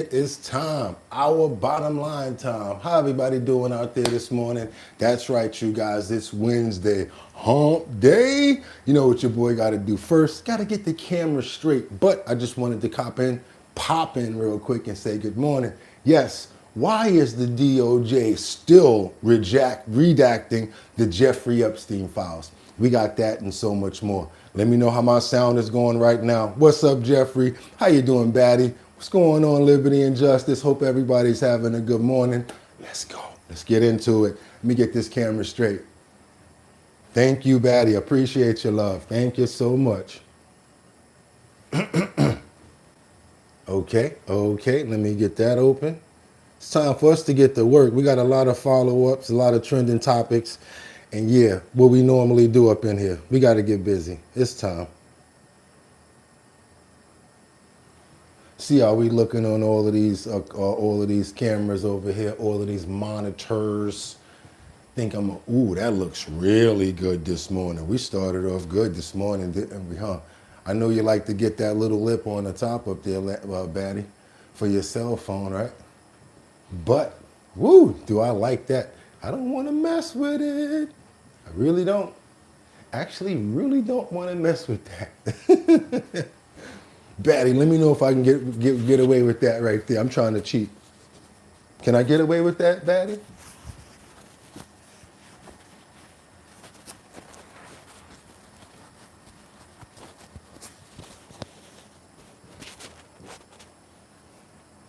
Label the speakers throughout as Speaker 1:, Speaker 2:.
Speaker 1: It's time, our bottom line time. How everybody doing out there this morning? That's right, you guys. It's Wednesday, hump day. You know what your boy got to do first? Got to get the camera straight. But I just wanted to pop in real quick and say good morning. Yes, why is the DOJ still redacting the Jeffrey Epstein files? We got that and so much more. Let me know how my sound is going right now. What's up, Jeffrey? How you doing, Batty? What's going on, Liberty and Justice? Hope everybody's having a good morning. Let's go. Let's get into it. Let me get this camera straight. Thank you, Batty. Appreciate your love. Thank you so much. Okay. Let me get that open. It's time for us to get to work. We got a lot of follow-ups, a lot of trending topics. And yeah, what we normally do up in here. We got to get busy. It's time. See how we looking on all of these cameras over here, all of these monitors. Think ooh, that looks really good this morning. We started off good this morning, didn't we, huh? I know you like to get that little lip on the top up there, Batty, for your cell phone, right? But, woo, do I like that? I don't want to mess with it. I really don't. Actually, really don't want to mess with that. Batty, let me know if I can get away with that right there. I'm trying to cheat. Can I get away with that, Batty?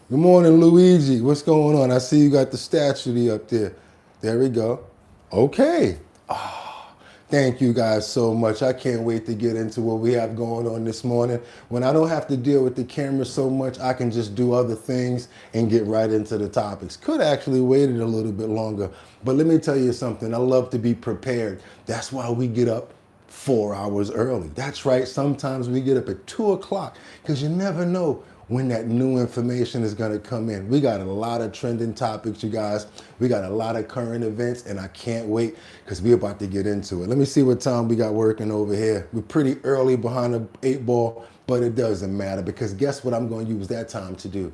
Speaker 1: Good morning, Luigi. What's going on? I see you got the statue up there. There we go. Okay. Thank you guys so much. I can't wait to get into what we have going on this morning. When I don't have to deal with the camera so much, I can just do other things and get right into the topics. Could actually waited a little bit longer, but let me tell you something. I love to be prepared. That's why we get up 4 hours early. That's right. Sometimes we get up at 2 o'clock because you never know when that new information is going to come in. We got a lot of trending topics, you guys. We got a lot of current events, and I can't wait because we're about to get into it. Let me see what time we got working over here. We're pretty early behind the 8 ball, but it doesn't matter because guess what I'm going to use that time to do?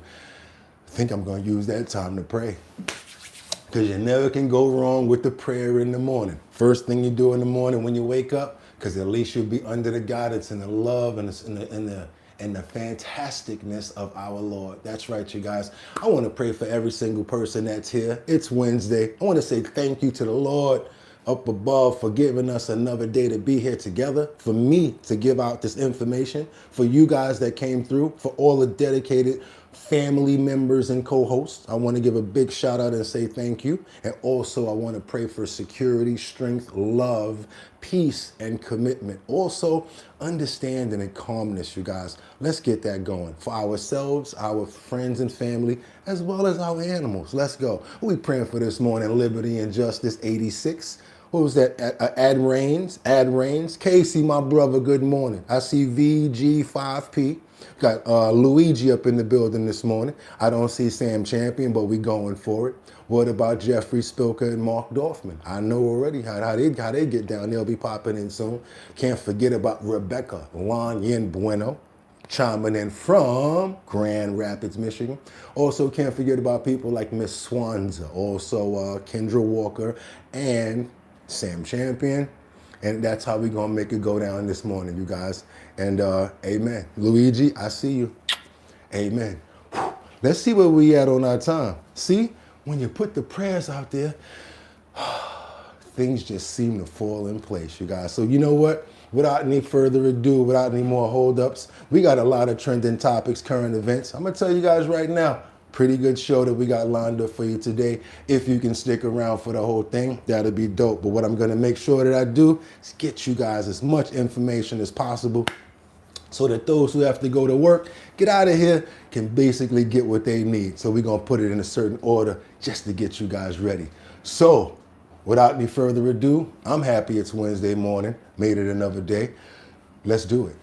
Speaker 1: I think I'm going to use that time to pray because you never can go wrong with the prayer in the morning. First thing you do in the morning when you wake up, because at least you'll be under the guidance and the love and the fantasticness of our Lord. That's right, you guys. I want to pray for every single person that's here. It's Wednesday. I want to say thank you to the Lord up above for giving us another day to be here together, for me to give out this information, for you guys that came through, for all the dedicated family members and co-hosts. I want to give a big shout out and say thank you. And also I want to pray for security, strength, love, peace, and commitment. Also understanding and calmness, you guys. Let's get that going for ourselves, our friends and family, as well as our animals. Let's go. We praying for this morning, Liberty and Justice 86. What was that? Ad Rains. Casey, my brother, good morning. I see VG5P. Got Luigi up in the building this morning. I don't see Sam Champion, but we going for it. What about Jeffrey Spilker and Mark Dorfman? I know already how they get down. They'll be popping in soon. Can't forget about Rebecca Lon Yen Bueno, chiming in from Grand Rapids, Michigan. Also can't forget about people like Miss Swanza, also Kendra Walker and Sam Champion. And that's how we're going to make it go down this morning, you guys. And amen. Luigi, I see you. Amen. Let's see where we at on our time. See, when you put the prayers out there, things just seem to fall in place, you guys. So you know what? Without any further ado, without any more holdups, we got a lot of trending topics, current events. I'm going to tell you guys right now, pretty good show that we got lined up for you today. If you can stick around for the whole thing, that'll be dope. But what I'm going to make sure that I do is get you guys as much information as possible so that those who have to go to work, get out of here, can basically get what they need. So we're going to put it in a certain order just to get you guys ready. So without any further ado, I'm happy it's Wednesday morning, made it another day. Let's do it.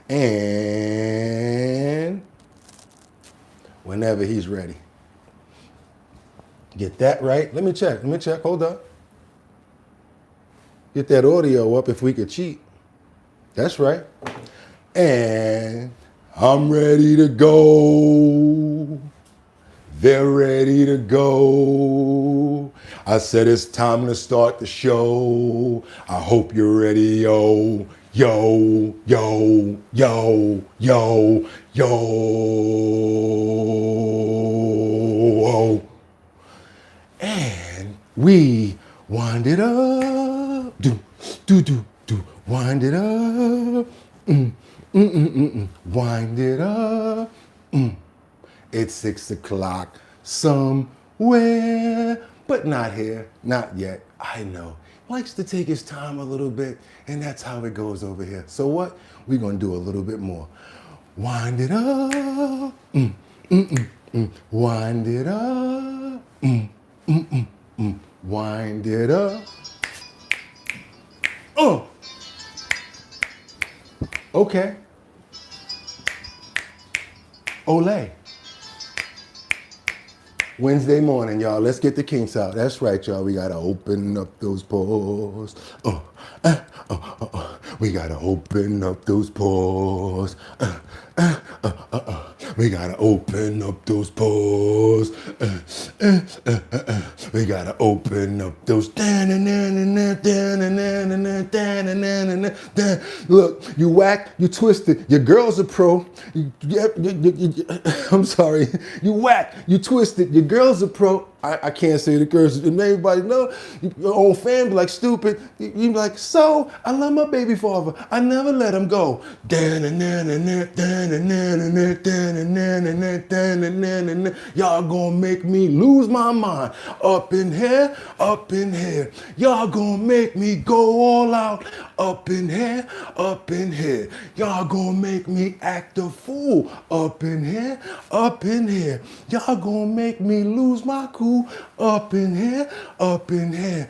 Speaker 1: And whenever he's ready. Get that right. Let me check. Hold up. Get that audio up if we could cheat. That's right. And I'm ready to go. They're ready to go. I said it's time to start the show. I hope you're ready, yo. Yo, yo, yo, yo, yo. And we wind it up. Do, do, do, do. Wind it up. Wind it up. It's 6 o'clock somewhere, but not here, not yet. I know. Likes to take his time a little bit, and that's how it goes over here. So what? We're gonna do a little bit more. Wind it up. Wind it up. Wind it up. Okay. Olay. Wednesday morning, y'all. Let's get the kinks out. That's right, y'all. We gotta open up those pores. We gotta open up those pores. We gotta open up those pores. We gotta open up those. Look, you whack, you twisted. Your girl's a pro. I'm sorry. You whack, you twisted. Your girl's a pro. I can't say the curses. And everybody know, your own fan be like, stupid. You be like, so, I love my baby father. I never let him go. Y'all gonna make me lose my mind. Up in here, up in here. Y'all gonna make me go all out. Up in here, up in here. Y'all gonna make me act a fool. Up in here, up in here. Y'all gonna make me lose my cool. Up in here, up in here.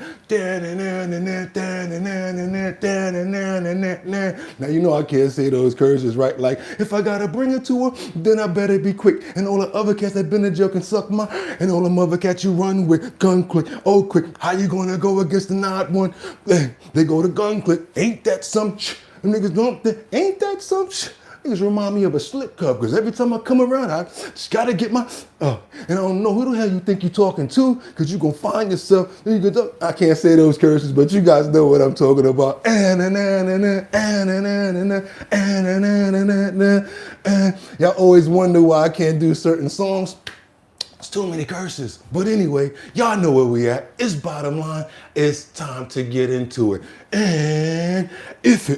Speaker 1: Now you know I can't say those curses, right? Like, if I gotta bring it to her, then I better be quick. And all the other cats that been in jail can suck my, and all the other cats you run with, gun click, oh quick. How you gonna go against the not one? They go to gun click. Ain't that some sh? Niggas don't, ain't that some sh? Niggas remind me of a slip cup, because every time I come around, I just gotta get my, and I don't know who the hell you think you're talking to, because you're gonna find yourself, I can't say those curses, but you guys know what I'm talking about. Y'all always wonder why I can't do certain songs. It's too many curses. But anyway, y'all know where we at. It's bottom line. It's time to get into it. And if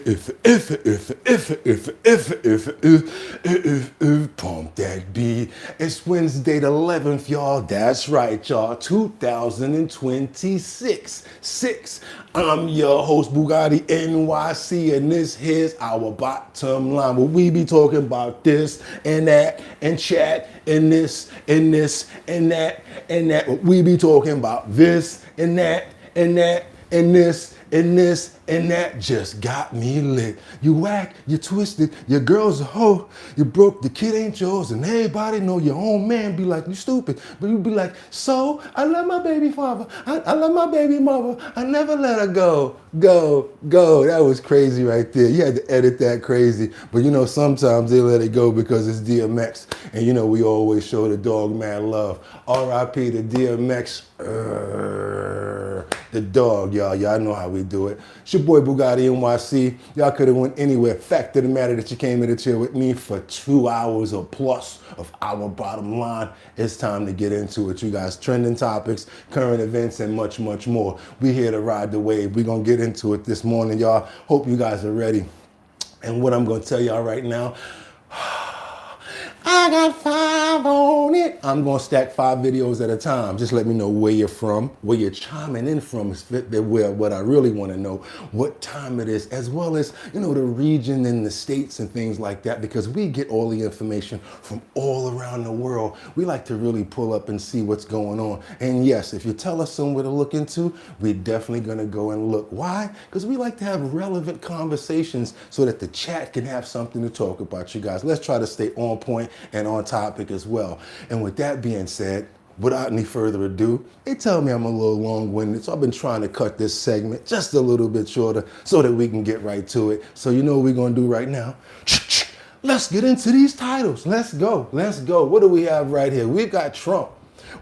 Speaker 1: pump that beat. It's Wednesday the 11th, y'all. That's right, y'all. 2026. I'm your host, Bugatti NYC, and this here's our bottom line, where we be talking about this and that and chat and this and this and that and that. We be talking about this and that and that and this and this and that. Just got me lit. You whack, you twisted, your girl's a hoe, you broke, the kid ain't yours, and everybody know your own man be like, you stupid. But you be like, so, I love my baby father, I love my baby mother, I never let her go. Go. That was crazy right there. You had to edit that crazy. But you know, sometimes they let it go because it's DMX. And you know, we always show the dog man love. R.I.P. to DMX. The dog, y'all. Y'all know how we do it. It's your boy Bugatti NYC. Y'all could have went anywhere. Fact of the matter that you came here to chill with me for 2 hours or plus of our bottom line. It's time to get into it, you guys. Trending topics, current events, and much, much more. We here to ride the wave. We're going to get into it this morning, y'all. Hope you guys are ready. And what I'm going to tell y'all right now, I got 5 on it. I'm gonna stack 5 videos at a time. Just let me know where you're from, where you're chiming in from is where what I really wanna know, what time it is, as well as, you know, the region and the states and things like that, because we get all the information from all around the world. We like to really pull up and see what's going on. And yes, if you tell us somewhere to look into, we're definitely gonna go and look. Why? Because we like to have relevant conversations so that the chat can have something to talk about, you guys. Let's try to stay on point and on topic as well. And with that being said, without any further ado, they tell me I'm a little long-winded, so I've been trying to cut this segment just a little bit shorter so that we can get right to it. So you know what we're gonna do right now? Let's get into these titles. Let's go. Let's go. What do we have right here? We've got Trump.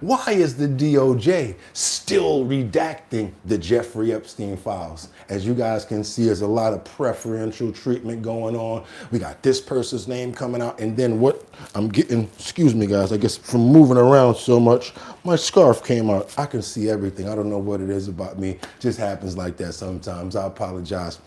Speaker 1: Why is the DOJ still redacting the Jeffrey Epstein files? As you guys can see, there's a lot of preferential treatment going on. We got this person's name coming out, and then what I'm getting, excuse me guys, I guess from moving around so much, my scarf came out. I can see everything. I don't know what it is about me. It just happens like that sometimes. I apologize.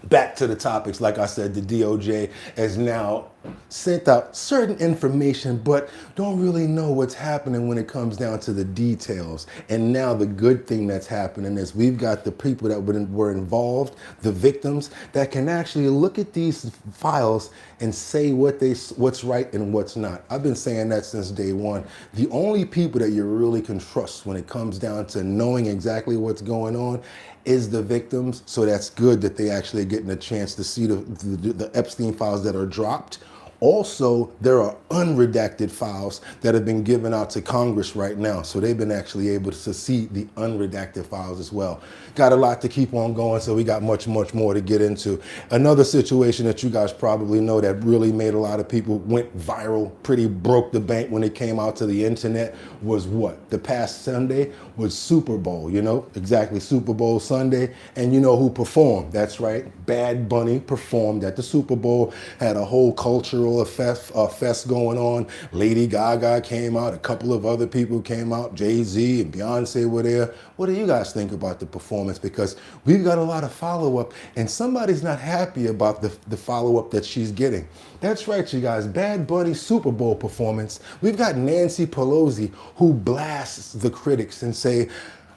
Speaker 1: Back to the topics, like I said, the DOJ has now sent out certain information, but don't really know what's happening when it comes down to the details. And now the good thing that's happening is we've got the people that were involved, the victims, that can actually look at these files and say what's right and what's not. I've been saying that since day one. The only people that you really can trust when it comes down to knowing exactly what's going on is the victims. So that's good that they actually are getting a chance to see the Epstein files that are dropped. Also, there are unredacted files that have been given out to Congress right now. So they've been actually able to see the unredacted files as well. Got a lot to keep on going, so we got much, much more to get into. Another situation that you guys probably know that really made a lot of people went viral, pretty broke the bank when it came out to the internet was what? The past Sunday was Super Bowl, you know, exactly, Super Bowl Sunday. And you know who performed? That's right, Bad Bunny performed at the Super Bowl, had a whole cultural fest going on. Lady Gaga came out, a couple of other people came out, Jay-Z and Beyonce were there. What do you guys think about the performance? Because we've got a lot of follow-up and somebody's not happy about the follow-up that she's getting. That's right, you guys, Bad Bunny's Super Bowl performance. We've got Nancy Pelosi who blasts the critics and say,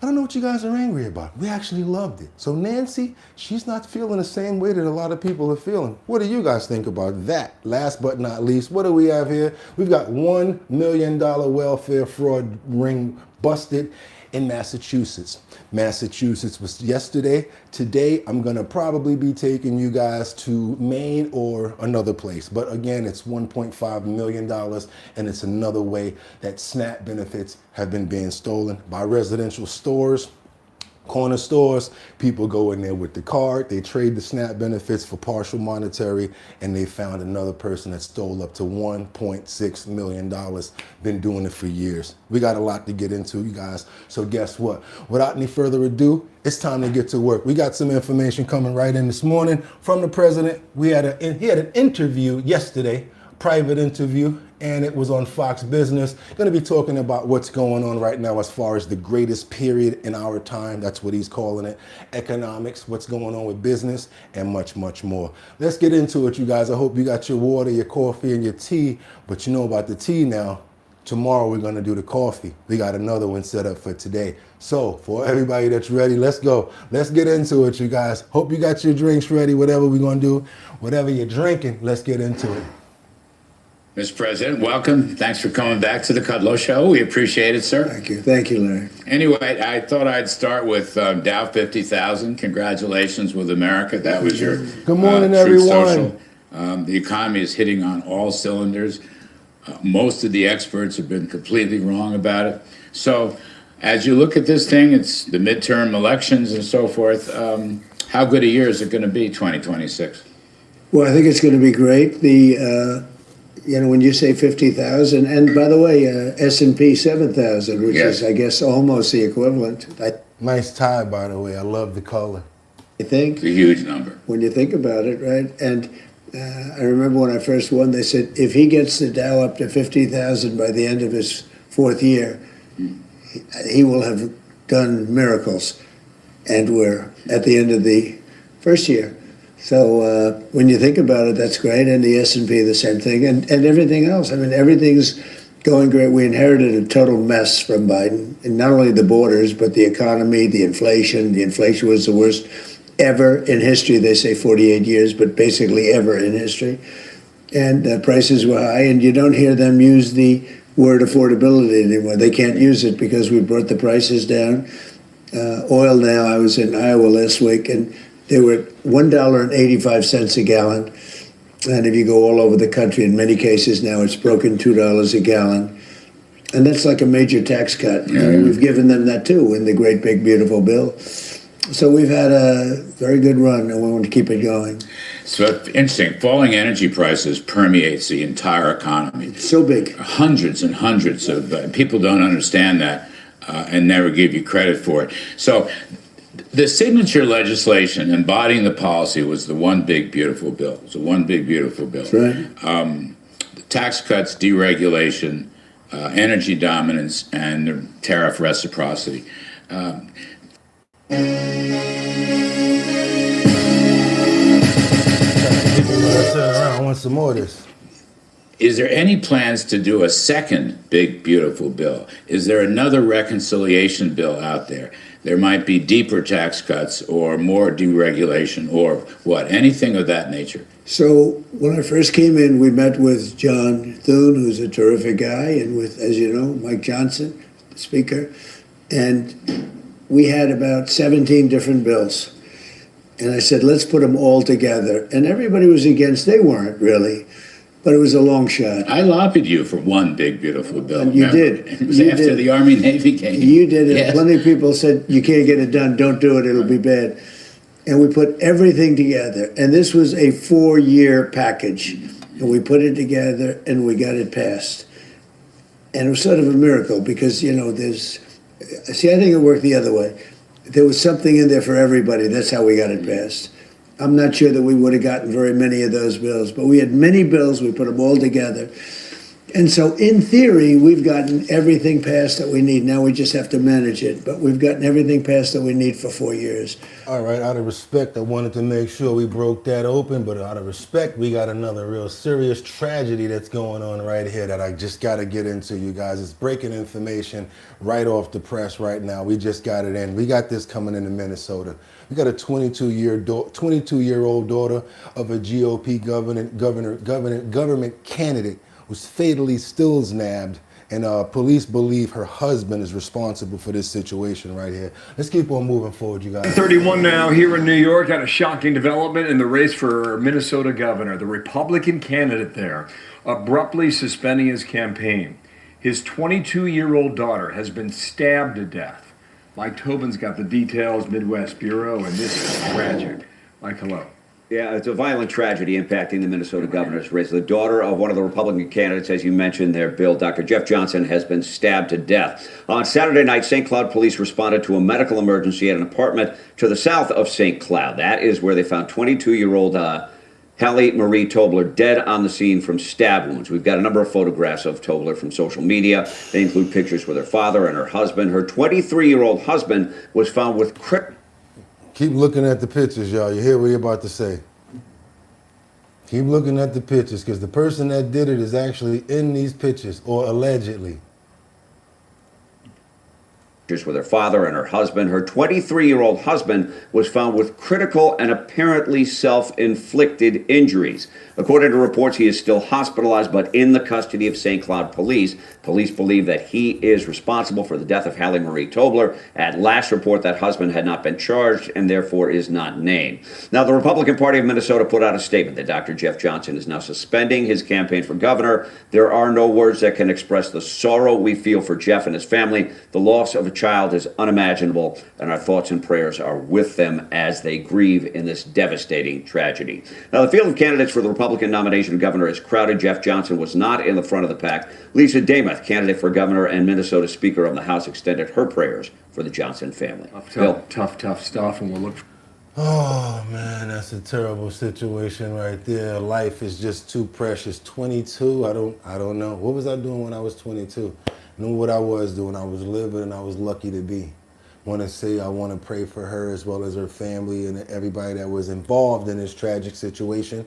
Speaker 1: I don't know what you guys are angry about. We actually loved it. So Nancy, she's not feeling the same way that a lot of people are feeling. What do you guys think about that? Last but not least, what do we have here? We've got $1 million welfare fraud ring busted in Massachusetts. Massachusetts was yesterday. Today, I'm gonna probably be taking you guys to Maine or another place. But again, it's $1.5 million, and it's another way that SNAP benefits have been being stolen by residential stores, corner stores. People go in there with the card, they trade the SNAP benefits for partial monetary, and they found another person that stole up to $1.6 million. Been doing it for years. We got a lot to get into, you guys. So guess what? Without any further ado, it's time to get to work. We got some information coming right in this morning from the president. He had an interview yesterday, private interview, and it was on Fox Business. Going to be talking about what's going on right now as far as the greatest period in our time. That's what he's calling it. Economics, what's going on with business, and much, much more. Let's get into it, you guys. I hope you got your water, your coffee, and your tea. But you know about the tea now. Tomorrow we're going to do the coffee. We got another one set up for today. So for everybody that's ready, let's go. Let's get into it, you guys. Hope you got your drinks ready, whatever we're going to do. Whatever you're drinking, let's get into it.
Speaker 2: Mr. President, welcome. Thanks for coming back to the Kudlow Show. We appreciate it, sir.
Speaker 3: Thank you. Thank you, Larry.
Speaker 2: Anyway, I thought I'd start with Dow 50,000. Congratulations with America. That was your
Speaker 1: Good morning,
Speaker 2: Truth
Speaker 1: everyone.
Speaker 2: Social. The economy is hitting on all cylinders. Most of the experts have been completely wrong about it. So as you look at this thing, it's the midterm elections and so forth. How good a year is it going to be, 2026?
Speaker 3: Well, I think it's going to be great. When you say 50,000, and by the way, S&P 7,000, which
Speaker 2: Yes.
Speaker 3: is, I guess, almost the equivalent.
Speaker 1: Nice tie, by the way. I love the color.
Speaker 3: I think
Speaker 2: It's a huge number.
Speaker 3: when you think about it, right? And I remember when I first won, they said if he gets the Dow up to 50,000 by the end of his fourth year, he will have done miracles. And we're at the end of the first year. So when you think about it, that's great. And the S&P, the same thing. And everything else. I mean, everything's going great. We inherited a total mess from Biden. And not only the borders, but the economy, the inflation. The inflation was the worst ever in history. They say 48 years, but basically ever in history. And prices were high. And you don't hear them use the word affordability anymore. They can't use it because we brought the prices down. Oil now, I was in Iowa last week, and they were $1.85 a gallon. And if you go all over the country, in many cases now, it's broken $2 a gallon. And that's like a major tax cut.
Speaker 2: Yeah.
Speaker 3: And we've given them that too in the great big beautiful bill. So we've had a very good run, and we want to keep it going.
Speaker 2: So interesting. Falling energy prices permeates the entire economy.
Speaker 3: It's so big.
Speaker 2: Hundreds and hundreds of people don't understand that and never give you credit for it. So the signature legislation embodying the policy was the one big beautiful bill. It was the one big beautiful bill.
Speaker 3: That's right.
Speaker 2: Tax cuts, deregulation, energy dominance, and tariff reciprocity.
Speaker 1: I want some more of this.
Speaker 2: Is there any plans to do a second big beautiful bill? Is there another reconciliation bill out there? There might be deeper tax cuts or more deregulation or what? Anything of that nature.
Speaker 3: So when I first came in, we met with John Thune, who's a terrific guy, and with, as you know, Mike Johnson, the speaker, and we had about 17 different bills. And I said, let's put them all together. And everybody was against. They weren't really, but it was a long shot.
Speaker 2: I lobbied you for one big beautiful bill.
Speaker 3: And you
Speaker 2: remember?
Speaker 3: did.
Speaker 2: It was
Speaker 3: You
Speaker 2: after
Speaker 3: did.
Speaker 2: the Army Navy came.
Speaker 3: You did it.
Speaker 2: Yes.
Speaker 3: Plenty of people said, you can't get it done. Don't do it. It'll be bad. And we put everything together. And this was a 4-year package. And we put it together and we got it passed. And it was sort of a miracle because, you know, there's, see, I think it worked the other way. There was something in there for everybody. That's how we got it passed. I'm not sure that we would have gotten very many of those bills, but we had many bills. We put them all together. And so in theory, we've gotten everything passed that we need. Now we just have to manage it. But we've gotten everything passed that we need for 4 years.
Speaker 1: All right, out of respect, I wanted to make sure we broke that open, but out of respect, we got another real serious tragedy that's going on right here that I just got to get into, you guys. It's breaking information right off the press right now. We just got it in. We got this coming into Minnesota. We got a 22-year-old daughter of a GOP government candidate was fatally still nabbed, and police believe her husband is responsible for this situation right here. Let's keep on moving forward, you guys.
Speaker 4: 31 now here in New York. Had a shocking development in the race for Minnesota governor. The Republican candidate there abruptly suspending his campaign. His 22-year-old daughter has been stabbed to death. Mike Tobin's got the details, Midwest Bureau, and this is tragic. Mike, hello.
Speaker 5: Yeah, it's a violent tragedy impacting the Minnesota governor's race. The daughter of one of the Republican candidates, as you mentioned there, Bill, Dr. Jeff Johnson, has been stabbed to death. On Saturday night, St. Cloud police responded to a medical emergency at an apartment to the south of St. Cloud. That is where they found 22-year-old Hallie Marie Tobler dead on the scene from stab wounds. We've got a number of photographs of Tobler from social media. They include pictures with her father and her husband. Her 23-year-old husband was found with
Speaker 1: Keep looking at the pictures, y'all. You hear what you're about to say. Keep looking at the pictures, because the person that did it is actually in these pictures, or allegedly.
Speaker 5: with her father and her husband. Her 23-year-old husband was found with critical and apparently self-inflicted injuries. According to reports, he is still hospitalized but in the custody of St. Cloud police. Police believe that he is responsible for the death of Hallie Marie Tobler. At last report, that husband had not been charged and therefore is not named. Now, the Republican Party of Minnesota put out a statement that Dr. Jeff Johnson is now suspending his campaign for governor. There are no words that can express the sorrow we feel for Jeff and his family. The loss of a child is unimaginable, and our thoughts and prayers are with them as they grieve in this devastating tragedy. Now, the field of candidates for the Republican nomination of governor is crowded. Jeff Johnson was not in the front of the pack. Lisa Dameth, candidate for governor and Minnesota Speaker of the House, extended her prayers for the Johnson family.
Speaker 4: Tough stuff, and we'll look.
Speaker 1: Oh man, that's a terrible situation right there. Life is just too precious. 22, I don't know. What was I doing when I was 22? I knew what I was doing. I was living, and I was lucky to be. Want to say I want to pray for her as well as her family and everybody that was involved in this tragic situation.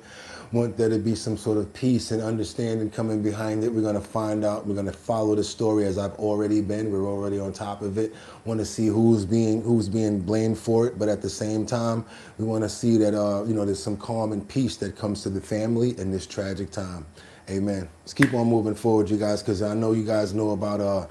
Speaker 1: Want there to be some sort of peace and understanding coming behind it. We're going to find out. We're going to follow the story as I've already been. We're already on top of it. Want to see who's being blamed for it, but at the same time, we want to see that there's some calm and peace that comes to the family in this tragic time. Amen. Let's keep on moving forward, you guys, because I know you guys know about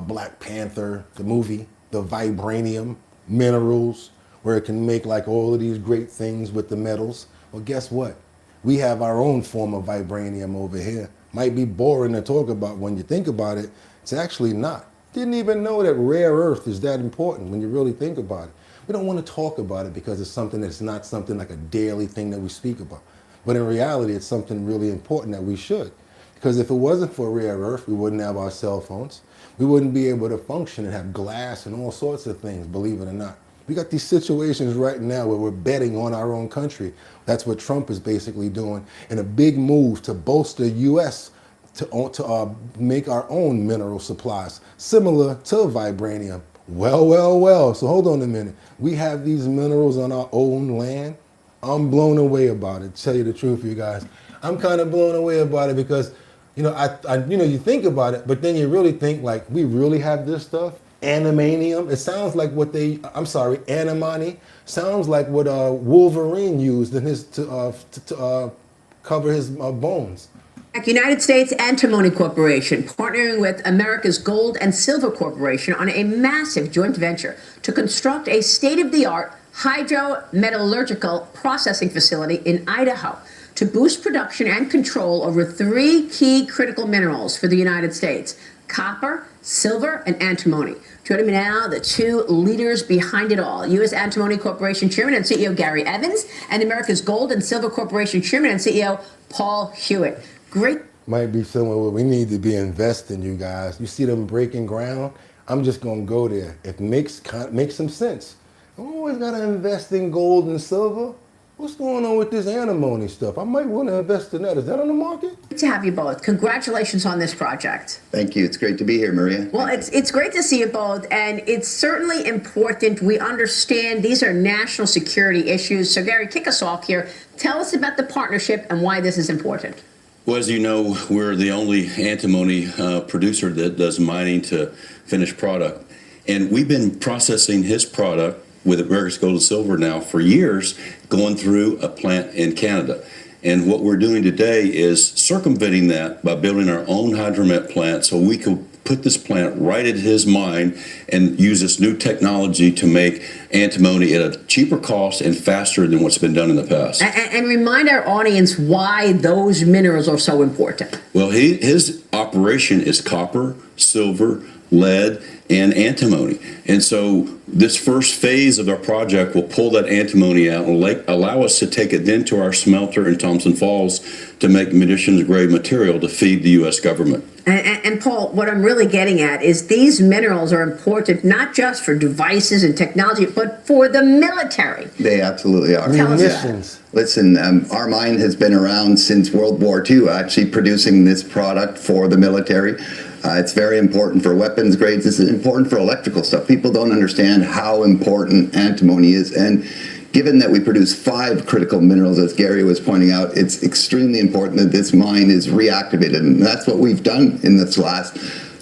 Speaker 1: Black Panther, the movie, the vibranium minerals, where it can make like all of these great things with the metals. Well, guess what? We have our own form of vibranium over here. Might be boring to talk about when you think about it. It's actually not. Didn't even know that rare earth is that important when you really think about it. We don't want to talk about it because it's something that's not something like a daily thing that we speak about. But in reality, it's something really important that we should. Because if it wasn't for rare earth, we wouldn't have our cell phones. We wouldn't be able to function and have glass and all sorts of things, believe it or not. We got these situations right now where we're betting on our own country. That's what Trump is basically doing in a big move to bolster U.S. to make our own mineral supplies, similar to vibranium. Well. So hold on a minute. We have these minerals on our own land. I'm blown away about it. Tell you the truth, you guys. I'm kind of blown away about it because, you know, you think about it, but then you really think like, we really have this stuff. Animanium. It sounds like what antimony. Sounds like what Wolverine used in his to cover his bones.
Speaker 6: United States Antimony Corporation partnering with America's Gold and Silver Corporation on a massive joint venture to construct a state-of-the-art hydrometallurgical processing facility in Idaho to boost production and control over 3 key critical minerals for the United States: copper, silver, and antimony. Joining me now, the 2 leaders behind it all: U.S. Antimony Corporation Chairman and CEO Gary Evans, and America's Gold and Silver Corporation Chairman and CEO Paul Hewitt. Great.
Speaker 1: Might be somewhere where we need to be investing, you guys. You see them breaking ground? I'm just going to go there. It makes some sense. I always got to invest in gold and silver. What's going on with this antimony stuff? I might want to invest in that. Is that on the market?
Speaker 6: Great to have you both. Congratulations on this project.
Speaker 7: Thank you. It's great to be here, Maria.
Speaker 6: Well, it's great to see you both, and it's certainly important. We understand these are national security issues. So, Gary, kick us off here. Tell us about the partnership and why this is important.
Speaker 8: Well, as you know, we're the only antimony producer that does mining to finished product. And we've been processing his product with America's Gold and Silver now for years, going through a plant in Canada. And what we're doing today is circumventing that by building our own hydromet plant so we could put this plant right at his mine and use this new technology to make antimony at a cheaper cost and faster than what's been done in the past.
Speaker 6: And remind our audience why those minerals are so important.
Speaker 8: Well, his operation is copper, silver, lead, and antimony. And so this first phase of our project will pull that antimony out and allow us to take it then to our smelter in Thompson Falls to make munitions grade material to feed the U.S. government.
Speaker 6: And Paul, what I'm really getting at is these minerals are important not just for devices and technology, but for the military.
Speaker 7: They absolutely are.
Speaker 6: Tell us
Speaker 1: Munitions.
Speaker 7: Listen, our mine has been around since World War II, actually producing this product for the military. It's very important for weapons grades. It's important for electrical stuff. People don't understand how important antimony is. And given that we produce 5 critical minerals, as Gary was pointing out, it's extremely important that this mine is reactivated. And that's what we've done in this last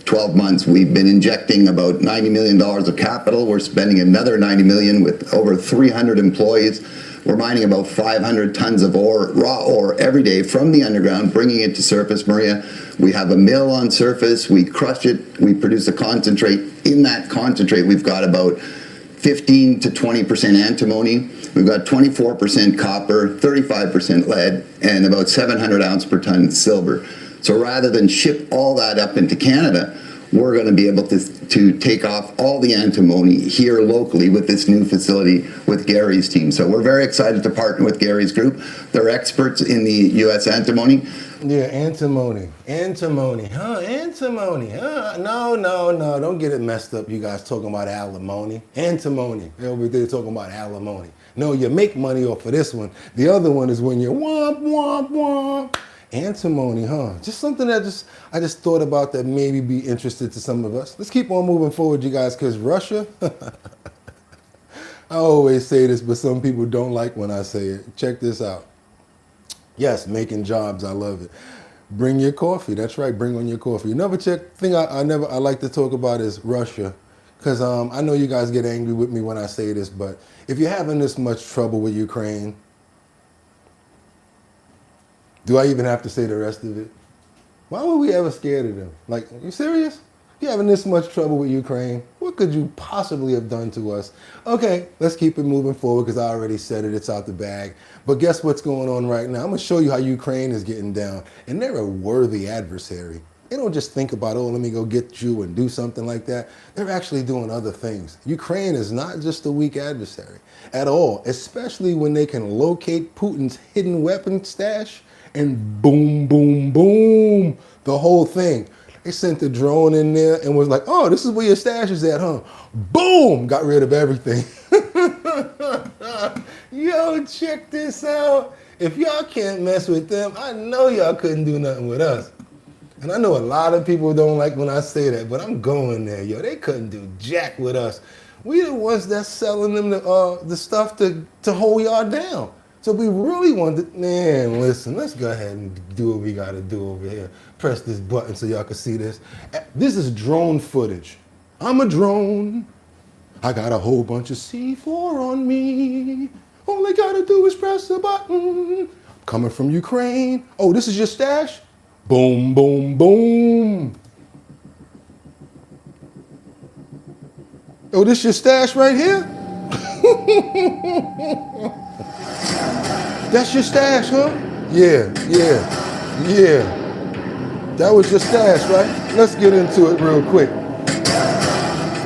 Speaker 7: 12 months. We've been injecting about $90 million of capital. We're spending another $90 million with over 300 employees. We're mining about 500 tons of ore, raw ore, every day from the underground, bringing it to surface, Maria. We have a mill on surface. We crush it. We produce a concentrate. In that concentrate, we've got about 15 to 20% antimony. We've got 24% copper, 35% lead, and about 700 ounce per ton silver. So rather than ship all that up into Canada, we're going to be able to take off all the antimony here locally with this new facility with Gary's team. So we're very excited to partner with Gary's group. They're experts in the U.S. antimony.
Speaker 1: Yeah, antimony. Antimony, huh? Antimony, huh? No. Don't get it messed up, you guys talking about alimony. Antimony. Over there talking about alimony. No, you make money off of this one. The other one is when you're womp, womp, womp. Antimony, huh? Just something that I just thought about that maybe be interested to some of us. Let's keep on moving forward, you guys, because Russia, I always say this, but some people don't like when I say it. Check this out. Yes, making jobs, I love it. Bring your coffee. That's right, bring on your coffee. Another thing I like to talk about is Russia, because I know you guys get angry with me when I say this, but if you're having this much trouble with Ukraine, do I even have to say the rest of it? Why were we ever scared of them? Like, are you serious? You're having this much trouble with Ukraine. What could you possibly have done to us? Okay, let's keep it moving forward because I already said it. It's out the bag. But guess what's going on right now? I'm going to show you how Ukraine is getting down. And they're a worthy adversary. They don't just think about, oh, let me go get you and do something like that. They're actually doing other things. Ukraine is not just a weak adversary at all, especially when they can locate Putin's hidden weapon stash and boom, boom, boom, the whole thing. They sent the drone in there and was like, oh, this is where your stash is at, huh? Boom, got rid of everything. Yo, check this out. If y'all can't mess with them, I know y'all couldn't do nothing with us. And I know a lot of people don't like when I say that, but I'm going there, yo. They couldn't do jack with us. We the ones that's selling them the stuff to hold y'all down. So we really want to, man, listen, let's go ahead and do what we got to do over here. Press this button so y'all can see this. This is drone footage. I'm a drone. I got a whole bunch of C4 on me. All I got to do is press the button. Coming from Ukraine. Oh, this is your stash? Boom, boom, boom. Oh, this your stash right here? That's your stash, huh? Yeah. That was your stash, right? Let's get into it real quick.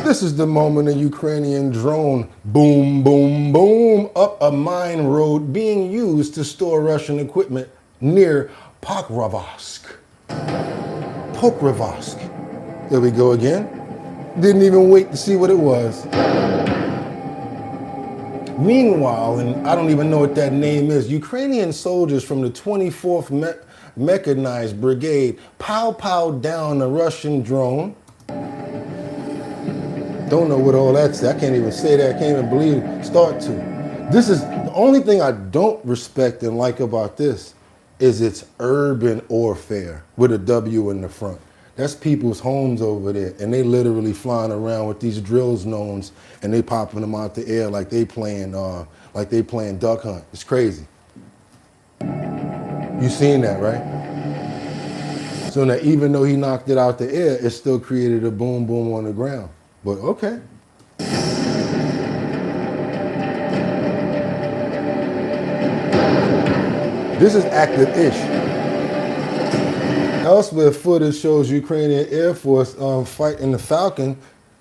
Speaker 1: This is the moment a Ukrainian drone, boom, boom, boom, up a mine road being used to store Russian equipment near Pokrovsk. There we go again. Didn't even wait to see what it was. Meanwhile, and I don't even know what that name is, Ukrainian soldiers from the 24th Mechanized Brigade pow down a Russian drone. Don't know what all that's. I can't even say that. I can't even believe it. Start to. This is the only thing I don't respect and like about this is it's urban warfare with a W in the front. That's people's homes over there, and they literally flying around with these drill zones, and they popping them out the air like they playing duck hunt. It's crazy. You seen that, right? So now, even though he knocked it out the air, it still created a boom boom on the ground. But okay. This is active-ish. Elsewhere, footage shows Ukrainian Air Force fighting the Falcon,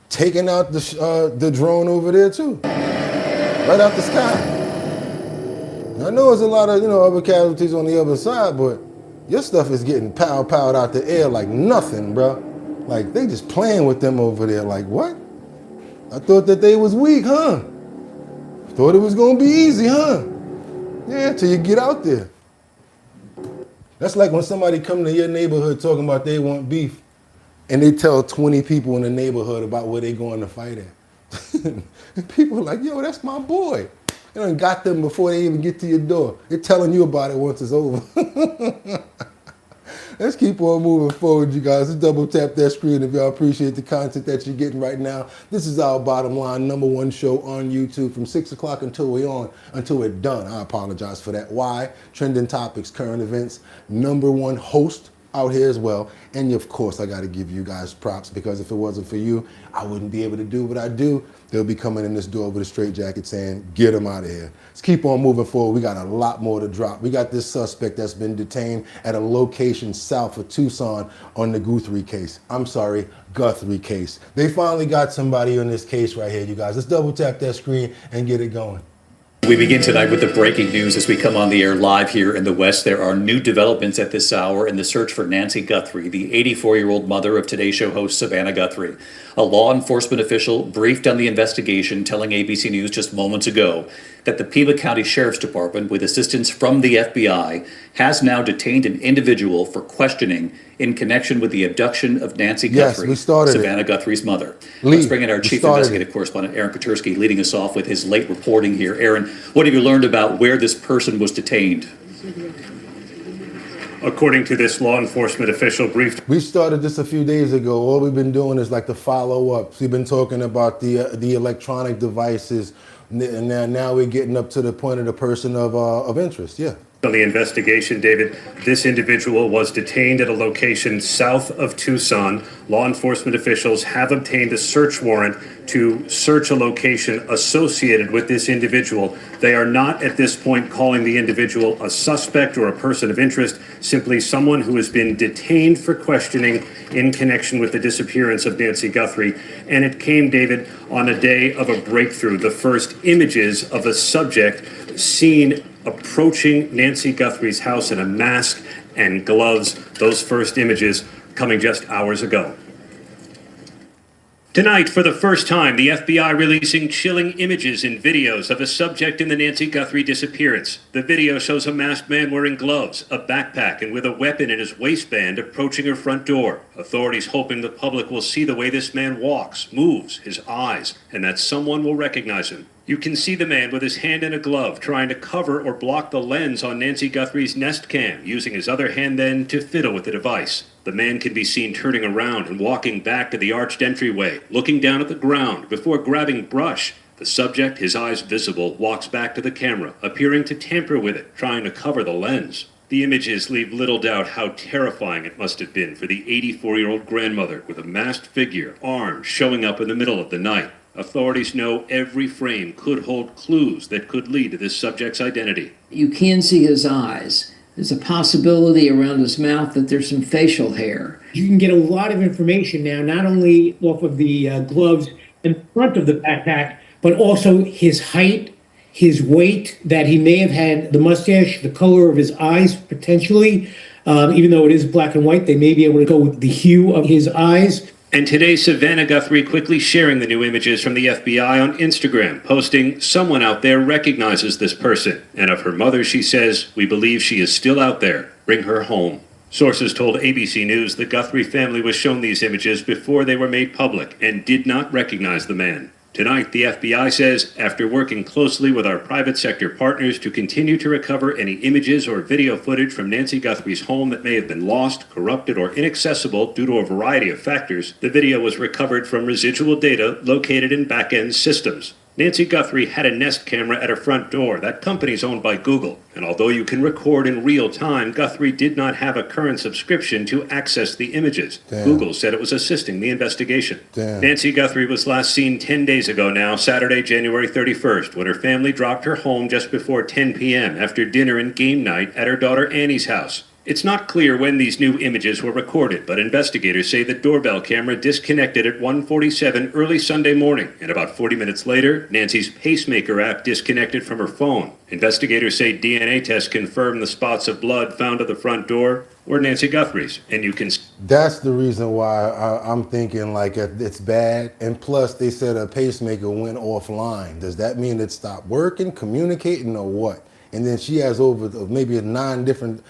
Speaker 1: taking out the drone over there too, right out the sky. I know there's a lot of other casualties on the other side, but your stuff is getting powed out the air like nothing, bro. Like they just playing with them over there. Like what? I thought that they was weak, huh? Thought it was gonna be easy, huh? Yeah, till you get out there. That's like when somebody come to your neighborhood talking about they want beef, and they tell 20 people in the neighborhood about where they going to fight at. And people are like, yo, that's my boy. They done got them before they even get to your door. They're telling you about it once it's over. Let's keep on moving forward, you guys. Let's double tap that screen if y'all appreciate the content that you're getting right now. This is our Bottom Line, #1 show on YouTube from 6 o'clock until we're done. I apologize for that. Why? Trending topics, current events, #1 host out here as well. And of course, I got to give you guys props because if it wasn't for you, I wouldn't be able to do what I do. They'll be coming in this door with a straitjacket saying, get them out of here. Let's keep on moving forward. We got a lot more to drop. We got this suspect that's been detained at a location south of Tucson on the Guthrie case. Guthrie case. They finally got somebody on this case right here, you guys. Let's double tap that screen and get it going.
Speaker 9: We begin tonight with the breaking news as we come on the air live here in the West. There are new developments at this hour in the search for Nancy Guthrie, the 84-year-old mother of Today Show host Savannah Guthrie. A law enforcement official briefed on the investigation, telling ABC News just moments ago that the Pima County Sheriff's Department, with assistance from the FBI, has now detained an individual for questioning in connection with the abduction of Nancy Guthrie, Savannah Guthrie's mother. Let's bring in our chief investigative correspondent, Aaron Katursky, leading us off with his late reporting here. Aaron, what have you learned about where this person was detained?
Speaker 10: According to this law enforcement official briefed.
Speaker 1: We started this a few days ago. All we've been doing is like the follow-ups. We've been talking about the electronic devices, and now we're getting up to the point of the person of interest. Yeah.
Speaker 10: On the investigation, David, this individual was detained at a location south of Tucson. Law enforcement officials have obtained a search warrant to search a location associated with this individual. They are not at this point calling the individual a suspect or a person of interest, simply someone who has been detained for questioning in connection with the disappearance of Nancy Guthrie. And it came, David, on a day of a breakthrough. The first images of a subject seen approaching Nancy Guthrie's house in a mask and gloves. Those first images coming just hours ago. Tonight, for the first time, the FBI releasing chilling images and videos of a subject in the Nancy Guthrie disappearance. The video shows a masked man wearing gloves, a backpack, and with a weapon in his waistband approaching her front door. Authorities hoping the public will see the way this man walks, moves, his eyes, and that someone will recognize him. You can see the man with his hand in a glove trying to cover or block the lens on Nancy Guthrie's Nest Cam, using his other hand then to fiddle with the device. The man can be seen turning around and walking back to the arched entryway, looking down at the ground before grabbing brush. The subject, his eyes visible, walks back to the camera, appearing to tamper with it, trying to cover the lens. The images leave little doubt how terrifying it must have been for the 84-year-old grandmother with a masked figure, arms showing up in the middle of the night. Authorities know every frame could hold clues that could lead to this subject's identity.
Speaker 11: You can see his eyes. There's a possibility around his mouth that there's some facial hair.
Speaker 12: You can get a lot of information now, not only off of the gloves in front of the backpack, but also his height, his weight, that he may have had the mustache, the color of his eyes, potentially. Even though it is black and white, they may be able to go with the hue of his eyes.
Speaker 10: And today, Savannah Guthrie quickly sharing the new images from the FBI on Instagram, posting, "Someone out there recognizes this person." And of her mother, she says, "We believe she is still out there. Bring her home." Sources told ABC News the Guthrie family was shown these images before they were made public and did not recognize the man. Tonight, the FBI says, after working closely with our private sector partners to continue to recover any images or video footage from Nancy Guthrie's home that may have been lost, corrupted, or inaccessible due to a variety of factors, the video was recovered from residual data located in back-end systems. Nancy Guthrie had a Nest camera at her front door. That company's owned by Google. And although you can record in real time, Guthrie did not have a current subscription to access the images.
Speaker 1: Damn.
Speaker 10: Google said it was assisting the investigation.
Speaker 1: Damn.
Speaker 10: Nancy Guthrie was last seen 10 days ago now, Saturday, January 31st, when her family dropped her home just before 10 p.m. after dinner and game night at her daughter Annie's house. It's not clear when these new images were recorded, but investigators say the doorbell camera disconnected at 1:47 early Sunday morning, and about 40 minutes later, Nancy's pacemaker app disconnected from her phone. Investigators say DNA tests confirm the spots of blood found at the front door were Nancy Guthrie's, and you can...
Speaker 1: That's the reason why I'm thinking like it's bad. And plus, they said a pacemaker went offline. Does that mean it stopped working, communicating, or what? And then she has maybe 9 different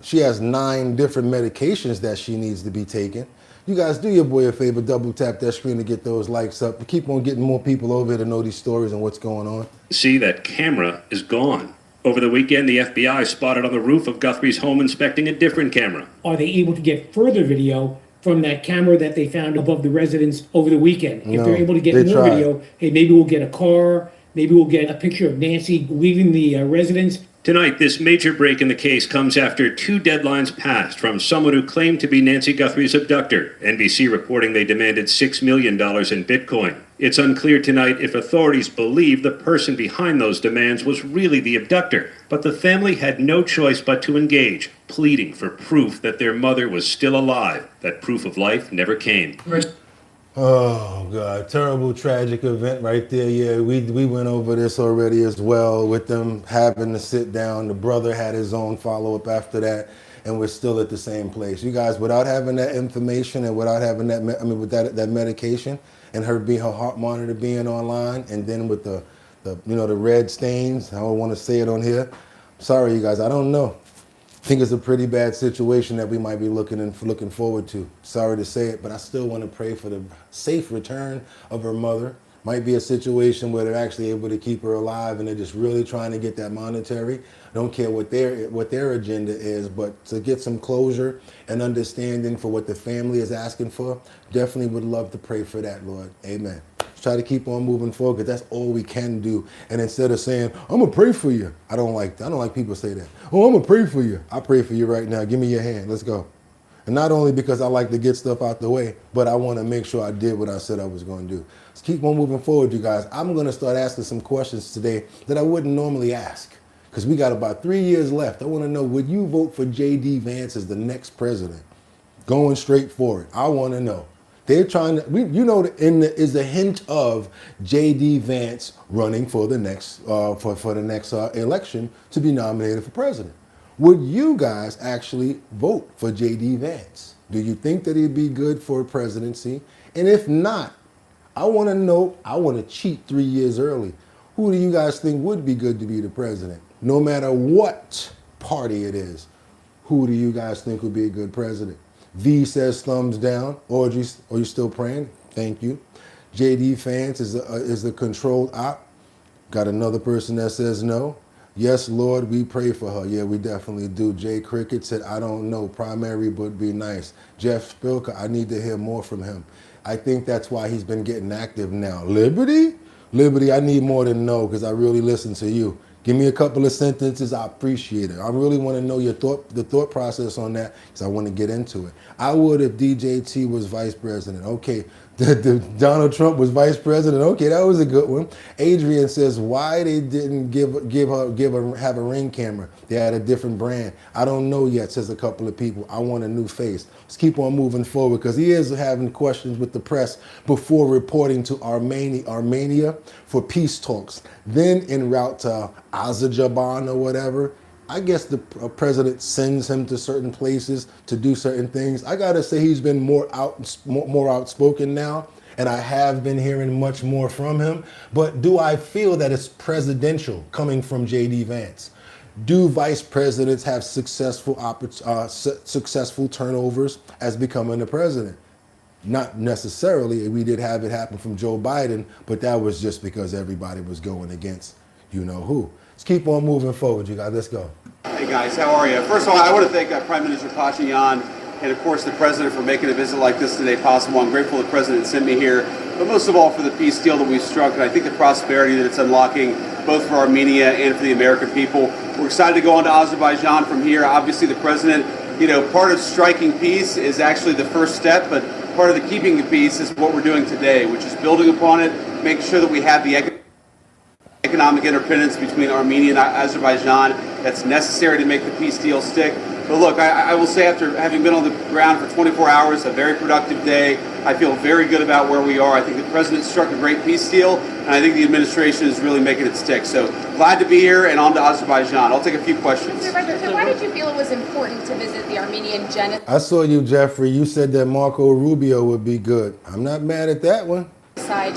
Speaker 1: she has 9 different medications that she needs to be taking. You guys do your boy a favor, double tap that screen to get those likes up. Keep on getting more people over here to know these stories and what's going on.
Speaker 10: See, that camera is gone. Over the weekend, the FBI spotted on the roof of Guthrie's home inspecting a different camera.
Speaker 12: Are they able to get further video from that camera that they found above the residence over the weekend? If they're able to get more video, hey, maybe we'll get a car, maybe we'll get a picture of Nancy leaving the residence.
Speaker 10: Tonight, this major break in the case comes after 2 deadlines passed from someone who claimed to be Nancy Guthrie's abductor. NBC reporting they demanded $6 million in Bitcoin. It's unclear tonight if authorities believe the person behind those demands was really the abductor, but the family had no choice but to engage, pleading for proof that their mother was still alive. That proof of life never came.
Speaker 1: Oh God, terrible tragic event right there. Yeah, we went over this already as well with them having to sit down. The brother had his own follow-up after that, and we're still at the same place. You guys, without having that information and without having that, with that medication and her heart monitor being online, and then with the red stains, I don't want to say it on here. Sorry, you guys, I don't know. I think it's a pretty bad situation that we might be looking forward to. Sorry to say it, but I still want to pray for the safe return of her mother. Might be a situation where they're actually able to keep her alive and they're just really trying to get that monetary. I don't care what their agenda is, but to get some closure and understanding for what the family is asking for, definitely would love to pray for that, Lord. Amen. try to keep on moving forward, because that's all we can do. And instead of saying, I'm gonna pray for you, I don't like people say that. Oh, I'm gonna pray for you. I pray for you right now. Give me your hand. Let's go. And not only because I like to get stuff out the way, but I want to make sure I did what I said I was going to do. Let's keep on moving forward, you guys. I'm going to start asking some questions today that I wouldn't normally ask, because we got about 3 years left. I want to know, would you vote for J.D. Vance as the next president? Going straight for it. I want to know. They're trying to, is a hint of J.D. Vance running for the next for the next election to be nominated for president. Would you guys actually vote for J.D. Vance? Do you think that he'd be good for presidency? And if not, I want to know, I want to cheat 3 years early. Who do you guys think would be good to be the president? No matter what party it is, who do you guys think would be a good president? V says thumbs down. Audrey, are you still praying? Thank you. J.D. Vance is the controlled op. Got another person that says no. Yes, Lord, we pray for her. Yeah, we definitely do. Jay Cricket said, I don't know. Primary would be nice. Jeff Spilker, I need to hear more from him. I think that's why he's been getting active now. Liberty? Liberty, I need more than no, because I really listen to you. Give me a couple of sentences. I appreciate it. I really want to know the thought process on that, because I want to get into it. I would if DJT was vice president. Okay. Donald Trump was vice president. Okay, that was a good one. Adrian says, why they didn't have a Ring camera? They had a different brand. I don't know yet, says a couple of people. I want a new face. Let's keep on moving forward, because he is having questions with the press before reporting to Armenia for peace talks. Then en route to Azerbaijan or whatever. I guess the president sends him to certain places to do certain things. I gotta say, he's been more outspoken now, and I have been hearing much more from him. But do I feel that it's presidential coming from J.D. Vance? Do vice presidents have successful turnovers as becoming the president? Not necessarily. We did have it happen from Joe Biden, but that was just because everybody was going against you know who. Let's keep on moving forward, you guys. Let's go.
Speaker 13: Hey guys, how are you? First of all, I want to thank Prime Minister Pashinyan and of course the President for making a visit like this today possible. I'm grateful the President sent me here, but most of all for the peace deal that we've struck, and I think the prosperity that it's unlocking both for Armenia and for the American people. We're excited to go on to Azerbaijan from here. Obviously the President, part of striking peace is actually the first step, but part of the keeping the peace is what we're doing today, which is building upon it, making sure that we have the economic interdependence between Armenia and Azerbaijan that's necessary to make the peace deal stick. But look, I will say, after having been on the ground for 24 hours, a very productive day, I feel very good about where we are. I think the President struck a great peace deal, and I think the administration is really making it stick. So glad to be here, and on to Azerbaijan. I'll take a few questions.
Speaker 14: Mr. President, so why did you feel it was important to visit the Armenian genocide?
Speaker 1: I saw you, Jeffrey. You said that Marco Rubio would be good. I'm not mad at that one.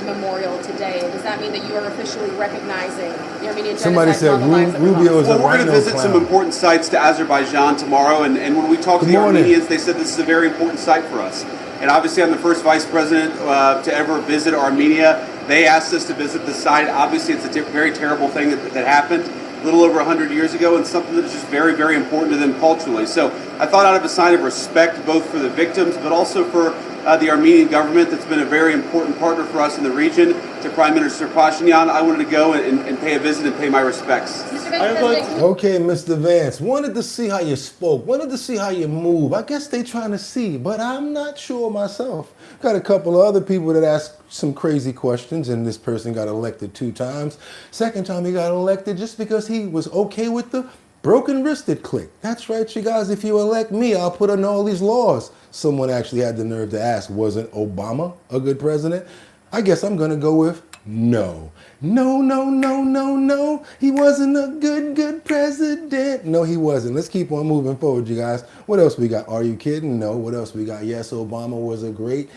Speaker 14: Memorial today. Does that mean that you are officially recognizing the Armenian genocide?
Speaker 1: Somebody said Rubio is a rhino clown.
Speaker 13: We're going to visit some important sites to Azerbaijan tomorrow, and when we talked to the Armenians, they said this is a very important site for us. And obviously, I'm the first vice president to ever visit Armenia. They asked us to visit the site. Obviously, it's a very terrible thing that happened a little over 100 years ago, and something that is just very, very important to them culturally. So I thought, out of a sign of respect both for the victims, but also for the Armenian government that's been a very important partner for us in the region, to Prime Minister Pashinyan, I wanted to go and pay a visit and pay my respects.
Speaker 1: Okay, Mr. Vance, wanted to see how you spoke, wanted to see how you move. I guess they trying to see, but I'm not sure myself. Got a couple of other people that asked some crazy questions, and this person got elected 2 times. Second time he got elected just because he was okay with the broken-wristed clique. That's right, you guys. If you elect me, I'll put in all these laws. Someone actually had the nerve to ask, wasn't Obama a good president? I guess I'm going to go with no. No, no, no, no, no. He wasn't a good president. No, he wasn't. Let's keep on moving forward, you guys. What else we got? Are you kidding? No. What else we got? Yes, Obama was a great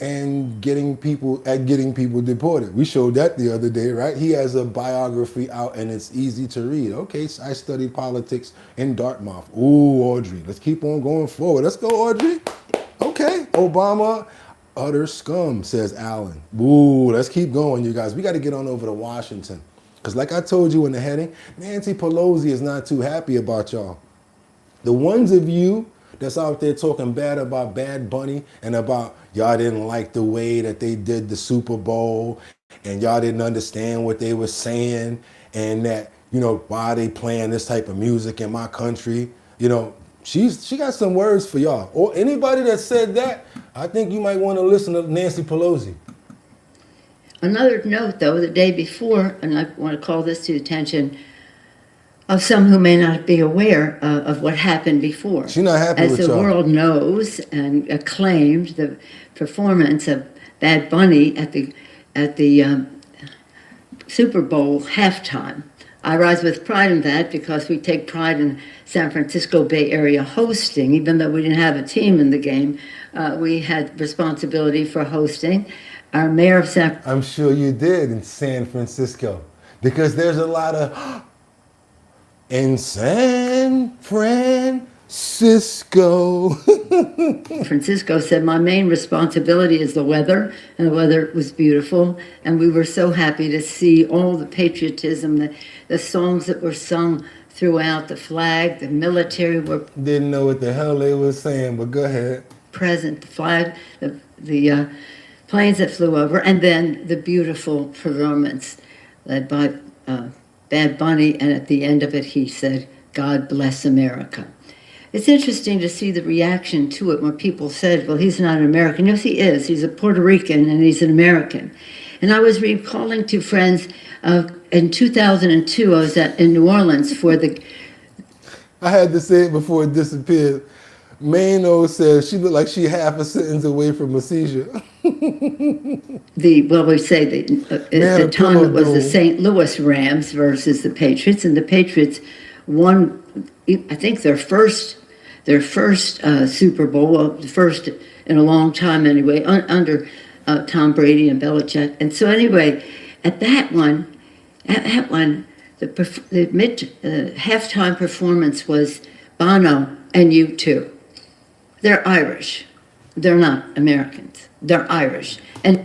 Speaker 1: and getting people deported. We showed that the other day, right? He has a biography out and it's easy to read. Okay, so I studied politics in Dartmouth. Ooh, Audrey, let's keep on going forward. Let's go, Audrey. Okay, Obama, utter scum, says Alan. Ooh, let's keep going, you guys. We got to get on over to Washington. Because like I told you in the heading, Nancy Pelosi is not too happy about y'all. The ones of you that's out there talking bad about Bad Bunny and about y'all didn't like the way that they did the Super Bowl and y'all didn't understand what they were saying and that, you know, why they playing this type of music in my country, you know, she got some words for y'all. Or anybody that said that, I think you might want to listen to Nancy Pelosi.
Speaker 15: Another note, though, the day before, and I want to call this to the attention of some who may not be aware of what happened before.
Speaker 1: She's not happy
Speaker 15: As
Speaker 1: with
Speaker 15: the
Speaker 1: y'all.
Speaker 15: world knows and acclaimed the performance of Bad Bunny at the Super Bowl halftime. I rise with pride in that because we take pride in San Francisco Bay Area hosting. Even though we didn't have a team in the game, we had responsibility for hosting. Our mayor of San
Speaker 1: I'm sure you did in San Francisco because there's a lot of in San Francisco.
Speaker 15: Francisco said, my main responsibility is the weather, and the weather was beautiful, and we were so happy to see all the patriotism, the songs that were sung throughout, the flag, the military were
Speaker 1: Didn't know what the hell they were saying, but go ahead.
Speaker 15: present, the flag, the planes that flew over, and then the beautiful performance led by Bad Bunny, and at the end of it he said, God bless America. It's interesting to see the reaction to it when people said, well, he's not an American. Yes, he is. He's a Puerto Rican and he's an American. And I was recalling to friends, in 2002, I was in New Orleans for the...
Speaker 1: I had to say it before it disappeared. Mano says she looked like she half a sentence away from a seizure.
Speaker 15: Well, we say at the time it was the St. Louis Rams versus the Patriots, and the Patriots won, I think, their first Super Bowl, well, the first in a long time anyway, under Tom Brady and Belichick. And so anyway, at that one, the halftime performance was Bono and U2. They're Irish. They're not Americans. They're Irish.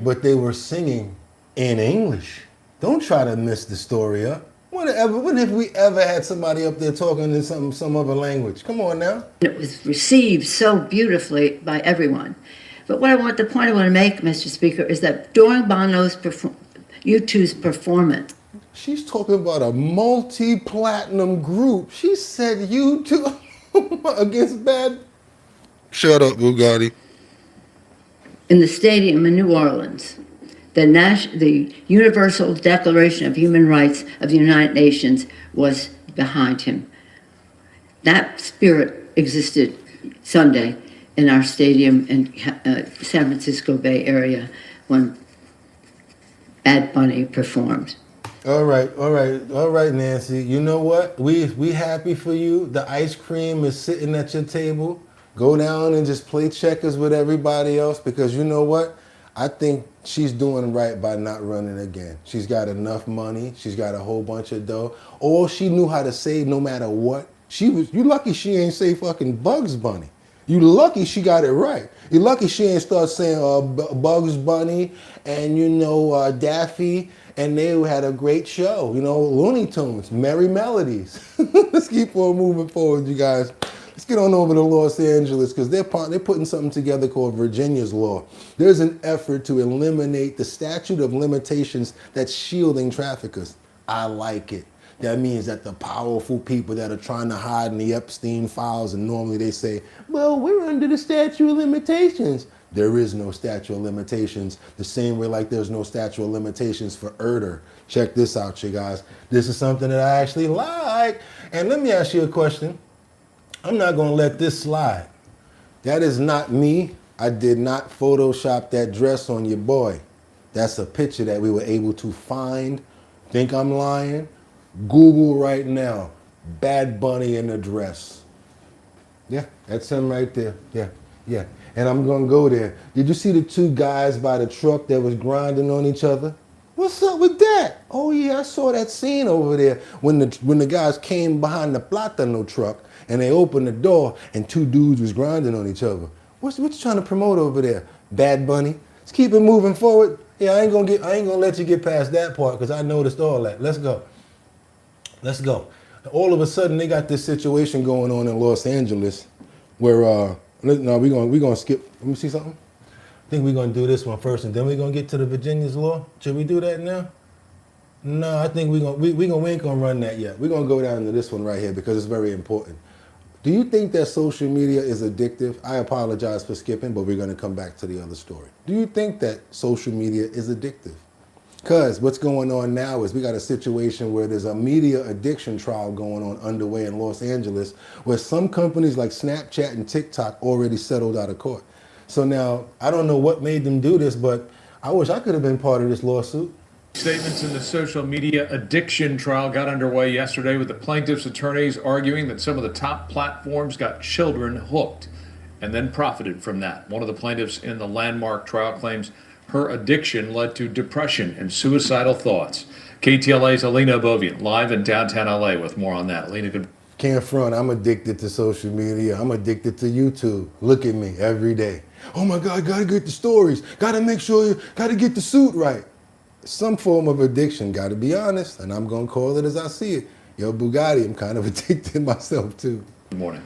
Speaker 1: But they were singing in English. Don't try to mess the story up. When have we ever had somebody up there talking in some other language? Come on now.
Speaker 15: It was received so beautifully by everyone. But the point I want to make, Mr. Speaker, is that during Bono's U2's performance,
Speaker 1: she's talking about a multi-platinum group. She said U2 against Bad. Shut up, Bugatti.
Speaker 15: In the stadium in New Orleans, the Universal Declaration of Human Rights of the United Nations was behind him. That spirit existed Sunday in our stadium in San Francisco Bay Area when Bad Bunny performed.
Speaker 1: All right, Nancy. You know what? We happy for you. The ice cream is sitting at your table. Go down and just play checkers with everybody else because you know what? I think she's doing right by not running again. She's got enough money. She's got a whole bunch of dough. All she knew how to say no matter what. You lucky she ain't say fucking Bugs Bunny. You lucky she got it right. You lucky she ain't start saying Bugs Bunny and Daffy, and they had a great show. Looney Tunes, Merry Melodies. Let's keep on moving forward, you guys. Let's get on over to Los Angeles because they're putting something together called Virginia's Law. There's an effort to eliminate the statute of limitations that's shielding traffickers. I like it. That means that the powerful people that are trying to hide in the Epstein files, and normally they say, well, we're under the statute of limitations. There is no statute of limitations, the same way like there's no statute of limitations for murder. Check this out, you guys. This is something that I actually like. And let me ask you a question. I'm not going to let this slide. That is not me. I did not Photoshop that dress on your boy. That's a picture that we were able to find. Think I'm lying? Google right now. Bad Bunny in a dress. Yeah, that's him right there. Yeah. And I'm going to go there. Did you see the two guys by the truck that was grinding on each other? What's up with that? Oh yeah, I saw that scene over there when the guys came behind the Plátano truck and they opened the door and two dudes was grinding on each other. What you trying to promote over there, Bad Bunny? Let's keep it moving forward. Yeah, I ain't gonna let you get past that part because I noticed all that. Let's go. All of a sudden they got this situation going on in Los Angeles Where no, we gonna skip. Let me see something. I think we're gonna do this one first, and then we're gonna get to the Virginia's law. Should we do that now? No, I think we ain't gonna run that yet. We're gonna go down to this one right here because it's very important. Do you think that social media is addictive? I apologize for skipping, but we're gonna come back to the other story. Do you think that social media is addictive? Because what's going on now is we got a situation where there's a media addiction trial going on underway in Los Angeles, where some companies like Snapchat and TikTok already settled out of court. So now, I don't know what made them do this, but I wish I could have been part of this lawsuit.
Speaker 16: Statements in the social media addiction trial got underway yesterday with the plaintiff's attorneys arguing that some of the top platforms got children hooked and then profited from that. One of the plaintiffs in the landmark trial claims her addiction led to depression and suicidal thoughts. KTLA's Alina Bovian, live in downtown LA with more on that. Alina, good.
Speaker 1: Can't front, I'm addicted to social media. I'm addicted to YouTube. Look at me every day. Oh my God, gotta get the stories. Gotta make sure you gotta get the suit right. Some form of addiction, gotta be honest, and I'm gonna call it as I see it. Yo, Bugatti, I'm kind of addicted myself too.
Speaker 16: Good morning.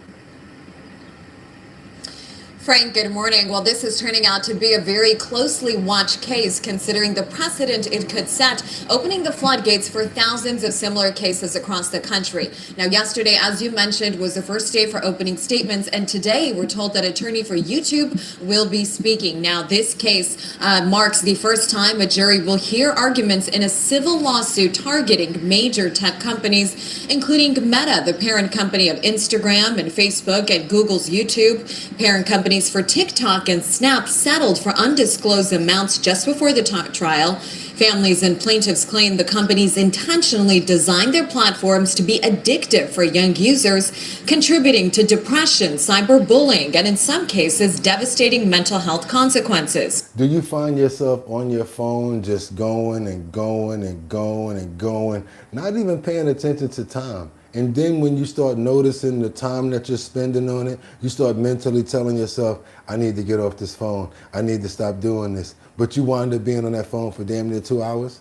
Speaker 17: Frank, good morning. Well, this is turning out to be a very closely watched case considering the precedent it could set, opening the floodgates for thousands of similar cases across the country. Now, yesterday, as you mentioned, was the first day for opening statements, and today we're told that attorney for YouTube will be speaking. Now, this case marks the first time a jury will hear arguments in a civil lawsuit targeting major tech companies, including Meta, the parent company of Instagram and Facebook, and Google's YouTube. Parent companies for TikTok and Snap settled for undisclosed amounts just before the trial. Families and plaintiffs claim the companies intentionally designed their platforms to be addictive for young users, contributing to depression, cyberbullying, and in some cases, devastating mental health consequences.
Speaker 1: Do you find yourself on your phone just going and going and going and going, not even paying attention to time? And then when you start noticing the time that you're spending on it, you start mentally telling yourself, I need to get off this phone. I need to stop doing this. But you wind up being on that phone for damn near 2 hours?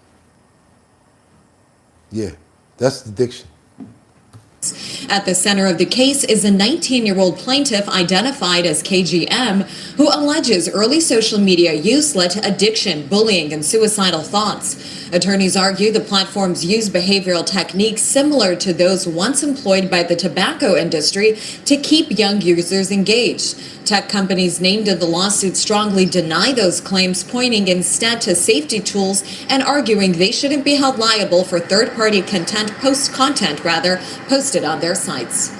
Speaker 1: Yeah, that's addiction.
Speaker 17: At the center of the case is a 19-year-old plaintiff identified as KGM, who alleges early social media use led to addiction, bullying, and suicidal thoughts. Attorneys argue the platforms use behavioral techniques similar to those once employed by the tobacco industry to keep young users engaged. Tech companies named in the lawsuit strongly deny those claims, pointing instead to safety tools and arguing they shouldn't be held liable for third-party content posted on their sites.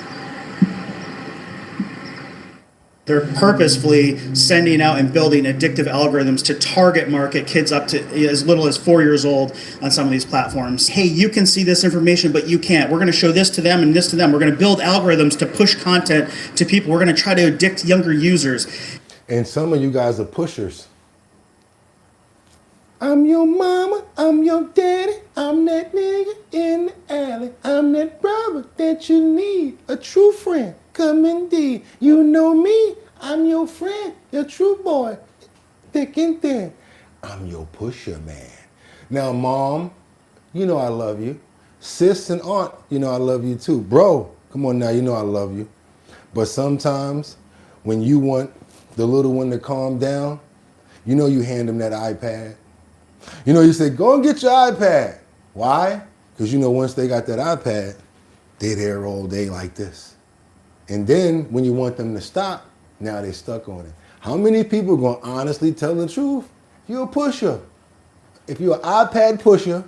Speaker 18: They're purposefully sending out and building addictive algorithms to target market kids up to as little as 4 years old on some of these platforms. Hey, you can see this information, but you can't. We're going to show this to them and this to them. We're going to build algorithms to push content to people. We're going to try to addict younger users.
Speaker 1: And some of you guys are pushers. I'm your mama, I'm your daddy, I'm that nigga in the alley, I'm that brother that you need, a true friend, come indeed. You know me, I'm your friend, your true boy, thick and thin. I'm your pusher, man. Now, mom, you know I love you. Sis and aunt, you know I love you too. Bro, come on now, you know I love you. But sometimes when you want the little one to calm down, you know you hand them that iPad. You know, you say, go and get your iPad. Why? Because you know once they got that iPad, they're there all day like this. And then when you want them to stop, now they're stuck on it. How many people are going to honestly tell the truth? You're a pusher. If you're an iPad pusher,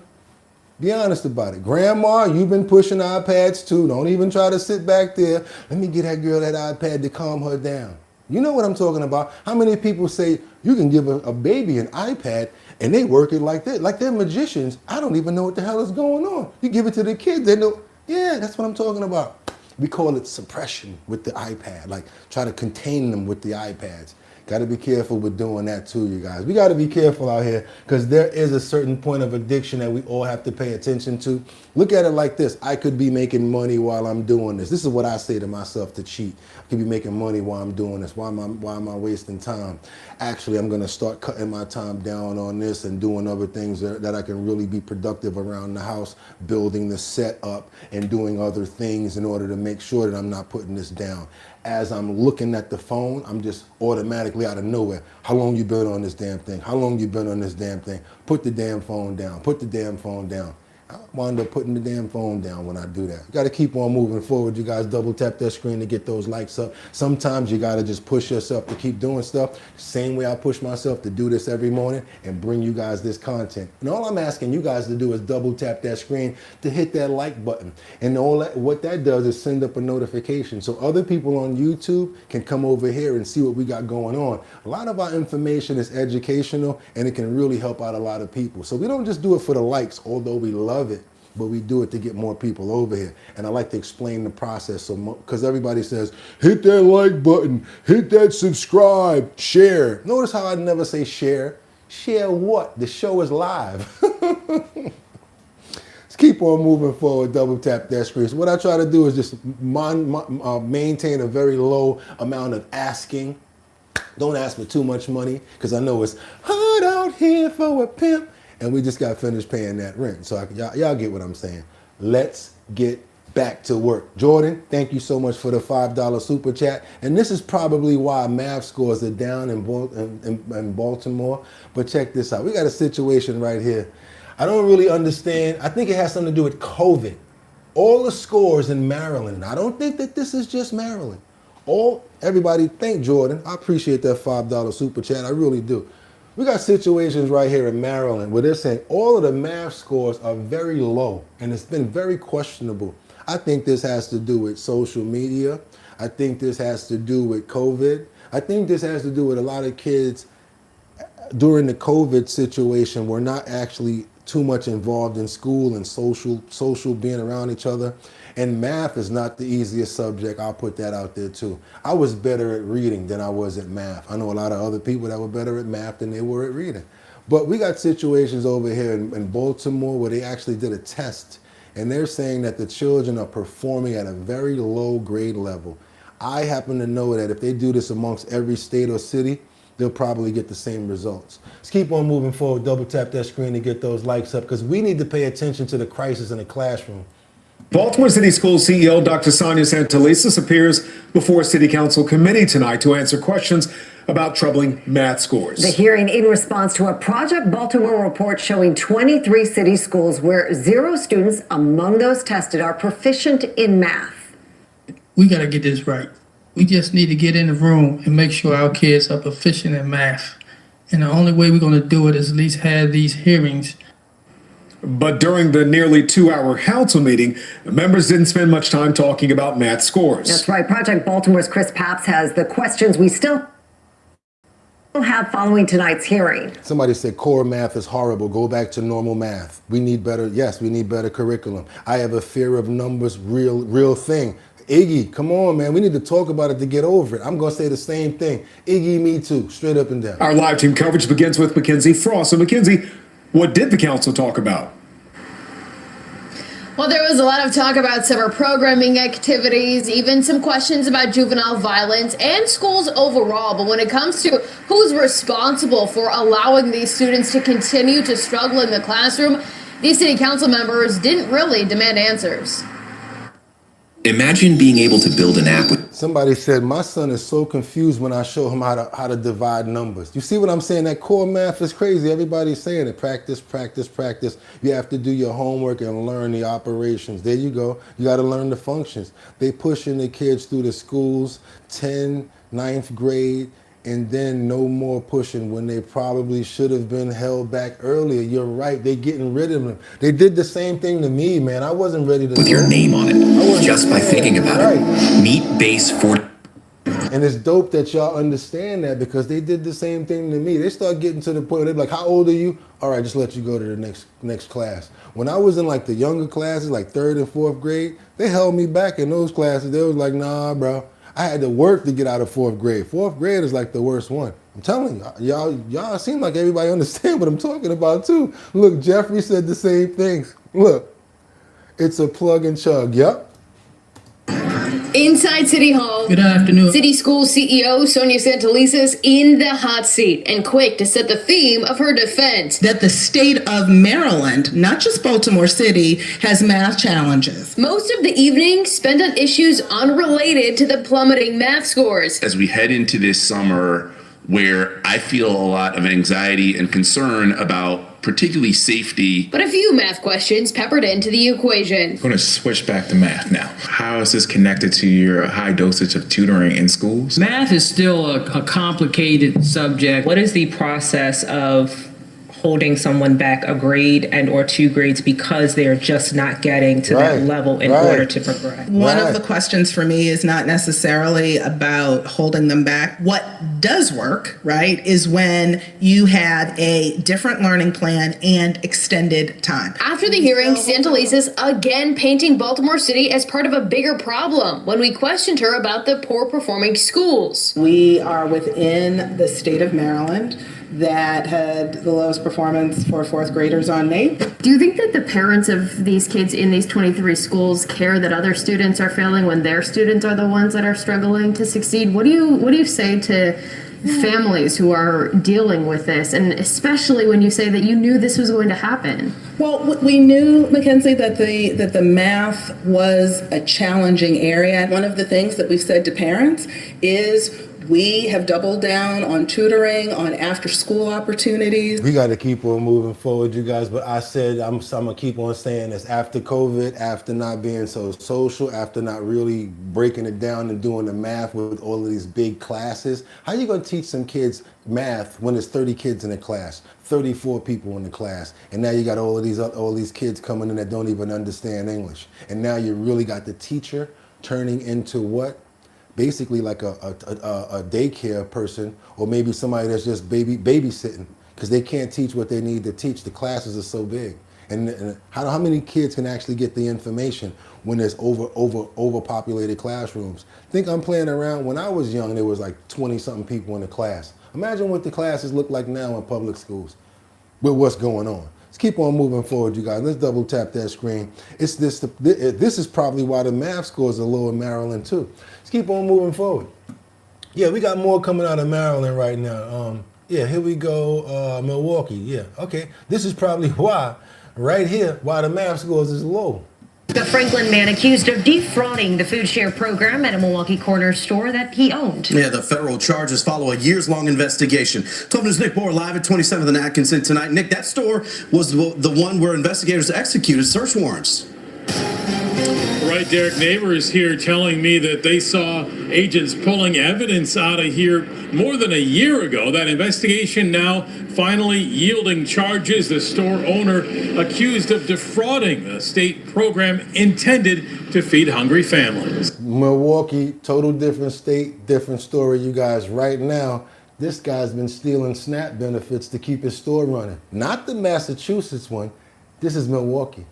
Speaker 1: be honest about it. Grandma, you've been pushing iPads too. Don't even try to sit back there. Let me get that girl that iPad to calm her down. You know what I'm talking about. How many people say you can give a baby an iPad and they work it like that? Like they're magicians. I don't even know what the hell is going on. You give it to the kids, they know. Yeah, that's what I'm talking about. We call it suppression with the iPad, like try to contain them with the iPads. Got to be careful with doing that too, you guys. We got to be careful out here because there is a certain point of addiction that we all have to pay attention to. Look at it like this. I could be making money while I'm doing this. This is what I say to myself to cheat. I could be making money while I'm doing this. Why am I wasting time? Actually, I'm going to start cutting my time down on this and doing other things that I can really be productive around the house, building the set up and doing other things in order to make sure that I'm not putting this down. as I'm looking at the phone, I'm just automatically out of nowhere. How long you been on this damn thing? How long you been on this damn thing? Put the damn phone down. Put the damn phone down. I wind up putting the damn phone down when I do that. You got to keep on moving forward. You guys double tap that screen to get those likes up. Sometimes you got to just push yourself to keep doing stuff. Same way I push myself to do this every morning and bring you guys this content. And all I'm asking you guys to do is double tap that screen to hit that like button. And all that, what that does is send up a notification so other people on YouTube can come over here and see what we got going on. A lot of our information is educational and it can really help out a lot of people. So we don't just do it for the likes, although we love it, but we do it to get more people over here. And I like to explain the process, so because everybody says, hit that like button, hit that subscribe, share. Notice how I never say share. Share what? The show is live. Let's keep on moving forward, double tap that screen. So what I try to do is just maintain a very low amount of asking. Don't ask for too much money, because I know it's hard out here for a pimp. And we just got finished paying that rent. So y'all get what I'm saying. Let's get back to work. Jordan, thank you so much for the $5 super chat. And this is probably why math scores are down in Baltimore. But check this out. We got a situation right here. I don't really understand. I think it has something to do with COVID. All the scores in Maryland, and I don't think that this is just Maryland. Everybody, thank Jordan. I appreciate that $5 super chat. I really do. We got situations right here in Maryland where they're saying all of the math scores are very low, and it's been very questionable. I think this has to do with social media. I think this has to do with COVID. I think this has to do with a lot of kids during the COVID situation were not actually too much involved in school and social being around each other. And math is not the easiest subject. I'll put that out there too. I was better at reading than I was at math. I know a lot of other people that were better at math than they were at reading. But we got situations over here in Baltimore where they actually did a test, and they're saying that the children are performing at a very low grade level. I happen to know that if they do this amongst every state or city, they'll probably get the same results. Let's keep on moving forward. Double tap that screen to get those likes up, because we need to pay attention to the crisis in the classroom.
Speaker 19: Baltimore City Schools CEO Dr. Sonia Santelises appears before a City Council committee tonight to answer questions about troubling math scores.
Speaker 20: The hearing in response to a Project Baltimore report showing 23 city schools where 0 students among those tested are proficient in math.
Speaker 21: We got to get this right. We just need to get in the room and make sure our kids are proficient in math. And the only way we're going to do it is at least have these hearings.
Speaker 19: But during the nearly 2-hour council meeting, members didn't spend much time talking about math scores.
Speaker 20: That's right. Project Baltimore's Chris Papps has the questions we still have following tonight's hearing.
Speaker 1: Somebody said core math is horrible. Go back to normal math. We need better. Yes, we need better curriculum. I have a fear of numbers, real thing. Iggy, come on, man. We need to talk about it to get over it. I'm going to say the same thing. Iggy, me too. Straight up and down.
Speaker 19: Our live team coverage begins with Mackenzie Frost. So, Mackenzie, what did the council talk about?
Speaker 22: Well, there was a lot of talk about summer programming activities, even some questions about juvenile violence and schools overall. But when it comes to who's responsible for allowing these students to continue to struggle in the classroom, these city council members didn't really demand answers.
Speaker 23: Imagine being able to build an app with...
Speaker 1: Somebody said, my son is so confused when I show him how to divide numbers. You see what I'm saying? That core math is crazy. Everybody's saying it. Practice, practice, practice. You have to do your homework and learn the operations. There you go. You got to learn the functions. They pushing the kids through the schools, 10, 9th grade, and then no more pushing when they probably should have been held back earlier. You're right. They getting rid of them. They did the same thing to me, man. I wasn't ready to...
Speaker 23: With your name on it, just by thinking about it. Meet Base 40.
Speaker 1: And it's dope that y'all understand that, because they did the same thing to me. They start getting to the point where they're like, how old are you? All right, just let you go to the next class. When I was in like the younger classes, like 3rd and 4th grade, they held me back in those classes. They was like, nah, bro. I had to work to get out of 4th grade. 4th grade is like the worst one. I'm telling you, y'all seem like everybody understand what I'm talking about too. Look, Jeffrey said the same things. Look, it's a plug and chug. Yep.
Speaker 22: Inside City Hall.
Speaker 21: Good afternoon.
Speaker 22: City School CEO Sonia Santelises in the hot seat and quick to set the theme of her defense.
Speaker 2: That the state of Maryland, not just Baltimore City, has math challenges.
Speaker 22: Most of the evening spent on issues unrelated to the plummeting math scores.
Speaker 3: As we head into this summer, where I feel a lot of anxiety and concern about particularly safety.
Speaker 22: But a few math questions peppered into the equation.
Speaker 5: I'm going to switch back to math now. How is this connected to your high dosage of tutoring in schools?
Speaker 24: Math is still a complicated subject. What is the process of holding someone back a grade and or 2 grades because they're just not getting to that level in order to progress?
Speaker 2: One of the questions for me is not necessarily about holding them back. What does work, right, is when you have a different learning plan and extended time.
Speaker 22: After the hearing, Santelises again painting Baltimore City as part of a bigger problem when we questioned her about the poor performing schools.
Speaker 2: We are within the state of Maryland that had the lowest performance for 4th graders on NAEP.
Speaker 22: Do you think that the parents of these kids in these 23 schools care that other students are failing when their students are the ones that are struggling to succeed? What do you say to families who are dealing with this, and especially when you say that you knew this was going to happen?
Speaker 2: Well, we knew, Mackenzie, that the math was a challenging area. One of the things that we've said to parents is we have doubled down on tutoring, on after-school opportunities.
Speaker 1: We got to keep on moving forward, you guys. But I said I'm gonna keep on saying this. After COVID, after not being so social, after not really breaking it down and doing the math with all of these big classes, how you gonna teach some kids math when there's 30 kids in a class, 34 people in the class, and now you got all these kids coming in that don't even understand English, and now you really got the teacher turning into what? Basically like a daycare person, or maybe somebody that's just babysitting, because they can't teach what they need to teach. The classes are so big, and how many kids can actually get the information when there's overpopulated classrooms? Think I'm playing around. When I was young, there was like 20-something people in the class. Imagine what the classes look like now in public schools with what's going on. Let's keep on moving forward, you guys. Let's double tap that screen. This is probably why the math scores are low in Maryland too. Let's keep on moving forward. Yeah, we got more coming out of Maryland right now. Yeah, here we go, Milwaukee. Yeah, okay. This is probably why, right here, why the math scores is low.
Speaker 25: The Franklin man accused of defrauding the food share program at a Milwaukee corner store that he owned.
Speaker 26: Yeah, the federal charges follow a years-long investigation. 12 News' Nick Moore live at 27th and Atkinson tonight. Nick, that store was the one where investigators executed search warrants.
Speaker 27: Right, Derek, neighbors here telling me that they saw agents pulling evidence out of here more than a year ago. That investigation now finally yielding charges. The store owner accused of defrauding the state program intended to feed hungry families.
Speaker 1: Milwaukee, total different state, different story, you guys. Right now, this guy's been stealing SNAP benefits to keep his store running. Not the Massachusetts one. This is Milwaukee.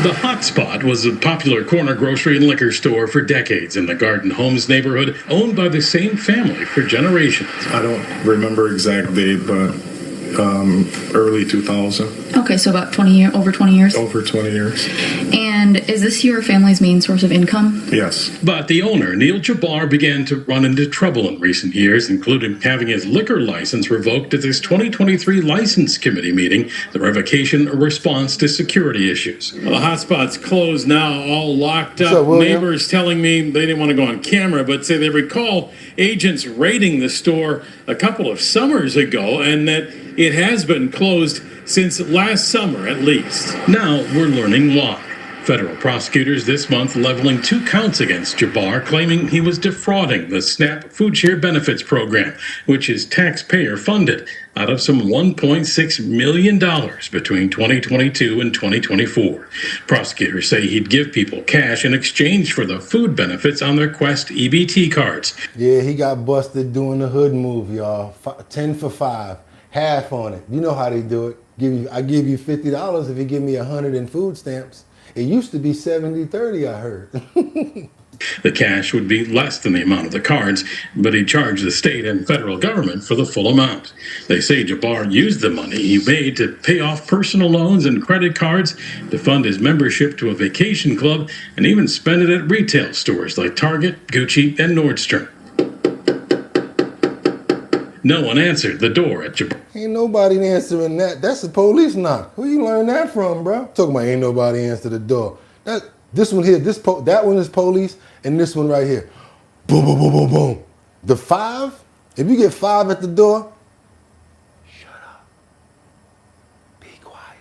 Speaker 27: The Hot Spot was a popular corner grocery and liquor store for decades in the Garden Homes neighborhood, owned by the same family for generations.
Speaker 5: I don't remember exact date, but early 2000.
Speaker 28: Okay, so about 20 years, over 20 years?
Speaker 5: Over 20 years.
Speaker 28: And is this your family's main source of income?
Speaker 5: Yes.
Speaker 27: But the owner, Neil Jabbar, began to run into trouble in recent years, including having his liquor license revoked at this 2023 License Committee meeting, the revocation a response to security issues. Well, the hotspot's closed now, all locked up. Neighbors telling me they didn't want to go on camera, but say they recall agents raiding the store a couple of summers ago, and that it has been closed since last summer at least. Now we're learning why. Federal prosecutors this month leveling 2 counts against Jabbar, claiming he was defrauding the SNAP Food Share Benefits Program, which is taxpayer funded, out of some $1.6 million between 2022 and 2024. Prosecutors say he'd give people cash in exchange for the food benefits on their Quest EBT cards.
Speaker 1: Yeah, he got busted doing the hood move, y'all. 10 for 5. Half on it. You know how they do it. I give you $50 if you give me 100 in food stamps. It used to be 70-30, I heard.
Speaker 27: The cash would be less than the amount of the cards, but he charged the state and federal government for the full amount. They say Jabbar used the money he made to pay off personal loans and credit cards, to fund his membership to a vacation club, and even spend it at retail stores like Target, Gucci, and Nordstrom. No one answered the door at Jabbar.
Speaker 1: Ain't nobody answering that. That's a police knock. Where you learn that from, bro? Talking about ain't nobody answer the door. This one here, that one is police, and this one right here. Boom, boom, boom, boom, boom. The 5, if you get 5 at the door, shut up. Be quiet.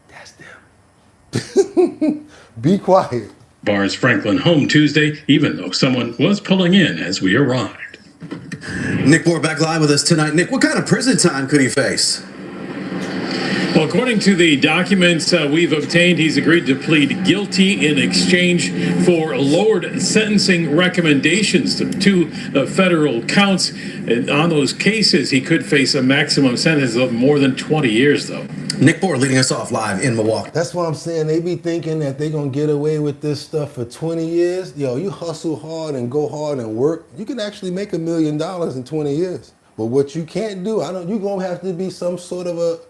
Speaker 1: That's them. Be quiet.
Speaker 27: Barr's Franklin home Tuesday, even though someone was pulling in as we arrived.
Speaker 26: Nick Moore back live with us tonight. Nick, what kind of prison time could he face?
Speaker 27: Well, according to the documents we've obtained, he's agreed to plead guilty in exchange for lowered sentencing recommendations to 2 federal counts. And on those cases, he could face a maximum sentence of more than 20 years, though.
Speaker 26: Nick Moore leading us off live in Milwaukee.
Speaker 1: That's what I'm saying. They be thinking that they're going to get away with this stuff for 20 years. Yo, you hustle hard and go hard and work, you can actually make $1 million in 20 years. But what you can't do, you're going to have to be some sort of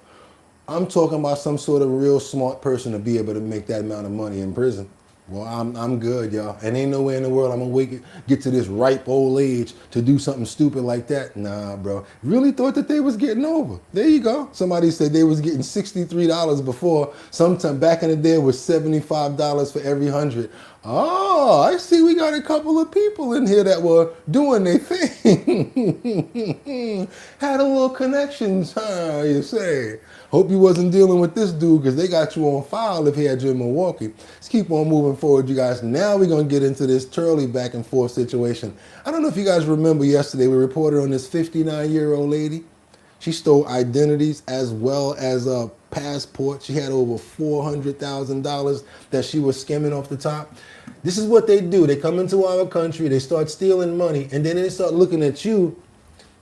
Speaker 1: I'm talking about some sort of real smart person to be able to make that amount of money in prison. Well, I'm good, y'all. And ain't no way in the world I'm gonna get to this ripe old age to do something stupid like that. Nah, bro. Really thought that they was getting over. There you go. Somebody said they was getting $63 before. Sometime back in the day it was $75 for every 100. Oh, I see we got a couple of people in here that were doing their thing. Had a little connections, huh, you say. Hope you wasn't dealing with this dude because they got you on file if he had you in Milwaukee. Let's keep on moving forward, you guys. Now we're going to get into this Turley back and forth situation. I don't know if you guys remember yesterday, we reported on this 59-year-old lady. She stole identities as well as a passport. She had over $400,000 that she was skimming off the top. This is what they do. They come into our country, they start stealing money, and then they start looking at you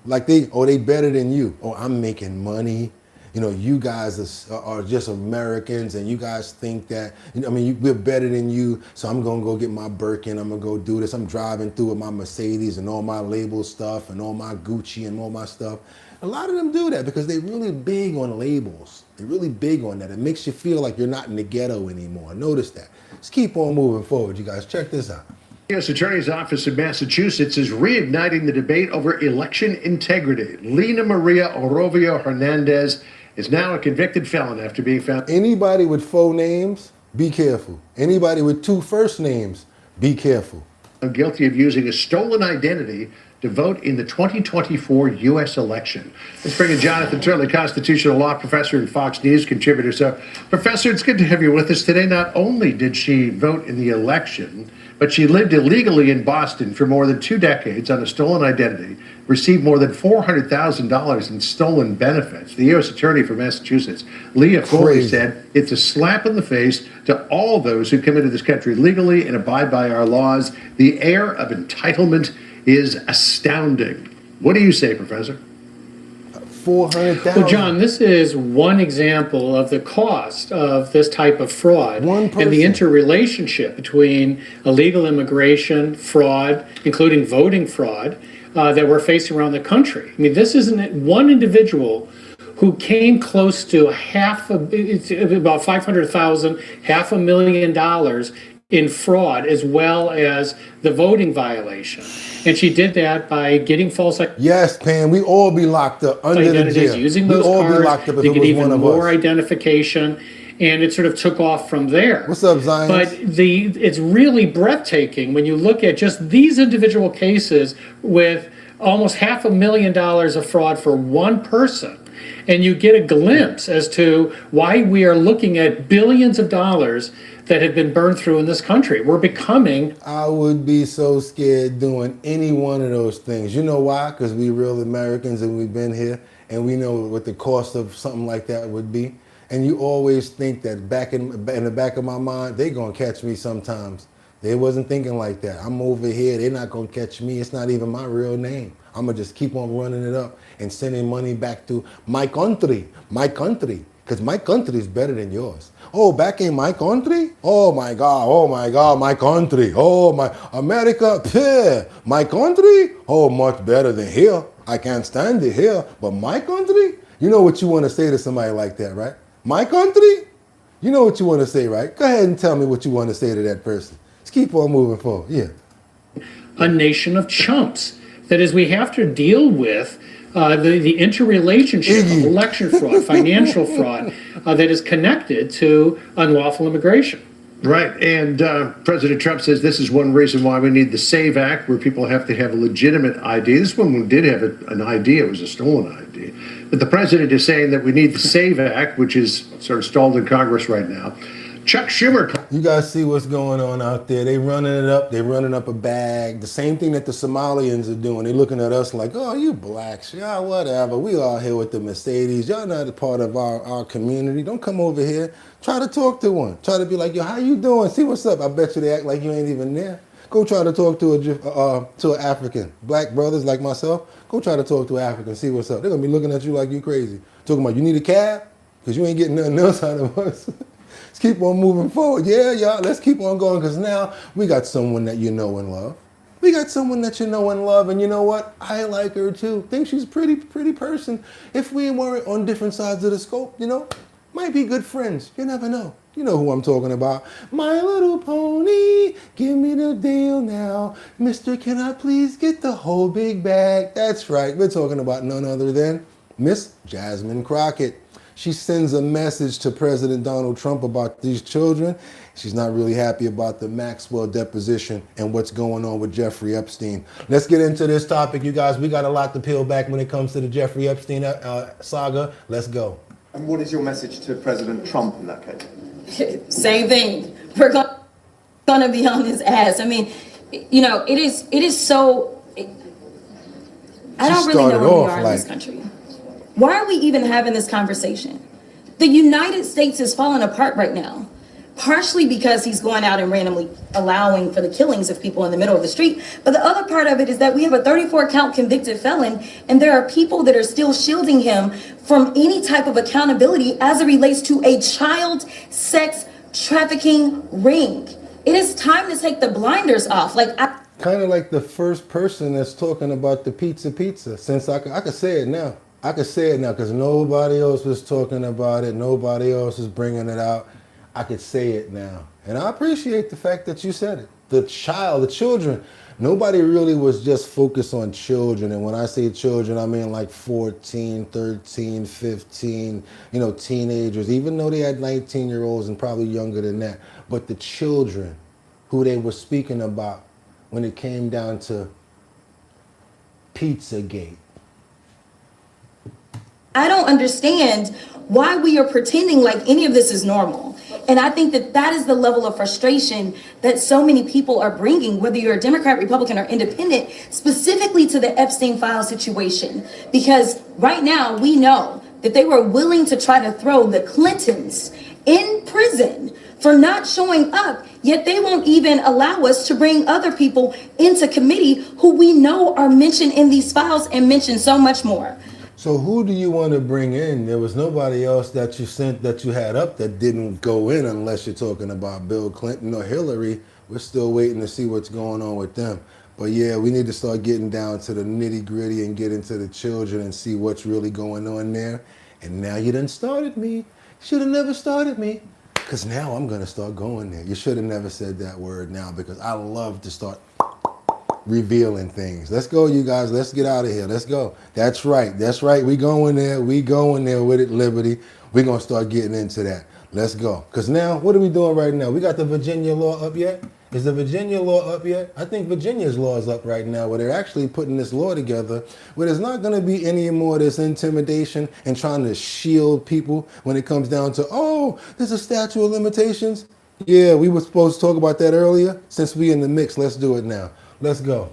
Speaker 1: like they better than you. Oh, I'm making money. You know, you guys are just Americans, and you guys think that, we're better than you, so I'm going to go get my Birkin, I'm going to go do this. I'm driving through with my Mercedes and all my label stuff and all my Gucci and all my stuff. A lot of them do that because they're really big on labels. They're really big on that. It makes you feel like you're not in the ghetto anymore. Notice that. Let's keep on moving forward, you guys. Check this out.
Speaker 4: The U.S. Attorney's Office in Massachusetts is reigniting the debate over election integrity. Lina Maria Orovio Hernandez is now a convicted felon after being found.
Speaker 1: Anybody with 4 names, be careful. Anybody with 2 first names, be careful.
Speaker 4: Guilty of using a stolen identity to vote in the 2024 U.S. election. Let's bring in Jonathan Turley, constitutional law professor and Fox News contributor. So, Professor, it's good to have you with us today. Not only did she vote in the election, but she lived illegally in Boston for more than 2 decades on a stolen identity, received more than $400,000 in stolen benefits. The U.S. Attorney for Massachusetts, Leah Foley, said it's a slap in the face to all those who come into this country legally and abide by our laws. The air of entitlement is astounding. What do you say, Professor?
Speaker 1: $400,000.
Speaker 6: Well, John, this is one example of the cost of this type of fraud and the interrelationship between illegal immigration, fraud, including voting fraud, that we're facing around the country. I mean, this isn't one individual who came close to about $500,000, $500,000 in fraud, as well as the voting violation. And she did that by getting false identities.
Speaker 1: Yes, Pam, we all be locked up under the jail.
Speaker 6: Using those cards to get even more identification, and it sort of took off from there.
Speaker 1: What's up, Zion?
Speaker 6: But it's really breathtaking when you look at just these individual cases with almost $500,000 of fraud for one person. And you get a glimpse as to why we are looking at billions of dollars that have been burned through in this country. We're becoming...
Speaker 1: I would be so scared doing any one of those things. You know why? Because we real Americans and we've been here and we know what the cost of something like that would be. And you always think that back in the back of my mind, they're going to catch me sometimes. They wasn't thinking like that. I'm over here. They're not going to catch me. It's not even my real name. I'm going to just keep on running it up and sending money back to my country. Because my country is better than yours. Oh, back in my country? Oh my God, my country. Oh, my America, peh. My country? Oh, much better than here. I can't stand it here. But my country? You know what you want to say to somebody like that, right? My country? You know what you want to say, right? Go ahead and tell me what you want to say to that person. Let's keep on moving forward. Yeah.
Speaker 6: A nation of chumps. That is, we have to deal with the interrelationship of election fraud, financial fraud that is connected to unlawful immigration.
Speaker 4: Right, and President Trump says this is one reason why we need the SAVE Act, where people have to have a legitimate ID. This woman did have an ID, it was a stolen ID. But the president is saying that we need the SAVE Act, which is sort of stalled in Congress right now. Chuck Schumer.
Speaker 1: You guys see what's going on out there. They running it up. They running up a bag. The same thing that the Somalians are doing. They looking at us like, oh, you blacks. Yeah, whatever. We all here with the Mercedes. Y'all not a part of our community. Don't come over here. Try to talk to one. Try to be like, yo, how you doing? See what's up. I bet you they act like you ain't even there. Go try to talk to an African. Black brothers like myself, go try to talk to an African. See what's up. They're going to be looking at you like you crazy. Talking about, you need a cab? Because you ain't getting nothing else out of us. Let's keep on moving forward. Yeah, y'all, let's keep on going because now we got someone that you know and love. We got someone that you know and love, and you know what? I like her too. Think she's a pretty person. If we weren't on different sides of the scope, you know, might be good friends. You never know. You know who I'm talking about. My Little Pony, give me the deal now. Mister, can I please get the whole big bag? That's right. We're talking about none other than Miss Jasmine Crockett. She sends a message to President Donald Trump about these children. She's not really happy about the Maxwell deposition and what's going on with Jeffrey Epstein. Let's get into this topic, you guys. We got a lot to peel back when it comes to the Jeffrey Epstein saga. Let's go.
Speaker 7: And what is your message to President Trump in that case?
Speaker 8: Same thing. We're going to be on his ass. I mean, you know, it is so. I don't really know where we are in this country. Why are we even having this conversation? The United States is falling apart right now, partially because he's going out and randomly allowing for the killings of people in the middle of the street. But the other part of it is that we have a 34-count convicted felon, and there are people that are still shielding him from any type of accountability as it relates to a child sex trafficking ring. It is time to take the blinders off.
Speaker 1: Kind of like the first person that's talking about the pizza, since I could say it now. I could say it now because nobody else was talking about it. Nobody else is bringing it out. I could say it now. And I appreciate the fact that you said it. The children. Nobody really was just focused on children. And when I say children, I mean like 14, 13, 15, you know, teenagers, even though they had 19-year-olds and probably younger than that. But the children who they were speaking about when it came down to Pizzagate.
Speaker 8: I don't understand why we are pretending like any of this is normal. And I think that that is the level of frustration that so many people are bringing, whether you're a Democrat, Republican, or independent, specifically to the Epstein file situation. Because right now we know that they were willing to try to throw the Clintons in prison for not showing up, yet they won't even allow us to bring other people into committee who we know are mentioned in these files and mentioned so much more.
Speaker 1: So who do you want to bring in? There was nobody else that you sent that you had up that didn't go in unless you're talking about Bill Clinton or Hillary. We're still waiting to see what's going on with them. But yeah, we need to start getting down to the nitty gritty and get into the children and see what's really going on there. And now you done started me. Should have never started me. Because now I'm going to start going there. You should have never said that word now because I love to start revealing things. Let's go, you guys. Let's get out of here. Let's go. That's right. That's right. We going there. We going there with it, Liberty. We're going to start getting into that. Let's go. Because now, what are we doing right now? We got the Virginia law up yet? Is the Virginia law up yet? I think Virginia's law is up right now where they're actually putting this law together where there's not going to be any more of this intimidation and trying to shield people when it comes down to, oh, there's a statute of limitations. Yeah, we were supposed to talk about that earlier. Since we in the mix, let's do it now. Let's go.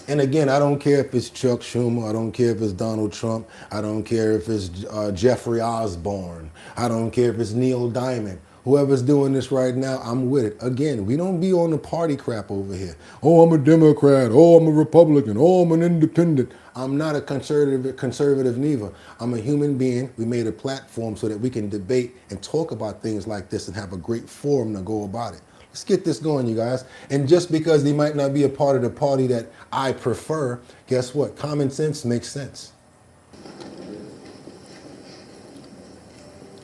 Speaker 1: And again, I don't care if it's Chuck Schumer. I don't care if it's Donald Trump. I don't care if it's Jeffrey Osborne. I don't care if it's Neil Diamond. whoever's doing this right now, I'm with it. Again, we don't be on the party crap over here. Oh, I'm a Democrat. Oh, I'm a Republican. Oh, I'm an independent. I'm not a conservative neither. I'm a human being. We made a platform so that we can debate and talk about things like this and have a great forum to go about it. Let's get this going, you guys. And just because they might not be a part of the party that I prefer, guess what? Common sense makes sense.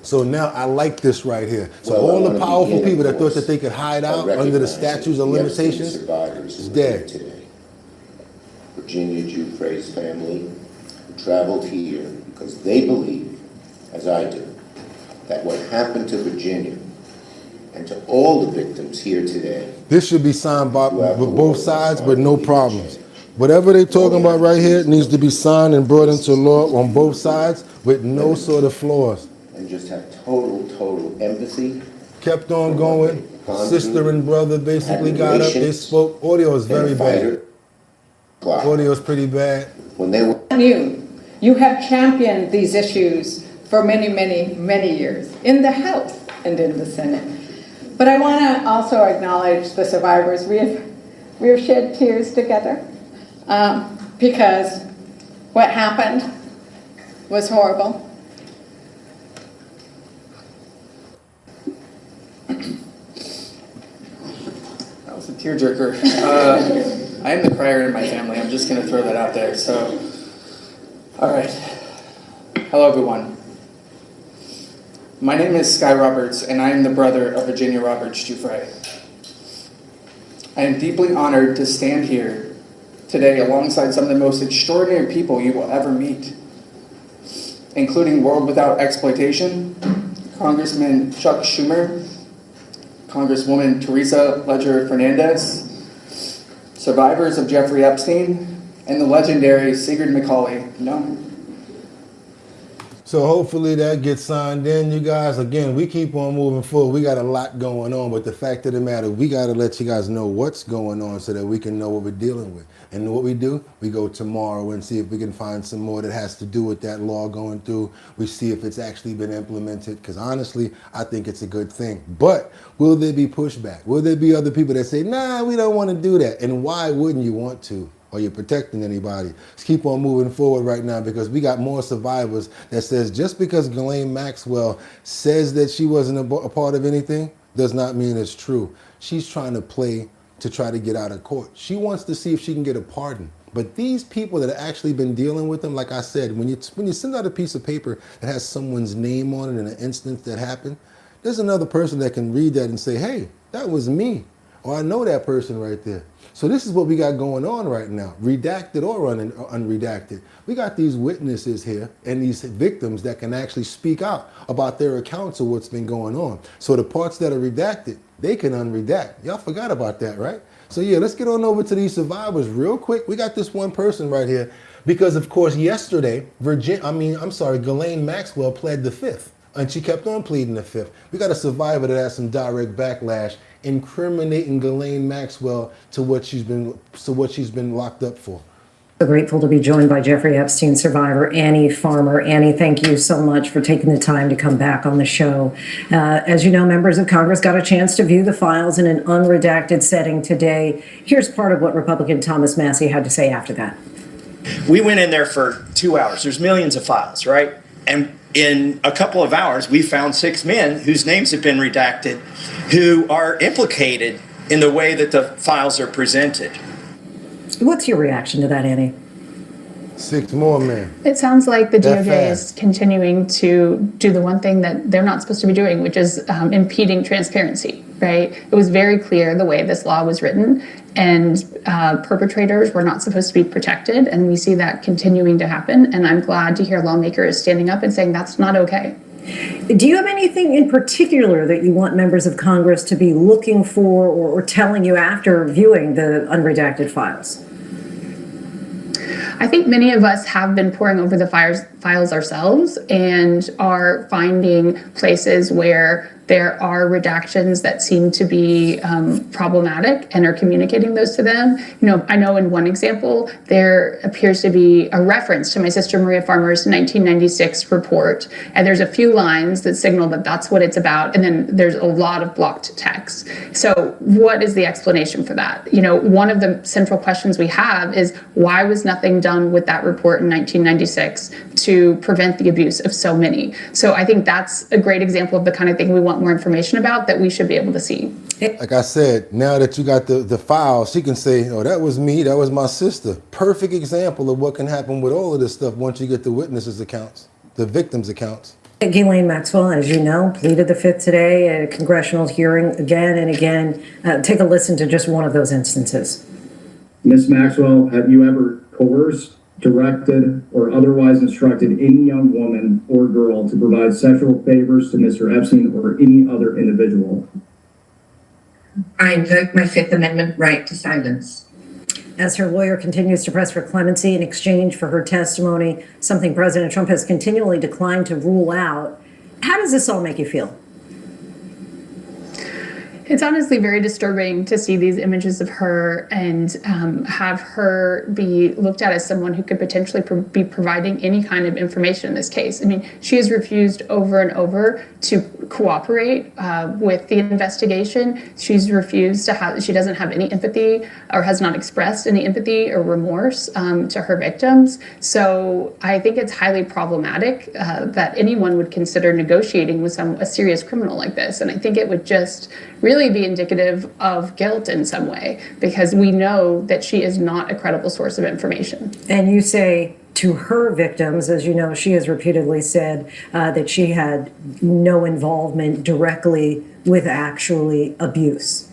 Speaker 1: So now I like this right here. So all the powerful people that thought that they could hide out under the statutes of limitations is dead.
Speaker 9: Today. Virginia Giuffre's family traveled here because they believe, as I do, that what happened to Virginia and to all the victims here today.
Speaker 1: This should be signed by both sides, but no problems. Whatever they're talking about right here needs to be signed and brought into law on both sides with no sort of flaws.
Speaker 9: And just have total empathy.
Speaker 1: Kept on going. Sister and brother basically got up, they spoke. Audio is very bad. Audio is pretty bad.
Speaker 9: When they were
Speaker 10: you have championed these issues for many years in the House and in the Senate. But I want to also acknowledge the survivors. We have shed tears together because what happened was horrible.
Speaker 11: That was a tearjerker. I am the crier in my family. I'm just going to throw that out there. So, all right. Hello, everyone. My name is Sky Roberts, and I am the brother of Virginia Roberts Giuffre. I am deeply honored to stand here today alongside some of the most extraordinary people you will ever meet, including World Without Exploitation, Congressman Chuck Schumer, Congresswoman Teresa Ledger Fernandez, survivors of Jeffrey Epstein, and the legendary Sigrid Macaulay. No.
Speaker 1: So hopefully that gets signed in, you guys. Again, we keep on moving forward. We got a lot going on, but the fact of the matter, we got to let you guys know what's going on so that we can know what we're dealing with. And what we do, we go tomorrow and see if we can find some more that has to do with that law going through. We see if it's actually been implemented, because honestly, I think it's a good thing. But will there be pushback? Will there be other people that say, nah, we don't want to do that? And why wouldn't you want to? Are you protecting anybody? Let's keep on moving forward right now, because we got more survivors that says just because Ghislaine Maxwell says that she wasn't a part of anything does not mean it's true. She's trying to play to try to get out of court. She wants to see if she can get a pardon. But these people that have actually been dealing with them, like I said, when you send out a piece of paper that has someone's name on it in an instance that happened, there's another person that can read that and say, hey, that was me. Or I know that person right there. So this is what we got going on right now, redacted or unredacted. We got these witnesses here and these victims that can actually speak out about their accounts of what's been going on. So the parts that are redacted, they can unredact. Y'all forgot about that, right? So yeah, let's get on over to these survivors real quick. We got this one person right here because, of course, yesterday, Ghislaine Maxwell pled the fifth. And she kept on pleading the fifth. We got a survivor that has some direct backlash, incriminating Ghislaine Maxwell to what she's been locked up for.
Speaker 20: So grateful to be joined by Jeffrey Epstein survivor Annie Farmer. Annie, thank you so much for taking the time to come back on the show. As you know, members of Congress got a chance to view the files in an unredacted setting today. Here's part of what Republican Thomas Massie had to say after that.
Speaker 12: We went in there for 2 hours. There's millions of files, right? And in a couple of hours, we found 6 men whose names have been redacted who are implicated in the way that the files are presented.
Speaker 20: What's your reaction to that, Annie?
Speaker 1: 6 more men.
Speaker 22: It sounds like the DOJ is continuing to do the one thing that they're not supposed to be doing, which is impeding transparency, right? It was very clear the way this law was written, and perpetrators were not supposed to be protected, and we see that continuing to happen, and I'm glad to hear lawmakers standing up and saying that's not okay.
Speaker 20: Do you have anything in particular that you want members of Congress to be looking for or telling you after viewing the unredacted files?
Speaker 22: I think many of us have been poring over the files ourselves and are finding places where
Speaker 13: there are redactions that seem to be problematic and are communicating those to them. I know in one example, there appears to be a reference to my sister Maria Farmer's 1996 report, and there's a few lines that signal that that's what it's about, and then there's a lot of blocked text. So what is the explanation for that? One of the central questions we have is, why was nothing done with that report in 1996 to prevent the abuse of so many? So I think that's a great example of the kind of thing we want more information about that we should be able to see.
Speaker 1: Like I said, now that you got the file, she can say, oh, that was me, that was my sister. Perfect example of what can happen with all of this stuff once you get the witnesses' accounts, the victims' accounts.
Speaker 20: Ghislaine Maxwell, as you know, pleaded the fifth today at a congressional hearing again and again. Take a listen to just one of those instances.
Speaker 14: Ms. Maxwell, have you ever coerced, directed, or otherwise instructed any young woman or girl to provide sexual favors to Mr. Epstein or any other individual?
Speaker 15: I invoke my Fifth Amendment right to silence.
Speaker 20: As her lawyer continues to press for clemency in exchange for her testimony, something President Trump has continually declined to rule out, how does this all make you feel?
Speaker 13: It's honestly very disturbing to see these images of her and have her be looked at as someone who could potentially be providing any kind of information in this case. I mean, she has refused over and over to cooperate with the investigation. She's refused to she doesn't have any empathy or has not expressed any empathy or remorse to her victims. So I think it's highly problematic that anyone would consider negotiating with a serious criminal like this. And I think it would just really be indicative of guilt in some way, because we know that she is not a credible source of information.
Speaker 20: And you say to her victims, as you know, she has repeatedly said that she had no involvement directly with actually abuse.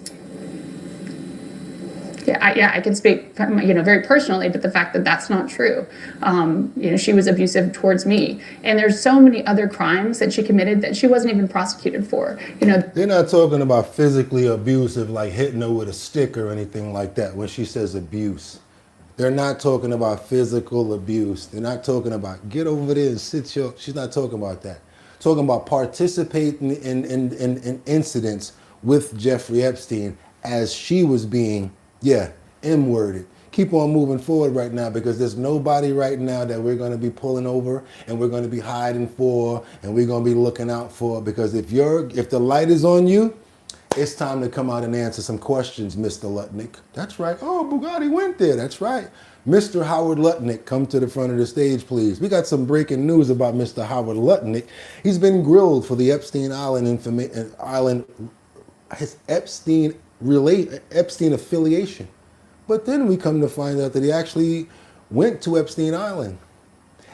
Speaker 13: Yeah, I can speak, very personally, but the fact that that's not true. She was abusive towards me, and there's so many other crimes that she committed that she wasn't even prosecuted for.
Speaker 1: They're not talking about physically abusive, like hitting her with a stick or anything like that. When she says abuse, they're not talking about physical abuse. They're not talking about get over there and sit your. She's not talking about that. Talking about participating in incidents with Jeffrey Epstein as she was being. Yeah, M-worded. Keep on moving forward right now, because there's nobody right now that we're going to be pulling over and we're going to be hiding for and we're going to be looking out for, because if the light is on you, it's time to come out and answer some questions, Mr. Lutnick. That's right. Oh, Bugatti went there. That's right. Mr. Howard Lutnick, come to the front of the stage, please. We got some breaking news about Mr. Howard Lutnick. He's been grilled for the Epstein his Epstein affiliation. But then we come to find out that he actually went to Epstein Island.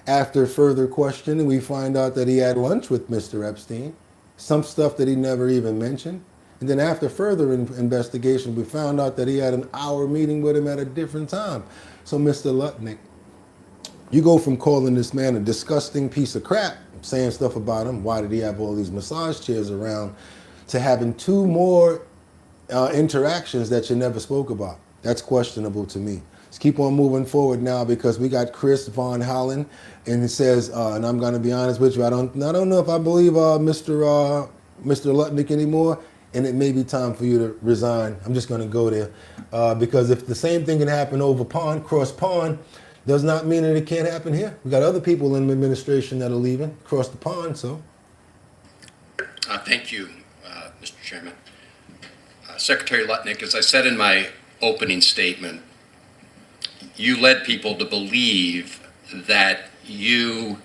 Speaker 1: After further questioning, we find out that he had lunch with Mr. Epstein, some stuff that he never even mentioned. And then after further investigation, we found out that he had an hour meeting with him at a different time. So Mr. Lutnick, you go from calling this man a disgusting piece of crap, saying stuff about him, why did he have all these massage chairs around, to having two more interactions that you never spoke about. That's questionable to me. Let's keep on moving forward now, because we got Chris Von Hollen, and it says, and I'm going to be honest with you, I don't know if I believe Mr. Lutnick anymore, and it may be time for you to resign. I'm just going to go there, because if the same thing can happen over pond, cross pond, does not mean that it can't happen here. We got other people in the administration that are leaving across the pond. So,
Speaker 16: thank you, Mr. Chairman. Secretary Lutnick, as I said in my opening statement, you led people to believe that you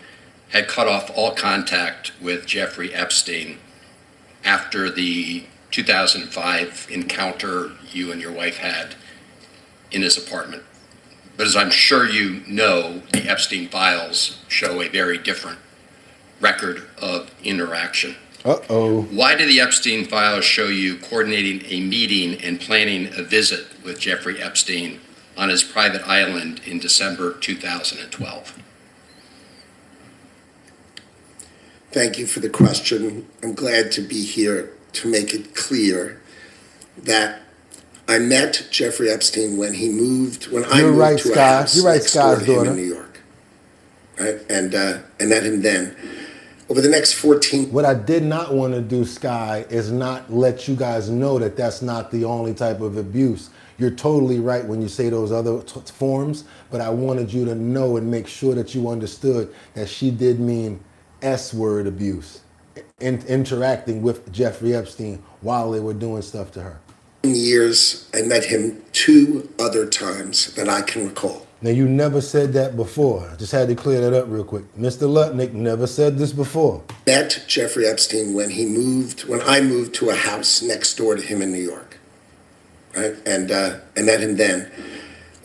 Speaker 16: had cut off all contact with Jeffrey Epstein after the 2005 encounter you and your wife had in his apartment. But as I'm sure you know, the Epstein files show a very different record of interaction.
Speaker 1: Uh-oh.
Speaker 16: Why do the Epstein files show you coordinating a meeting and planning a visit with Jeffrey Epstein on his private island in December 2012?
Speaker 17: Thank you for the question. I'm glad to be here to make it clear that I met Jeffrey Epstein when I moved to a house next door to him in New York. Right? And I met him then. Over the next 14...
Speaker 1: What I did not want to do, Sky, is not let you guys know that that's not the only type of abuse. You're totally right when you say those other forms, but I wanted you to know and make sure that you understood that she did mean S-word abuse, interacting with Jeffrey Epstein while they were doing stuff to her.
Speaker 17: Years, I met him 2 other times that I can recall.
Speaker 1: Now, you never said that before. I just had to clear that up real quick. Mr. Lutnick never said this before.
Speaker 17: Met Jeffrey Epstein when I moved to a house next door to him in New York. Right? And I met him then.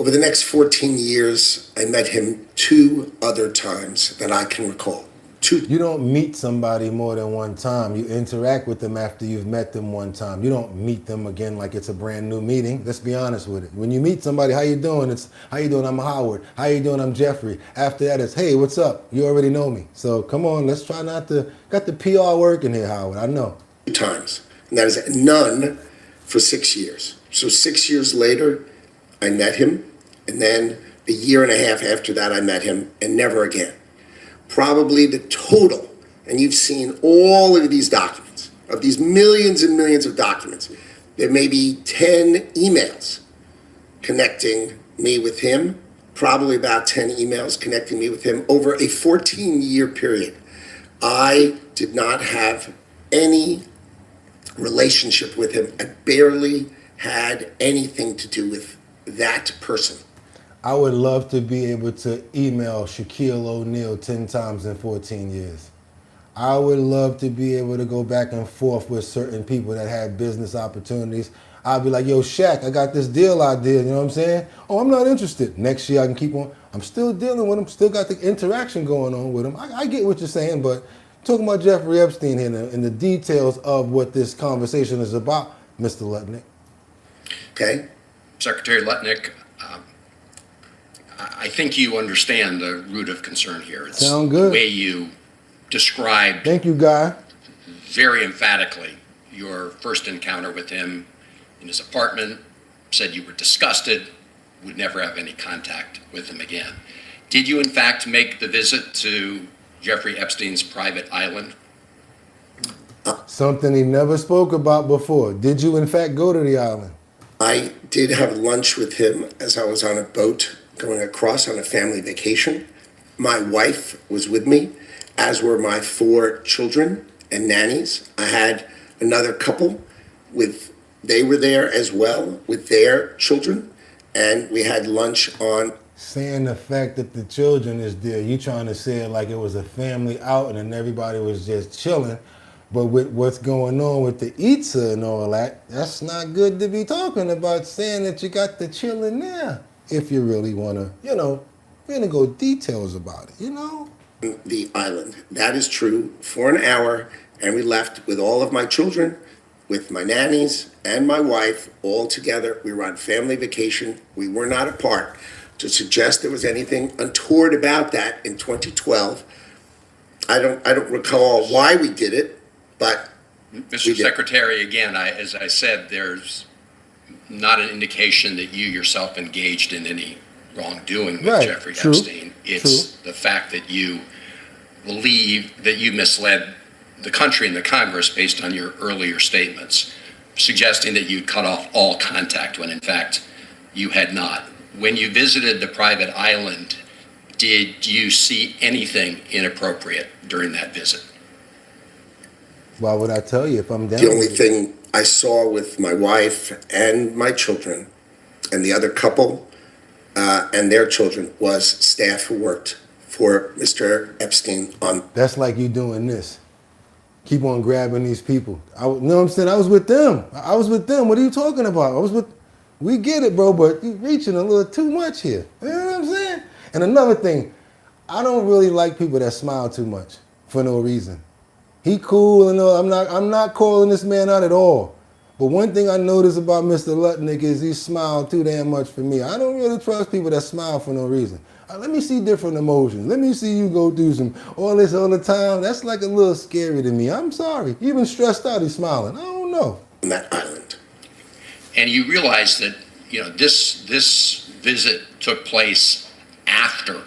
Speaker 17: Over the next 14 years, I met him 2 other times that I can recall. 2.
Speaker 1: You don't meet somebody more than one time. You interact with them after you've met them one time. You don't meet them again like it's a brand new meeting. Let's be honest with it. When you meet somebody, how you doing? It's, how you doing? I'm Howard. How you doing? I'm Jeffrey. After that, it's, hey, what's up? You already know me. So come on, let's try not to, got the PR working here, Howard. I know.
Speaker 17: 2 times. And that is none for 6 years. So 6 years later, I met him. And then a year and a half after that, I met him, and never again. Probably the total, and you've seen all of these documents, of these millions and millions of documents, there may be 10 emails connecting me with him, probably about 10 emails connecting me with him over a 14-year period. I did not have any relationship with him. I barely had anything to do with that person.
Speaker 1: I would love to be able to email Shaquille O'Neal 10 times in 14 years. I would love to be able to go back and forth with certain people that had business opportunities. I'd be like, yo, Shaq, I got this deal idea, you know what I'm saying? Oh, I'm not interested. Next year I can keep on. I'm still dealing with him, still got the interaction going on with him. I get what you're saying, but talking about Jeffrey Epstein here and the details of what this conversation is about, Mr. Lutnick.
Speaker 17: Okay.
Speaker 16: Secretary Lutnick, I think you understand the root of concern here. It's
Speaker 1: Sound good.
Speaker 16: The way you described.
Speaker 1: Thank you, Guy.
Speaker 16: Very emphatically your first encounter with him in his apartment, said you were disgusted, would never have any contact with him again. Did you in fact make the visit to Jeffrey Epstein's private island?
Speaker 1: Something he never spoke about before. Did you in fact go to the island?
Speaker 17: I did have lunch with him as I was on a boat going across on a family vacation. My wife was with me, as were my 4 children and nannies. I had another couple they were there as well with their children, and we had lunch on.
Speaker 1: Saying the fact that the children is there, you trying to say it like it was a family outing and everybody was just chilling. But with what's going on with the Itza and all that, that's not good to be talking about, saying that you got the chilling there. If you really want to, really go details about it,
Speaker 17: The island. That is true, for an hour, and we left with all of my children, with my nannies and my wife, all together. We were on family vacation. We were not apart. To suggest there was anything untoward about that in 2012, I don't recall why we did it, but
Speaker 16: Mr. Secretary, again, as I said, there's not an indication that you yourself engaged in any wrongdoing with Jeffrey Epstein. It's the fact that you believe that you misled the country and the Congress based on your earlier statements, suggesting that you cut off all contact when in fact you had not. When you visited the private island, did you see anything inappropriate during that visit?
Speaker 1: Why would I tell you if I'm down?
Speaker 17: The only thing I saw with my wife and my children and the other couple and their children was staff who worked for Mr. Epstein on.
Speaker 1: That's like you doing this. Keep on grabbing these people. You know what I'm saying? I was with them. What are you talking about? We get it, bro, but you're reaching a little too much here. You know what I'm saying? And another thing, I don't really like people that smile too much for no reason. He cool and all. I'm not calling this man out at all. But one thing I notice about Mr. Lutnick is he smiled too damn much for me. I don't really trust people that smile for no reason. Let me see different emotions. Let me see you go through all this all the time. That's like a little scary to me. I'm sorry. You even stressed out, he's smiling. I don't know.
Speaker 17: On that island.
Speaker 16: And you realize that, this visit took place after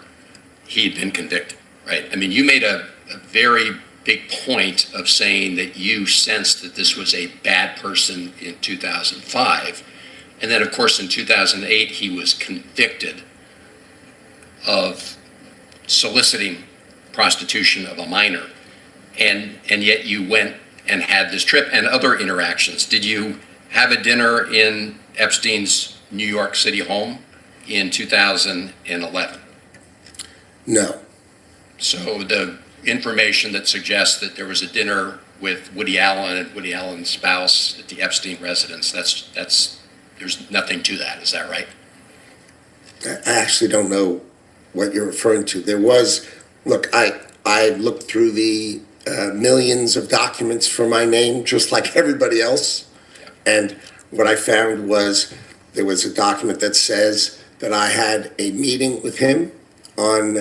Speaker 16: he had been convicted, right? I mean, you made a very big point of saying that you sensed that this was a bad person in 2005. And then, of course, in 2008, he was convicted of soliciting prostitution of a minor. And yet you went and had this trip and other interactions. Did you have a dinner in Epstein's New York City home in 2011?
Speaker 17: No.
Speaker 16: So the information that suggests that there was a dinner with Woody Allen and Woody Allen's spouse at the Epstein residence, there's nothing to that, is that right?
Speaker 17: I actually don't know what you're referring to. There was, look, I looked through the millions of documents for my name, just like everybody else. And what I found was there was a document that says that I had a meeting with him on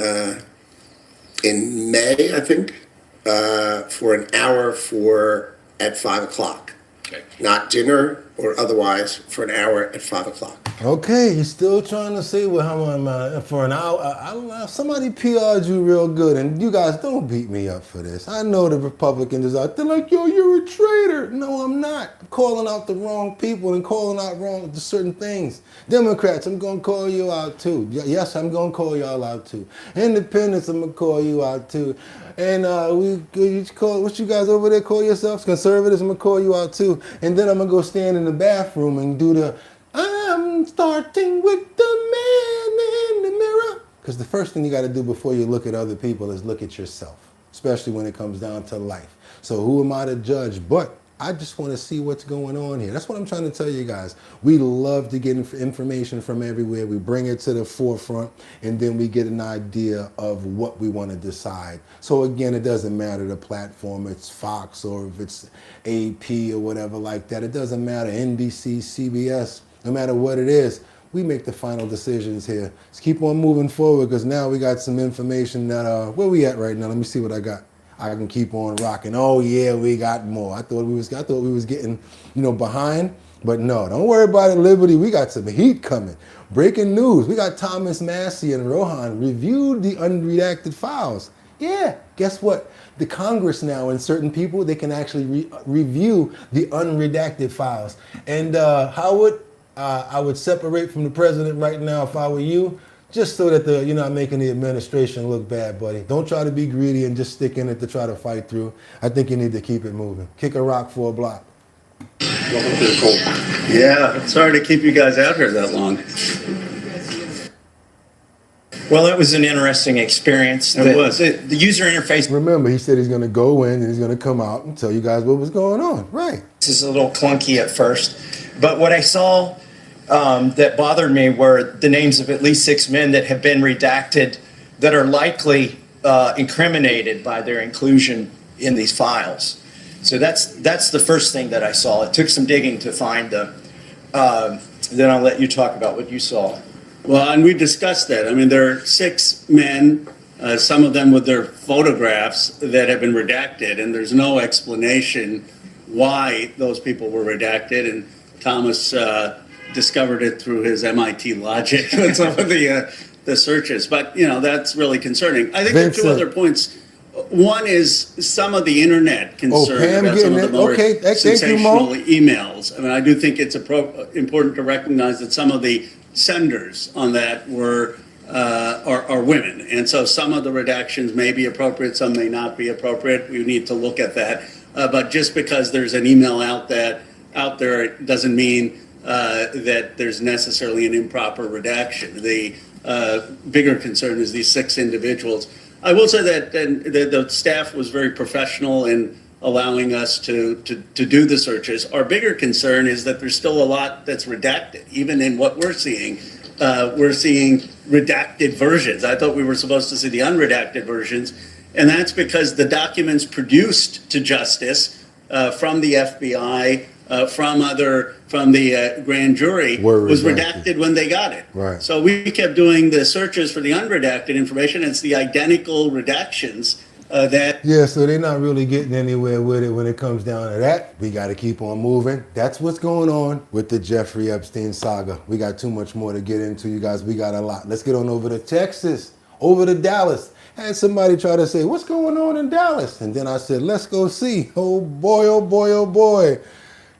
Speaker 17: in May, I think, for an hour at 5 o'clock.
Speaker 16: Okay.
Speaker 17: Not dinner or otherwise, for an hour at 5 o'clock.
Speaker 1: Okay, you're still trying to say well, how am for an hour? I don't know. Somebody PR'd you real good, and you guys don't beat me up for this. I know the Republicans are out there like, yo, you're a traitor. No, I'm not. I'm calling out the wrong people and calling out wrong certain things. Democrats, I'm gonna call you out too. Yes, I'm gonna call y'all out too. Independents, I'm gonna call you out too. And what you guys over there call yourselves? Conservatives, I'm gonna call you out too. And then I'm gonna go stand in the bathroom and do the I'm starting with the man in the mirror. Because the first thing you got to do before you look at other people is look at yourself, especially when it comes down to life. So who am I to judge? But I just want to see what's going on here. That's what I'm trying to tell you guys. We love to get information from everywhere. We bring it to the forefront, and then we get an idea of what we want to decide. So again, it doesn't matter the platform. It's Fox or if it's AP or whatever like that. It doesn't matter. NBC, CBS. No matter what it is, we make the final decisions here. Let's keep on moving forward because now we got some information that, where we at right now? Let me see what I got. I can keep on rocking. Oh yeah, we got more. I thought we was getting, behind, but no, don't worry about it, Liberty. We got some heat coming. Breaking news. We got Thomas Massey and Rohan reviewed the unredacted files. Yeah, guess what? The Congress now and certain people, they can actually review the unredacted files. And Howard, I would separate from the president right now if I were you, just so that you're not making the administration look bad, buddy. Don't try to be greedy and just stick in it to try to fight through. I think you need to keep it moving. Kick a rock for a block.
Speaker 2: Welcome to the cold. Yeah, sorry to keep you guys out here that long.
Speaker 12: Well, it was an interesting experience.
Speaker 2: It was.
Speaker 12: The user interface.
Speaker 1: Remember, he said he's going to go in and he's going to come out and tell you guys what was going on. Right.
Speaker 12: This is a little clunky at first, but what I saw that bothered me were the names of at least 6 men that have been redacted that are likely incriminated by their inclusion in these files. So that's the first thing that I saw. It took some digging to find them. Then I'll let you talk about what you saw.
Speaker 2: Well, and we discussed that. I mean, there are 6 men, some of them with their photographs that have been redacted, and there's no explanation why those people were redacted. And Thomas discovered it through his MIT logic with some of the searches. But, that's really concerning. I think there are 2 other points. One is some of the internet concern about some of the more sensational emails. I mean, I do think it's important to recognize that some of the senders on that are women. And so some of the redactions may be appropriate, some may not be appropriate. We need to look at that. But just because there's an email out there, it doesn't mean that there's necessarily an improper redaction. The bigger concern is these 6 individuals. I will say that the staff was very professional in allowing us to do the searches. Our bigger concern is that there's still a lot that's redacted. Even in what we're seeing redacted versions. I thought we were supposed to see the unredacted versions, and that's because the documents produced to justice from the FBI, from the grand jury was redacted when they got it.
Speaker 1: Right.
Speaker 2: So we kept doing the searches for the unredacted information. It's the identical redactions
Speaker 1: Yeah, so they're not really getting anywhere with it when it comes down to that. We got to keep on moving. That's what's going on with the Jeffrey Epstein saga. We got too much more to get into, you guys. We got a lot. Let's get on over to Texas, over to Dallas. Had somebody try to say, what's going on in Dallas? And then I said, let's go see. Oh boy, oh boy, oh boy.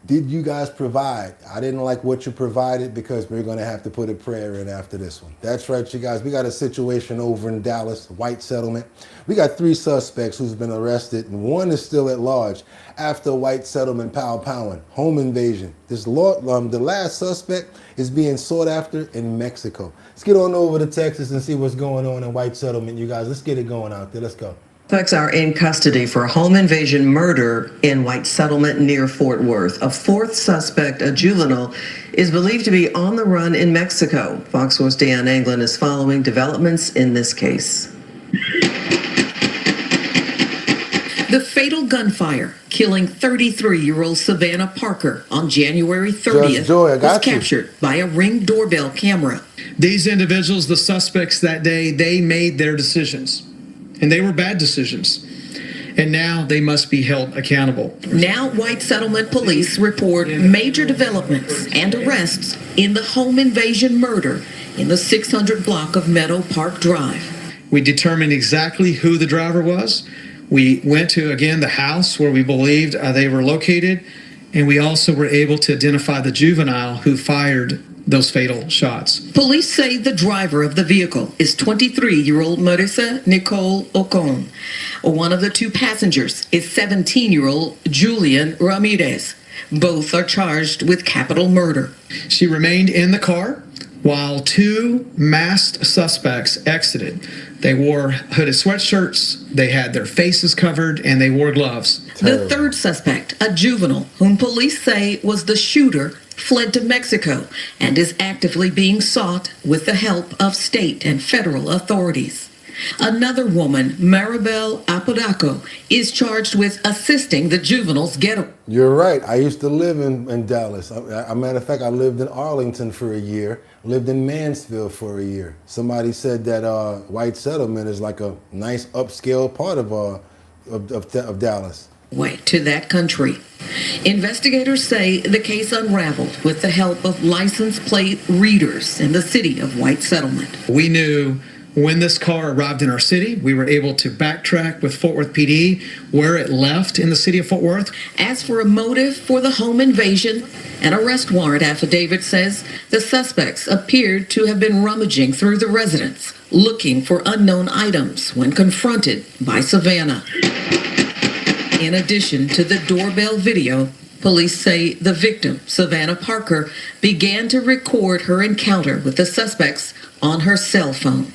Speaker 1: Did you guys provide? I didn't like what you provided because we're going to have to put a prayer in after this one. That's right, you guys. We got a situation over in Dallas, white settlement. We got 3 suspects who's been arrested, and 1 is still at large after white settlement pow-powing, home invasion. The last suspect is being sought after in Mexico. Let's get on over to Texas and see what's going on in white settlement, you guys. Let's get it going out there. Let's go.
Speaker 3: Suspects are in custody for a home invasion murder in White Settlement near Fort Worth. A 4th suspect, a juvenile, is believed to be on the run in Mexico. Fox 4's Deion Anglin is following developments in this case. The fatal gunfire killing 33-year-old Savannah Parker on January 30th was captured by a Ring doorbell camera.
Speaker 18: These individuals, the suspects that day, they made their decisions. And they were bad decisions. And now they must be held accountable.
Speaker 3: Now White Settlement police report major developments and arrests in the home invasion murder in the 600 block of Meadow Park Drive.
Speaker 18: We determined exactly who the driver was. We went to, again, the house where we believed they were located. And we also were able to identify the juvenile who fired those fatal shots.
Speaker 3: Police say the driver of the vehicle is 23-year-old Marissa Nicole Ocon. One of the 2 passengers is 17-year-old Julian Ramirez. Both are charged with capital murder.
Speaker 18: She remained in the car while 2 masked suspects exited. They wore hooded sweatshirts, they had their faces covered, and they wore gloves.
Speaker 3: The 3rd suspect, a juvenile whom police say was the shooter, fled to Mexico and is actively being sought with the help of state and federal authorities. Another woman, Maribel Apodaco, is charged with assisting the juveniles get away.
Speaker 1: You're right. I used to live in Dallas. As a matter of fact, I lived in Arlington for a year, lived in Mansfield for a year. Somebody said that white settlement is like a nice upscale part of Dallas.
Speaker 3: Way to that country. Investigators say the case unraveled with the help of license plate readers in the city of White Settlement.
Speaker 18: We knew when this car arrived in our city, we were able to backtrack with Fort Worth PD where it left in the city of Fort Worth.
Speaker 3: As for a motive for the home invasion, an arrest warrant affidavit says the suspects appeared to have been rummaging through the residence, looking for unknown items when confronted by Savannah. In addition to the doorbell video, police say the victim, Savannah Parker, began to record her encounter with the suspects on her cell phone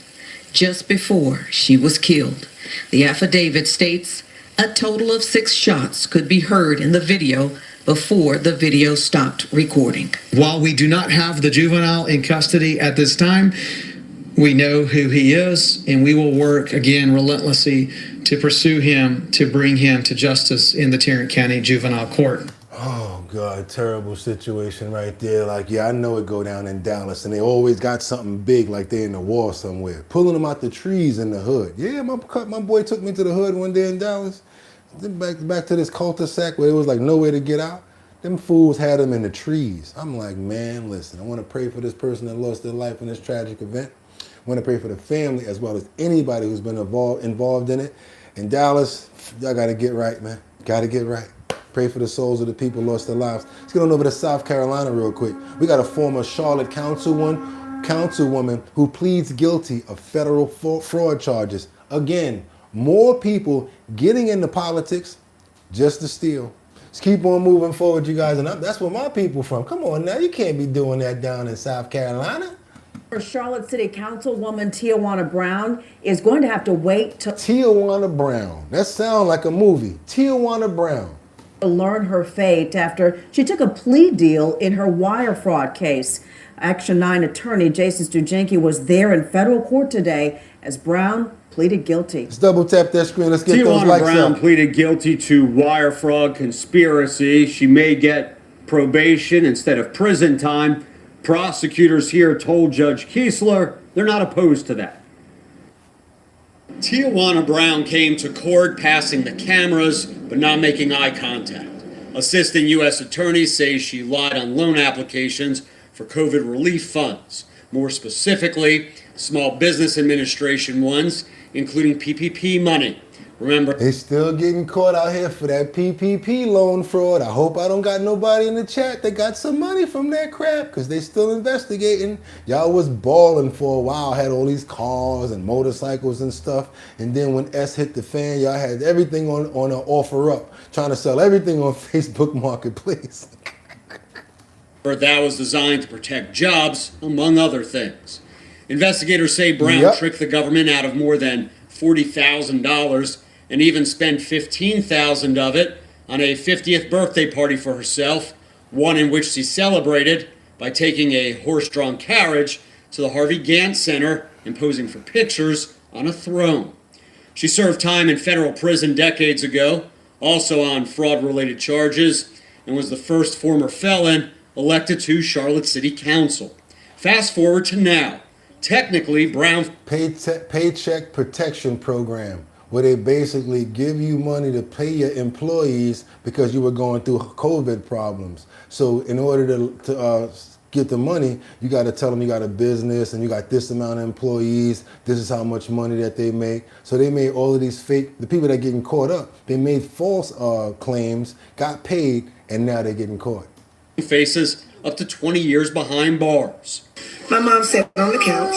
Speaker 3: just before she was killed. The affidavit states a total of 6 shots could be heard in the video before the video stopped recording.
Speaker 18: While we do not have the juvenile in custody at this time, we know who he is, and we will work again relentlessly to pursue him, to bring him to justice in the Tarrant County Juvenile Court.
Speaker 1: Oh God, terrible situation right there. Like, yeah, I know it go down in Dallas, and they always got something big like they in the war somewhere. Pulling them out the trees in the hood. Yeah, my boy took me to the hood one day in Dallas. Then back to this cul-de-sac where it was like nowhere to get out. Them fools had them in the trees. I'm like, man, listen, I want to pray for this person that lost their life in this tragic event. I want to pray for the family as well as anybody who's been involved in it. In Dallas, y'all got to get right, man. Got to get right. Pray for the souls of the people who lost their lives. Let's get on over to South Carolina real quick. We got a former Charlotte councilwoman who pleads guilty of federal fraud charges. Again, more people getting into politics just to steal. Let's keep on moving forward, you guys. And that's where my people from. Come on now, you can't be doing that down in South Carolina.
Speaker 20: For Charlotte City Councilwoman Tijuana Brown is going to have to wait till
Speaker 1: Tijuana Brown. That sounds like a movie. Tijuana Brown.
Speaker 20: To learn her fate after she took a plea deal in her wire fraud case. Action 9 attorney Jason Stujenki was there in federal court today as Brown pleaded guilty.
Speaker 1: Let's double tap that screen. Let's get those likes up.
Speaker 19: Tijuana Brown pleaded guilty to wire fraud conspiracy. She may get probation instead of prison time. Prosecutors here told Judge Kiesler they're not opposed to that. Tijuana Brown came to court passing the cameras but not making eye contact. Assistant U.S. attorneys say she lied on loan applications for COVID relief funds. More specifically, Small Business Administration ones, including PPP money. Remember,
Speaker 1: they still getting caught out here for that PPP loan fraud. I hope I don't got nobody in the chat that got some money from that crap, because they still investigating. Y'all was balling for a while, had all these cars and motorcycles and stuff, and then when S hit the fan, y'all had everything on an offer up, trying to sell everything on Facebook Marketplace.
Speaker 19: that was designed to protect jobs, among other things. Investigators say Brown tricked the government out of more than $40,000 and even spent $15,000 of it on a 50th birthday party for herself, one in which she celebrated by taking a horse-drawn carriage to the Harvey Gantt Center and posing for pictures on a throne. She served time in federal prison decades ago, also on fraud-related charges, and was the first former felon elected to Charlotte City Council. Fast forward to now. Technically, Brown
Speaker 1: Paycheck Protection Program, where they basically give you money to pay your employees because you were going through COVID problems. So in order to get the money, you got to tell them you got a business and you got this amount of employees, this is how much money that they make. So they made all of these fake, the people that are getting caught up, they made false claims, got paid, and now they're getting caught.
Speaker 19: Faces up to 20 years behind bars.
Speaker 5: My mom sat on the couch.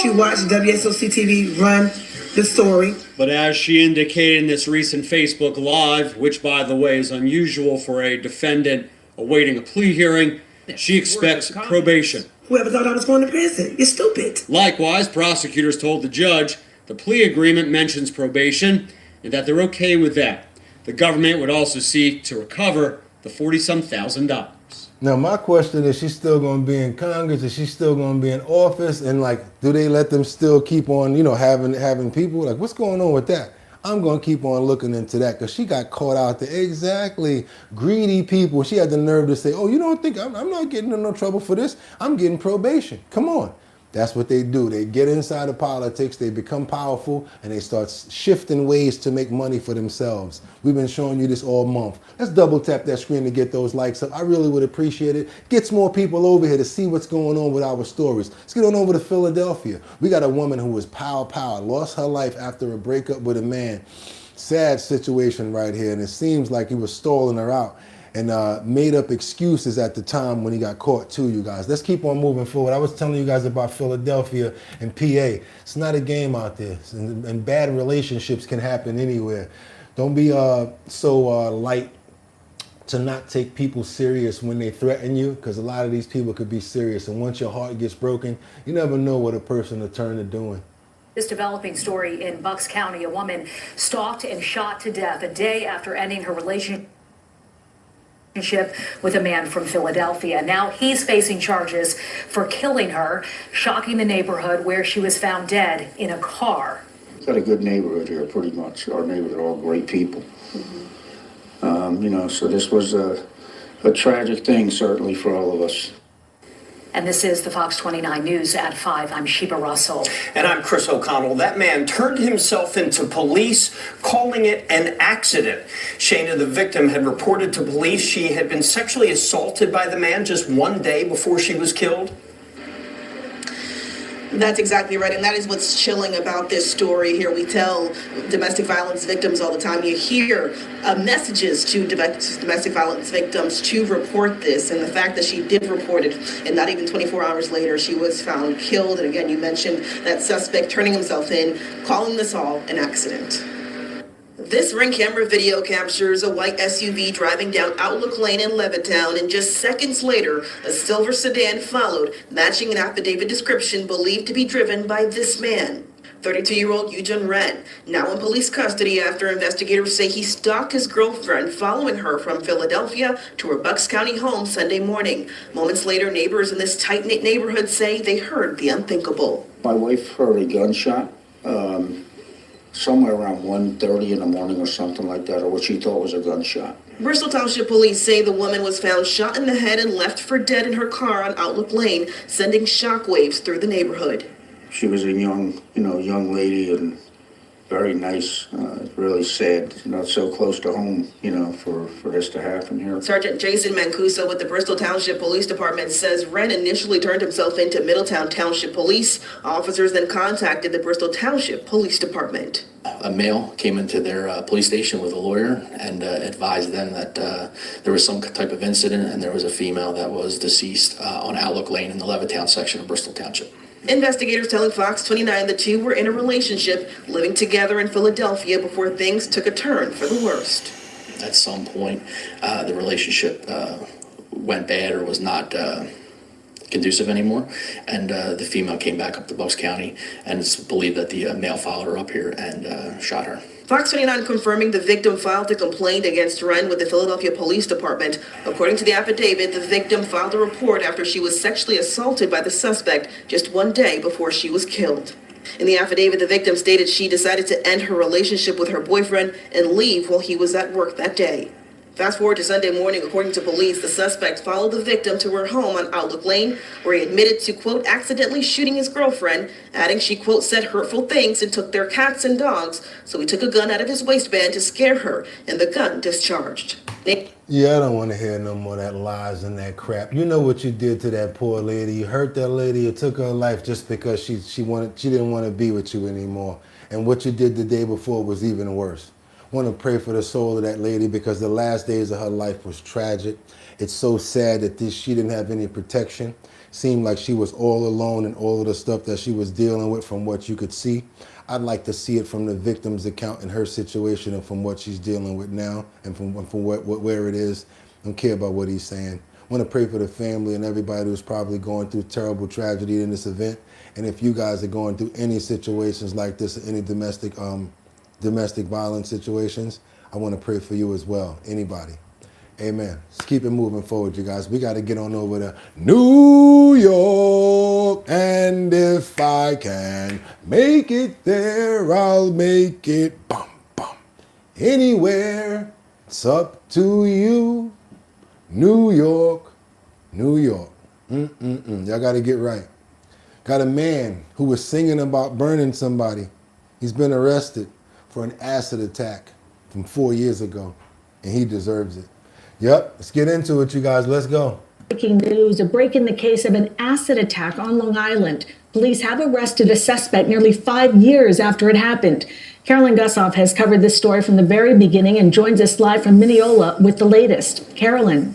Speaker 5: She watched WSOC TV run the story.
Speaker 19: But as she indicated in this recent Facebook Live, which by the way is unusual for a defendant awaiting a plea hearing, she expects probation.
Speaker 5: Whoever thought I was going to prison, you're stupid.
Speaker 19: Likewise, prosecutors told the judge the plea agreement mentions probation and that they're okay with that. The government would also seek to recover the $40-some thousand.
Speaker 1: Now my question is, she's still going to be in Congress? Is she still going to be in office? And like, do they let them still keep on, having people? Like, what's going on with that? I'm going to keep on looking into that, because she got caught out there. Exactly. Greedy people. She had the nerve to say, oh, you don't think I'm not getting in no trouble for this? I'm getting probation. Come on. That's what they do. They get inside of politics, they become powerful, and they start shifting ways to make money for themselves. We've been showing you this all month. Let's double tap that screen to get those likes up. I really would appreciate it. Gets more people over here to see what's going on with our stories. Let's get on over to Philadelphia. We got a woman who was lost her life after a breakup with a man. Sad situation right here, and it seems like he was stalling her out and made up excuses at the time when he got caught too, you guys. Let's keep on moving forward. I was telling you guys about Philadelphia and PA. It's not a game out there, and bad relationships can happen anywhere. Don't be so light to not take people serious when they threaten you, because a lot of these people could be serious, and once your heart gets broken, you never know what a person will turn to doing.
Speaker 21: This developing story in Bucks County, a woman stalked and shot to death a day after ending her relationship with a man from Philadelphia. Now he's facing charges for killing her, shocking the neighborhood where she was found dead in a car.
Speaker 23: We've got a good neighborhood here, pretty much. Our neighbors are all great people. So this was a tragic thing, certainly, for all of us.
Speaker 21: And this is the Fox 29 News at 5. I'm Sheba Russell.
Speaker 12: And I'm Chris O'Connell. That man turned himself into police, calling it an accident. Shayna, the victim, had reported to police she had been sexually assaulted by the man just one day before she was killed.
Speaker 5: That's exactly right, and that is what's chilling about this story here. We tell domestic violence victims all the time. You hear messages to domestic violence victims to report this, and the fact that she did report it, and not even 24 hours later, she was found killed. And again, you mentioned that suspect turning himself in, calling this all an accident. This Ring camera video captures a white SUV driving down Outlook Lane in Levittown, and just seconds later, a silver sedan followed, matching an affidavit description believed to be driven by this man. 32-year-old Eugene Wren, now in police custody after investigators say he stalked his girlfriend following her from Philadelphia to her Bucks County home Sunday morning. Moments later, neighbors in this tight-knit neighborhood say they heard the unthinkable.
Speaker 23: My wife heard a gunshot somewhere around 1:30 in the morning or something like that, or what she thought was a gunshot.
Speaker 5: Bristol Township Police say the woman was found shot in the head and left for dead in her car on Outlook Lane, sending shockwaves through the neighborhood.
Speaker 23: She was a young lady, and very nice. It's really sad, so close to home, for this to happen here.
Speaker 5: Sergeant Jason Mancuso with the Bristol Township Police Department says Wren initially turned himself into Middletown Township Police. Officers then contacted the Bristol Township Police Department.
Speaker 4: A male came into their police station with a lawyer and advised them that there was some type of incident and there was a female that was deceased on Outlook Lane in the Levittown section of Bristol Township.
Speaker 5: Investigators telling Fox 29 the two were in a relationship, living together in Philadelphia before things took a turn for the worst.
Speaker 4: At some point, the relationship went bad or was not conducive anymore, and the female came back up to Bucks County, and it's believed that the male followed her up here and shot her.
Speaker 5: Fox 29 confirming the victim filed a complaint against Wren with the Philadelphia Police Department. According to the affidavit, the victim filed a report after she was sexually assaulted by the suspect just 1 day before she was killed. In the affidavit, the victim stated she decided to end her relationship with her boyfriend and leave while he was at work that day. Fast forward to Sunday morning, according to police, the suspect followed the victim to her home on Outlook Lane, where he admitted to, quote, accidentally shooting his girlfriend, adding she, quote, said hurtful things and took their cats and dogs, so he took a gun out of his waistband to scare her, and the gun discharged.
Speaker 1: Yeah, I don't want to hear no more of that lies and that crap. You know what you did to that poor lady. You hurt that lady. You took her life just because she didn't want to be with you anymore. And what you did the day before was even worse. Want to pray for the soul of that lady because the last days of her life was tragic. It's so sad that she didn't have any protection. Seemed like she was all alone in all of the stuff that she was dealing with from what you could see. I'd like to see it from the victim's account in her situation and from what she's dealing with now and from where it is. Don't care about what he's saying. Want to pray for the family and everybody who's probably going through terrible tragedy in this event. And if you guys are going through any situations like this or any domestic violence situations, I want to pray for you as well. Anybody. Amen. Let's keep it moving forward, you guys. We got to get on over to New York. And if I can make it there, I'll make it. Bum, bum. Anywhere. It's up to you. New York. New York. Y'all got to get right. Got a man who was singing about burning somebody. He's been arrested for an acid attack from 4 years ago, and he deserves it. Yep, let's get into it, you guys. Let's go.
Speaker 6: Breaking news, a break in the case of an acid attack on Long Island. Police have arrested a suspect nearly 5 years after it happened. Carolyn Gussoff has covered this story from the very beginning and joins us live from Mineola with the latest. Carolyn.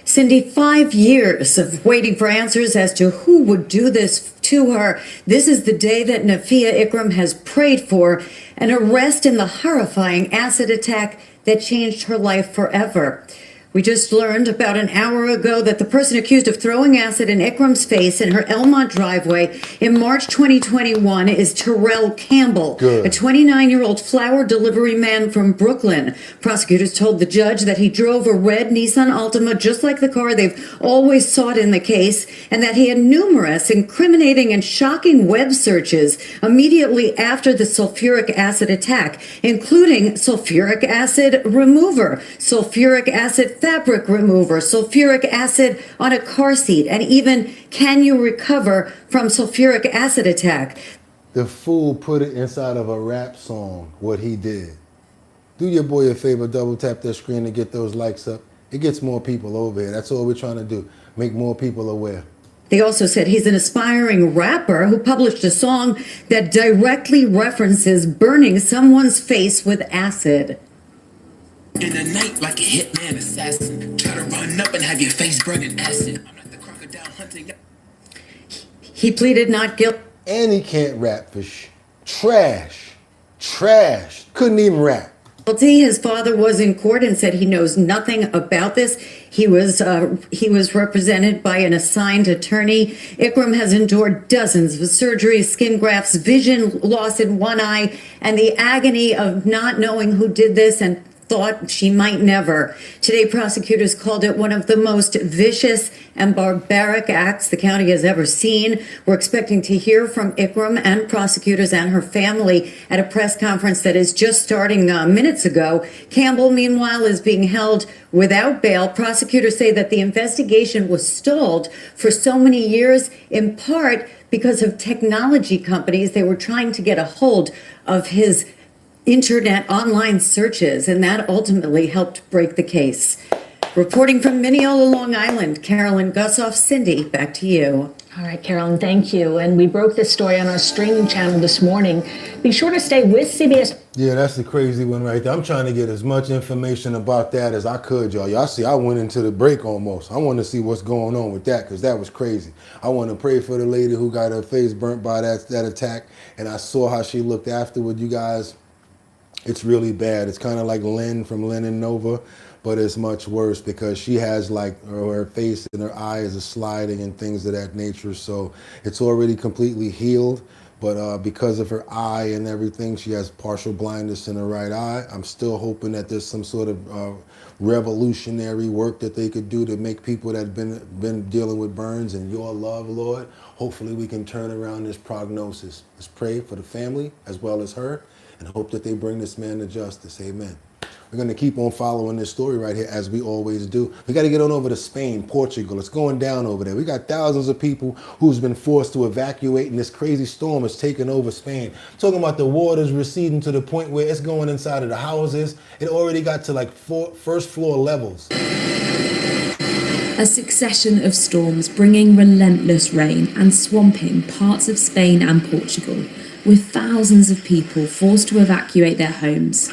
Speaker 7: Cindy, 5 years of waiting for answers as to who would do this to her. This is the day that Nafia Ikram has prayed for, an arrest in the horrifying acid attack that changed her life forever. We just learned about an hour ago that the person accused of throwing acid in Ikram's face in her Elmont driveway in March 2021 is Terrell Campbell, a 29-year-old flower delivery man from Brooklyn. Prosecutors told the judge that he drove a red Nissan Altima just like the car they've always sought in the case, and that he had numerous incriminating and shocking web searches immediately after the sulfuric acid attack, including sulfuric acid remover, sulfuric acid fabric remover, sulfuric acid on a car seat, and even can you recover from sulfuric acid attack?
Speaker 1: The fool put it inside of a rap song, what he did. Do your boy a favor, double tap that screen to get those likes up. It gets more people over here. That's all we're trying to do, make more people aware.
Speaker 7: They also said he's an aspiring rapper who published a song that directly references burning someone's face with acid.
Speaker 24: In the night, like a hitman assassin, try to run up and have your face burned in acid. I'm like the crocodile hunting.
Speaker 7: He pleaded not guilty.
Speaker 1: And he can't rap for trash. Couldn't even rap.
Speaker 7: His father was in court and said he knows nothing about this. He was represented by an assigned attorney. Ikram has endured dozens of surgeries, skin grafts, vision loss in one eye, and the agony of not knowing who did this and thought she might never. Today, prosecutors called it one of the most vicious and barbaric acts the county has ever seen. We're expecting to hear from Ikram and prosecutors and her family at a press conference that is just starting minutes ago. Campbell, meanwhile, is being held without bail. Prosecutors say that the investigation was stalled for so many years, in part because of technology companies. They were trying to get a hold of his internet online searches, and that ultimately helped break the case. Reporting from Mineola, Long Island, Carolyn Gussoff. Cindy, back to you.
Speaker 6: All right, Carolyn, thank you. And we broke this story on our streaming channel this morning. Be sure to stay with CBS.
Speaker 1: Yeah, that's the crazy one right there. I'm trying to get as much information about that as I could, y'all. Y'all see, I went into the break almost. I want to see what's going on with that because that was crazy. I want to pray for the lady who got her face burnt by that attack, and I saw how she looked afterward, you guys. It's really bad. It's kind of like Lynn from Lynn and Nova, but it's much worse because she has like her face and her eyes are sliding and things of that nature. So it's already completely healed, but because of her eye and everything, she has partial blindness in her right eye. I'm still hoping that there's some sort of revolutionary work that they could do to make people that have been dealing with burns and your love, Lord. Hopefully we can turn around this prognosis. Let's pray for the family as well as her, and hope that they bring this man to justice. Amen. We're going to keep on following this story right here as we always do. We got to get on over to Spain, Portugal. It's going down over there. We got thousands of people who's been forced to evacuate, and this crazy storm is taking over Spain. Talking about the waters receding to the point where it's going inside of the houses. It already got to like first floor levels.
Speaker 8: A succession of storms bringing relentless rain and swamping parts of Spain and Portugal, with thousands of people forced to evacuate their homes.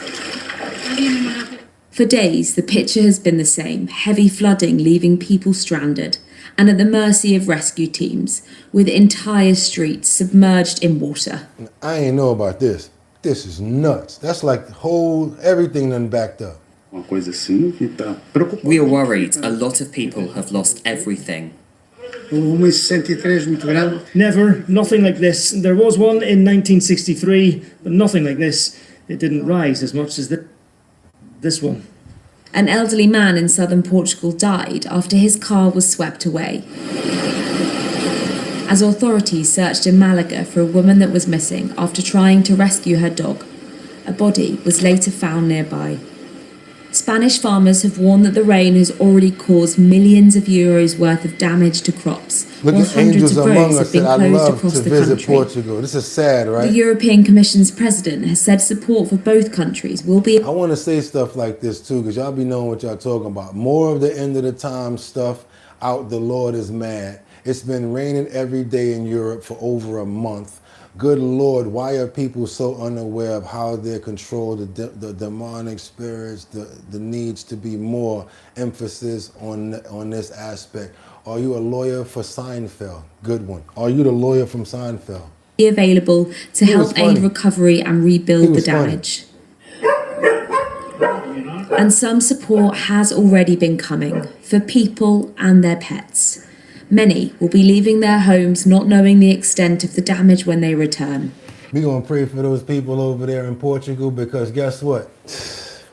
Speaker 8: For days, the picture has been the same, heavy flooding leaving people stranded and at the mercy of rescue teams, with entire streets submerged in water.
Speaker 1: I ain't know about this. This is nuts. That's like everything done backed up.
Speaker 9: We are worried. A lot of people have lost everything.
Speaker 10: Never, nothing like this. There was one in 1963, but nothing like this. It didn't rise as much as this one.
Speaker 8: An elderly man in southern Portugal died after his car was swept away. As authorities searched in Malaga for a woman that was missing after trying to rescue her dog, a body was later found nearby. Spanish farmers have warned that the rain has already caused millions of euros worth of damage to crops.
Speaker 1: Look
Speaker 8: while
Speaker 1: at angels
Speaker 8: hundreds of
Speaker 1: among
Speaker 8: roads
Speaker 1: us
Speaker 8: have been
Speaker 1: that I
Speaker 8: closed
Speaker 1: love
Speaker 8: across
Speaker 1: to
Speaker 8: the
Speaker 1: visit
Speaker 8: country.
Speaker 1: Portugal. This is sad, right?
Speaker 8: The European Commission's president has said support for both countries will be...
Speaker 1: I want to say stuff like this too, because y'all be knowing what y'all talking about. More of the end of the time stuff out, the Lord is mad. It's been raining every day in Europe for over a month. Good Lord, why are people so unaware of how they're controlled, the demonic spirits, the needs to be more emphasis on this aspect. Are you a lawyer for Seinfeld? Good one. Are you the lawyer from Seinfeld?
Speaker 8: Be available to help aid recovery and rebuild the damage. And some support has already been coming for people and their pets. Many will be leaving their homes not knowing the extent of the damage when they return.
Speaker 1: We're going to pray for those people over there in Portugal because guess what?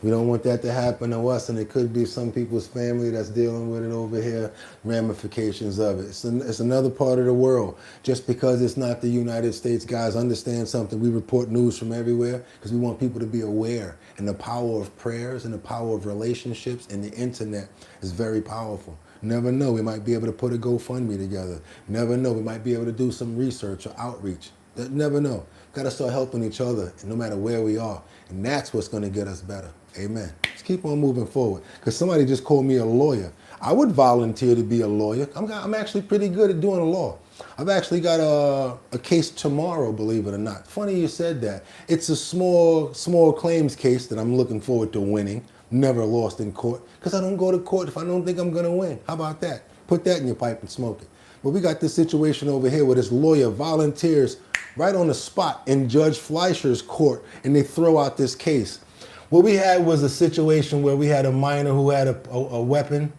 Speaker 1: We don't want that to happen to us, and it could be some people's family that's dealing with it over here, ramifications of it. It's another part of the world. Just because it's not the United States, guys, understand something. We report news from everywhere because we want people to be aware. And the power of prayers and the power of relationships and the internet is very powerful. Never know, we might be able to put a GoFundMe together. Never know, we might be able to do some research or outreach. Never know. Got to start helping each other no matter where we are. And that's what's going to get us better. Amen. Let's keep on moving forward. Because somebody just called me a lawyer. I would volunteer to be a lawyer. I'm actually pretty good at doing law. I've actually got a case tomorrow, believe it or not. Funny you said that. It's a small claims case that I'm looking forward to winning. Never lost in court because I don't go to court if I don't think I'm going to win. How about that? Put that in your pipe and smoke it. But we got this situation over here where this lawyer volunteers right on the spot in Judge Fleischer's court, and they throw out this case. What we had was a situation where we had a minor who had a weapon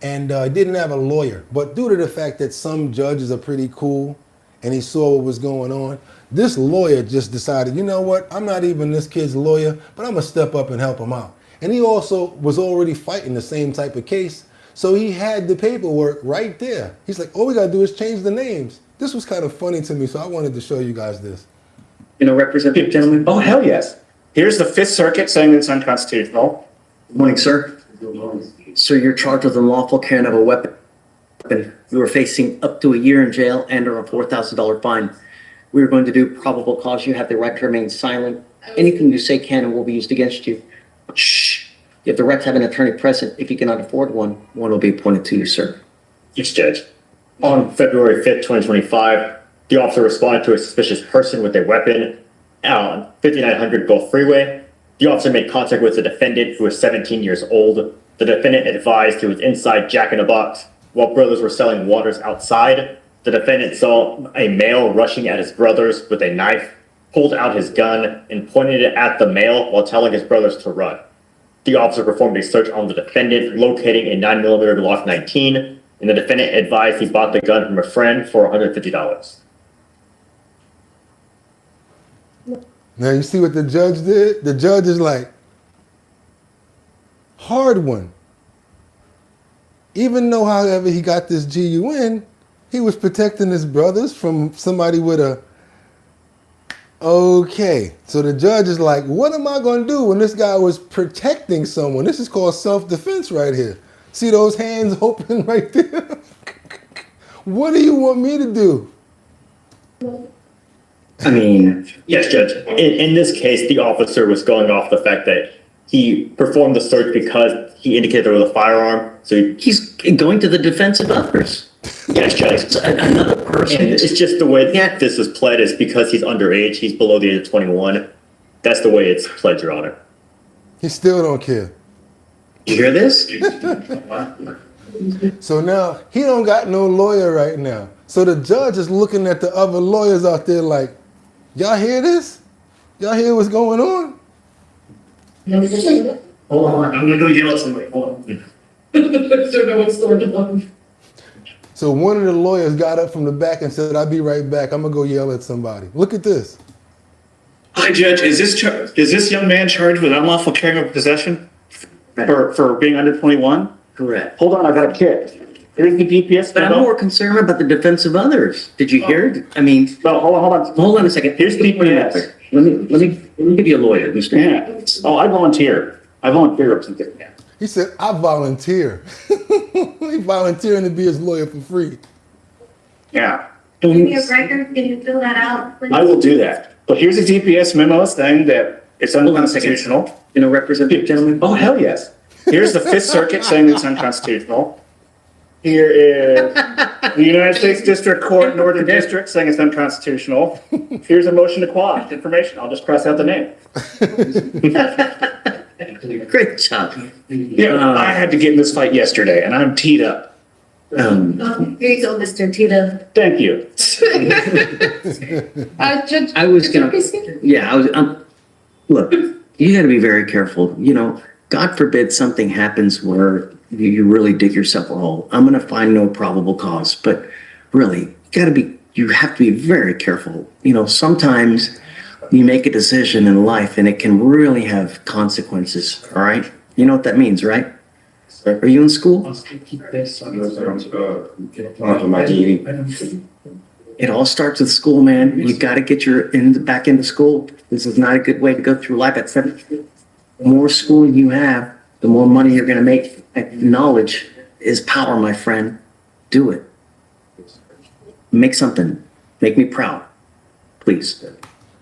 Speaker 1: and didn't have a lawyer. But due to the fact that some judges are pretty cool and he saw what was going on, this lawyer just decided, you know what, I'm not even this kid's lawyer, but I'm going to step up and help him out. And he also was already fighting the same type of case. So he had the paperwork right there. He's like, all we got to do is change the names. This was kind of funny to me, so I wanted to show you guys this.
Speaker 11: Representative gentleman. Oh, hell yes. Here's the Fifth Circuit saying that it's unconstitutional.
Speaker 14: Good morning, sir. Sir, you're charged with unlawful carrying of a weapon. You are facing up to a year in jail and or a $4,000 fine. We are going to do probable cause. You have the right to remain silent. Anything you say can and will be used against you. Shh. You have the right to have an attorney present. If you cannot afford one, one will be appointed to you, sir.
Speaker 15: Yes, Judge. On February 5th, 2025, the officer responded to a suspicious person with a weapon on 5900 Gulf Freeway. The officer made contact with the defendant, who was 17 years old. The defendant advised he was inside Jack in a Box while brothers were selling waters outside. The defendant saw a male rushing at his brothers with a knife, pulled out his gun, and pointed it at the male while telling his brothers to run. The officer performed a search on the defendant, locating a 9mm Glock 19, and the defendant advised he bought the gun from a friend for $150.
Speaker 1: Now you see what the judge did? The judge is like, hard one. Even though, however, he got this GUN, he was protecting his brothers from somebody with a... Okay, so the judge is like, what am I going to do when this guy was protecting someone? This is called self-defense right here. See those hands open right there? What do you want me to do?
Speaker 15: I mean, yes, Judge. In this case, the officer was going off the fact that he performed the search because he indicated there was a firearm. So
Speaker 14: he's going to the defense of others.
Speaker 15: Yes, Judge.
Speaker 14: Another person.
Speaker 15: And it's just the way this is pled is because he's underage. He's below the age of 21. That's the way it's pled, Your Honor.
Speaker 1: He still don't care.
Speaker 14: You hear this?
Speaker 1: So now he don't got no lawyer right now. So the judge is looking at the other lawyers out there like, y'all hear this? Y'all hear what's going on?
Speaker 15: Hold on, I'm gonna go yell at somebody. Hold on.
Speaker 14: Don't know what's going on.
Speaker 1: So one of the lawyers got up from the back and said, I'll be right back. I'm gonna go yell at somebody. Look at this.
Speaker 11: Hi, Judge. Is this young man charged with unlawful carrying of possession for being under 21?
Speaker 14: Correct.
Speaker 11: Hold on, I got a kid. Here's the GPS.
Speaker 14: But I'm more concerned about the defense of others. Did you hear? I mean,
Speaker 11: well, hold on a second. Here's GPS.
Speaker 14: Let me give you a lawyer, Mr.
Speaker 11: Yeah. Oh, I volunteer. I volunteer up something. Yeah.
Speaker 1: He said, I volunteer. He volunteering to be his lawyer for free.
Speaker 11: Yeah.
Speaker 22: Give me a record. Can you fill that out, please?
Speaker 11: I will do that. But here's a GPS memo saying that it's unconstitutional.
Speaker 14: Representative gentleman.
Speaker 11: Oh, hell yes. Here's the Fifth Circuit saying it's unconstitutional. Here is the United States District Court, Northern District, saying it's unconstitutional. Here's a motion to quash information. I'll just cross out the name.
Speaker 14: Great job.
Speaker 11: Yeah, I had to get in this fight yesterday, and I'm teed up.
Speaker 22: Here you go, Mr. Tito.
Speaker 11: Thank you.
Speaker 22: Judge,
Speaker 14: I was gonna. Yeah, I was. Look, you got to be very careful. You know, God forbid something happens where you really dig yourself a hole. I'm going to find no probable cause, but really, you have to be very careful. You know, sometimes you make a decision in life and it can really have consequences. All right, you know what that means, right? Are you in school? It all starts with school, man. You got to get back into school. This is not a good way to go through life at 17. The more schooling you have, the more money you're going to make. Knowledge is power, my friend. Do it. Make something. Make me proud. Please.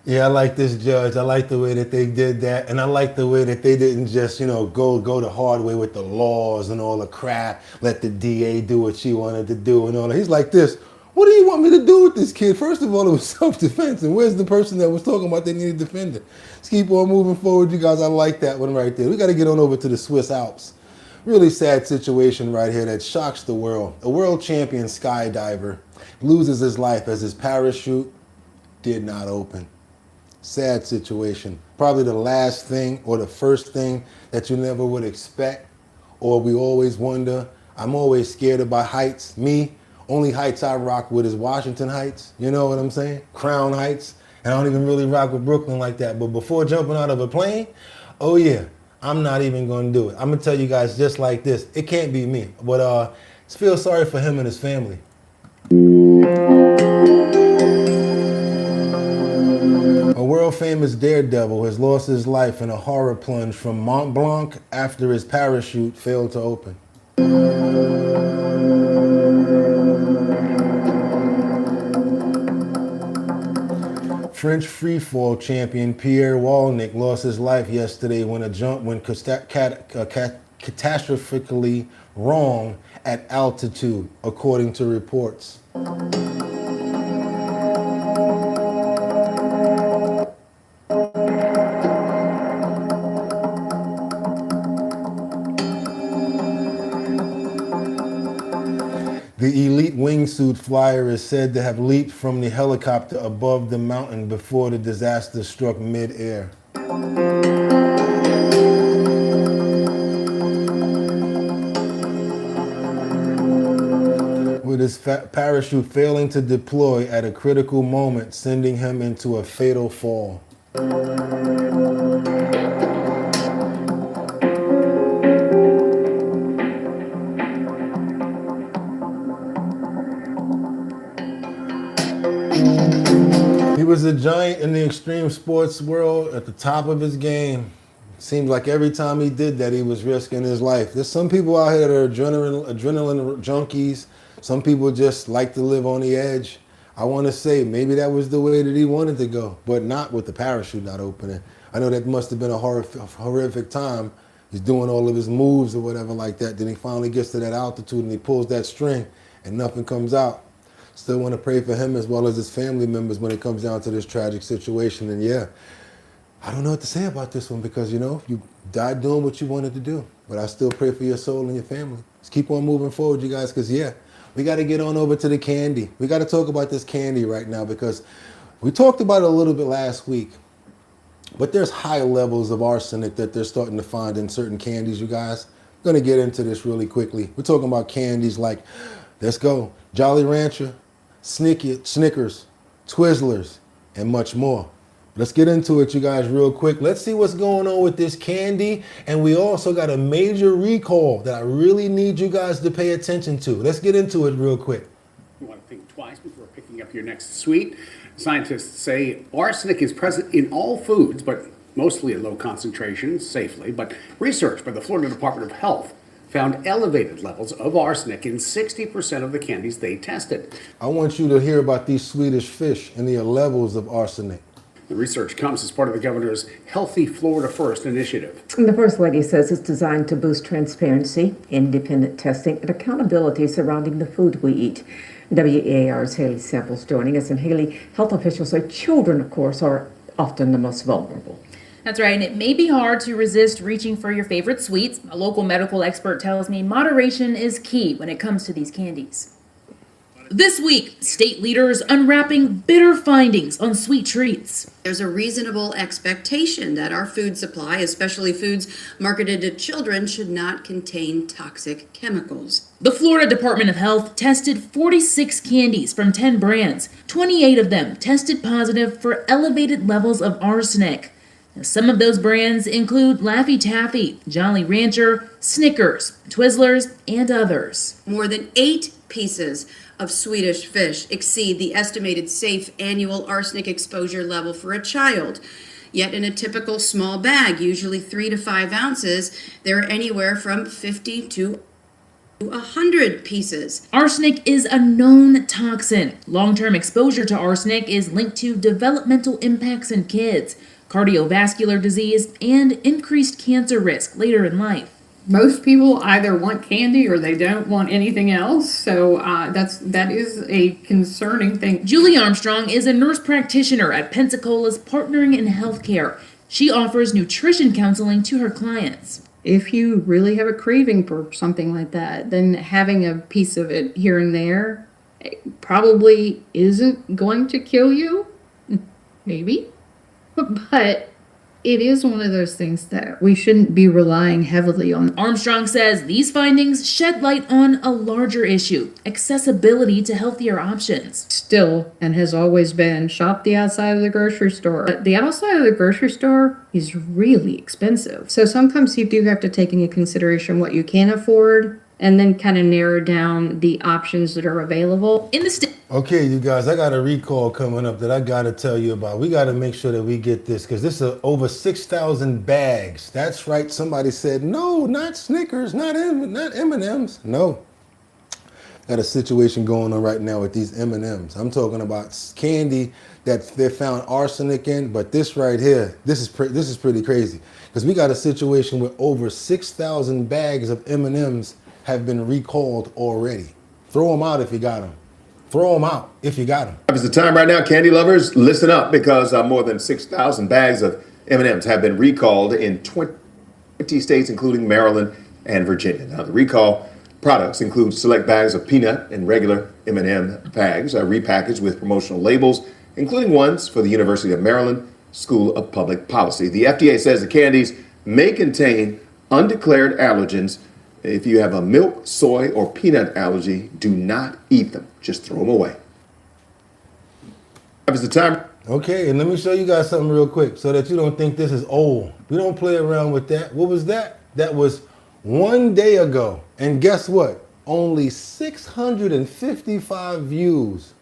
Speaker 1: Yeah, I like this judge. I like the way that they did that. And I like the way that they didn't just, go the hard way with the laws and all the crap. Let the DA do what she wanted to do and all that. He's like this. What do you want me to do with this kid? First of all, it was self-defense. And where's the person that was talking about they needed a defender? Let's keep on moving forward, you guys. I like that one right there. We got to get on over to the Swiss Alps. Really sad situation right here that shocks the world. A world champion skydiver loses his life as his parachute did not open. Sad situation. Probably the last thing or the first thing that you never would expect, or we always wonder. I'm always scared about heights. Me, only heights I rock with is Washington Heights. You know what I'm saying? Crown Heights. And I don't even really rock with Brooklyn like that. But before jumping out of a plane, oh yeah, I'm not even going to do it. I'm going to tell you guys just like this. It can't be me. But just feel sorry for him and his family. A world-famous daredevil has lost his life in a horror plunge from Mont Blanc after his parachute failed to open. French freefall champion Pierre Walnick lost his life yesterday when a jump went catastrophically wrong at altitude, according to reports. The elite wingsuit flyer is said to have leaped from the helicopter above the mountain before the disaster struck mid-air. With his parachute failing to deploy at a critical moment, sending him into a fatal fall. He was a giant in the extreme sports world at the top of his game. Seems like every time he did that, he was risking his life. There's some people out here that are adrenaline junkies. Some people just like to live on the edge. I want to say maybe that was the way that he wanted to go, but not with the parachute not opening. I know that must have been a horrific time. He's doing all of his moves or whatever like that. Then he finally gets to that altitude and he pulls that string and nothing comes out. Still want to pray for him as well as his family members when it comes down to this tragic situation. And yeah, I don't know what to say about this one because, you know, you died doing what you wanted to do. But I still pray for your soul and your family. Just keep on moving forward, you guys, because yeah, we got to get on over to the candy. We got to talk about this candy right now because we talked about it a little bit last week. But there's high levels of arsenic that they're starting to find in certain candies, you guys. I'm going to get into this really quickly. We're talking about candies like, let's go, Jolly Rancher, Snickers, Twizzlers, and much more. Let's get into it, you guys, real quick. Let's see what's going on with this candy. And we also got a major recall that I really need you guys to pay attention to. Let's get into it real quick.
Speaker 2: You want to think twice before picking up your next sweet. Scientists say arsenic is present in all foods, but mostly at low concentrations, safely. But research by the Florida Department of Health found elevated levels of arsenic in 60% of the candies they tested.
Speaker 1: I want you to hear about these Swedish fish and their levels of arsenic.
Speaker 2: The research comes as part of the governor's Healthy Florida First initiative.
Speaker 13: The First Lady says it's designed to boost transparency, independent testing, and accountability surrounding the food we eat. WEAR's Haley Samples joining us. And Haley, health officials say children, of course, are often the most vulnerable.
Speaker 16: That's right, and it may be hard to resist reaching for your favorite sweets. A local medical expert tells me moderation is key when it comes to these candies. This week, state leaders unwrapping bitter findings on sweet treats.
Speaker 17: There's a reasonable expectation that our food supply, especially foods marketed to children, should not contain toxic chemicals.
Speaker 16: The Florida Department of Health tested 46 candies from 10 brands. 28 of them tested positive for elevated levels of arsenic. Now, some of those brands include Laffy Taffy, Jolly Rancher, Snickers, Twizzlers, and others.
Speaker 17: More than 8 pieces of Swedish fish exceed the estimated safe annual arsenic exposure level for a child. Yet in a typical small bag, usually 3 to 5 ounces, there are anywhere from 50 to 100 pieces.
Speaker 16: Arsenic is a known toxin. Long-term exposure to arsenic is linked to developmental impacts in kids, cardiovascular disease, and increased cancer risk later in life.
Speaker 25: Most people either want candy or they don't want anything else, so that is a concerning thing.
Speaker 16: Julie Armstrong is a nurse practitioner at Pensacola's Partnering in Healthcare. She offers nutrition counseling to her clients.
Speaker 25: If you really have a craving for something like that, then having a piece of it here and there probably isn't going to kill you. Maybe. But it is one of those things that we shouldn't be relying heavily on.
Speaker 16: Armstrong says these findings shed light on a larger issue: accessibility to healthier options.
Speaker 25: Still, and has always been, shop the outside of the grocery store. But the outside of the grocery store is really expensive. So sometimes you do have to take into consideration what you can afford and then kind of narrow down the options that are available.
Speaker 16: In the state.
Speaker 1: Okay, you guys, I got a recall coming up that I got to tell you about. We got to make sure that we get this because this is over 6,000 bags. That's right. Somebody said, no, not Snickers, not M&Ms. No. Got a situation going on right now with these M&Ms. I'm talking about candy that they found arsenic in, but this right here, this is pretty crazy because we got a situation where over 6,000 bags of M&Ms have been recalled already. Throw them out if you got them. Throw them out if you got them.
Speaker 3: It's the time right now, candy lovers, listen up because more than 6,000 bags of M&Ms have been recalled in 20 states, including Maryland and Virginia. Now, the recall products include select bags of peanut and regular M&M bags repackaged with promotional labels, including ones for the University of Maryland School of Public Policy. The FDA says the candies may contain undeclared allergens. If you have a milk, soy, or peanut allergy, do not eat them. Just throw them away. It's the time.
Speaker 1: Okay, and let me show you guys something real quick so that you don't think this is old. We don't play around with that. What was that? That was 1 day ago. And guess what? Only 655 views.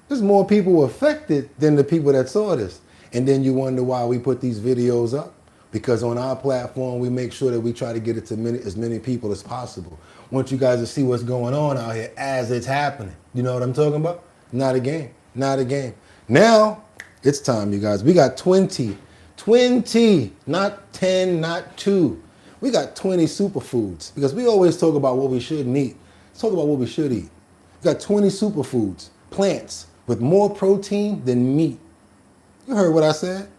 Speaker 1: There's more people affected than the people that saw this. And then you wonder why we put these videos up. Because on our platform, we make sure that we try to get it to as many people as possible. Want you guys to see what's going on out here as it's happening. You know what I'm talking about? Not a game, not a game. Now, it's time, you guys. We got 20, not 10, not 2. We got 20 superfoods because we always talk about what we shouldn't eat. Let's talk about what we should eat. We got 20 superfoods, plants with more protein than meat. You heard what I said?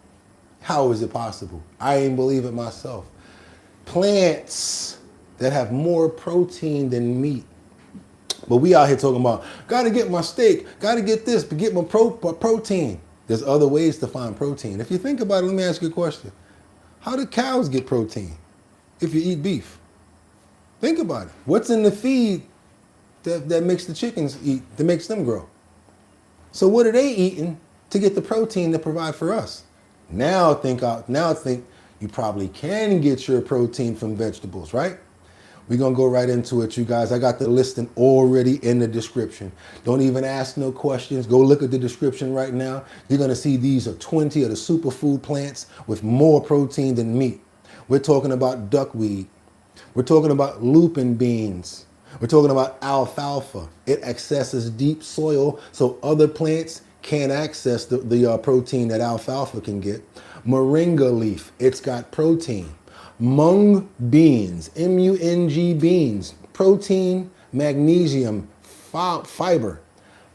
Speaker 1: How is it possible? I ain't believe it myself. Plants that have more protein than meat. But we out here talking about, gotta get my steak, gotta get this, but get my protein. There's other ways to find protein. If you think about it, let me ask you a question. How do cows get protein if you eat beef? Think about it. What's in the feed that makes the chickens eat, that makes them grow? So what are they eating to get the protein to provide for us? Now think you probably can get your protein from vegetables, right? We're going to go right into it, you guys. I got the listing already in the description. Don't even ask no questions. Go look at the description right now. You're going to see these are 20 of the superfood plants with more protein than meat. We're talking about duckweed. We're talking about lupin beans. We're talking about alfalfa. It accesses deep soil so other plants can't access the protein that alfalfa can get. Moringa leaf, it's got protein. Mung beans, M-U-N-G beans, protein, magnesium, fiber.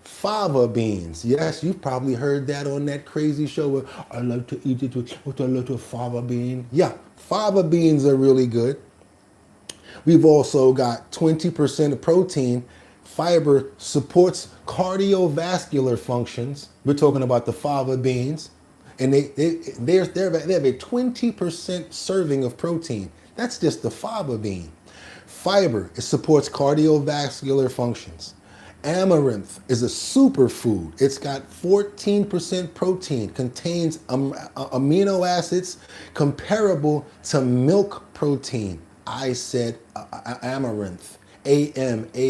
Speaker 1: Fava beans, yes, you've probably heard that on that crazy show where I like to eat it with a little fava bean. Yeah, fava beans are really good. We've also got 20% of protein. Fiber supports cardiovascular functions. We're talking about the fava beans. And they have a 20% serving of protein. That's just the fava bean. Fiber, it supports cardiovascular functions. Amaranth is a superfood. It's got 14% protein, contains amino acids comparable to milk protein. I said amaranth. A-M-A-R-A-N-T-H.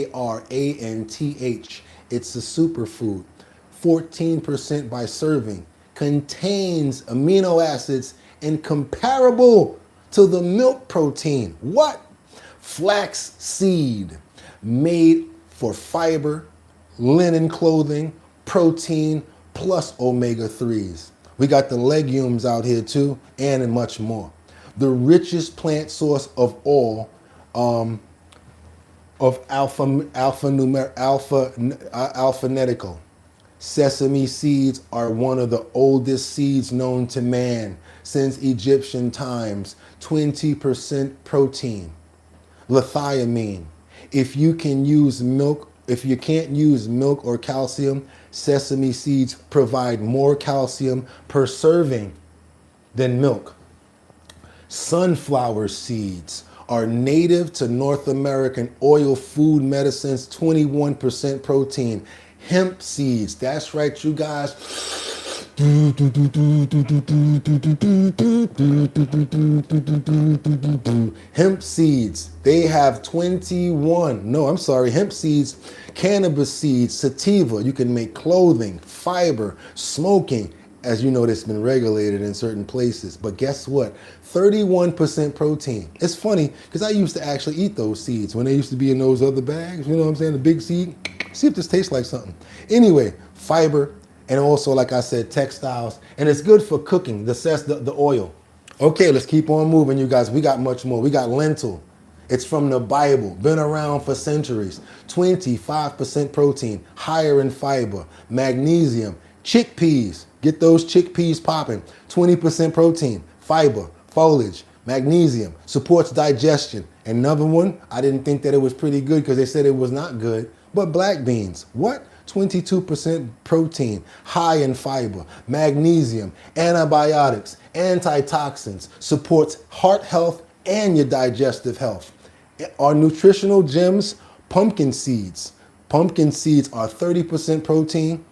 Speaker 1: It's a superfood. 14% by serving. Contains amino acids and comparable to the milk protein. What? Flax seed. Made for fiber, linen clothing, protein, plus omega-3s. We got the legumes out here too, and much more. The richest plant source of all, of alphanetical. Sesame seeds are one of the oldest seeds known to man since Egyptian times. 20% protein. Lithiamine. If you can't use milk or calcium, sesame seeds provide more calcium per serving than milk. Sunflower seeds are native to North American oil food medicines, 21% protein. Hemp seeds, that's right, you guys. Hemp seeds, they have 21. No, I'm sorry, hemp seeds, cannabis seeds, sativa. You can make clothing, fiber, smoking. As you know, it's been regulated in certain places. But guess what? 31% protein. It's funny because I used to actually eat those seeds when they used to be in those other bags. You know what I'm saying? The big seed. See if this tastes like something. Anyway, fiber and also, like I said, textiles. And it's good for cooking, the oil. Okay, let's keep on moving, you guys. We got much more. We got lentil. It's from the Bible, been around for centuries. 25% protein, higher in fiber, magnesium. Chickpeas, get those chickpeas popping. 20% protein, fiber, foliage, magnesium, supports digestion. Another one, I didn't think that it was pretty good because they said it was not good, but black beans. What? 22% protein, high in fiber, magnesium, antibiotics, antitoxins, supports heart health and your digestive health. Our nutritional gems, pumpkin seeds. Pumpkin seeds are 30% protein,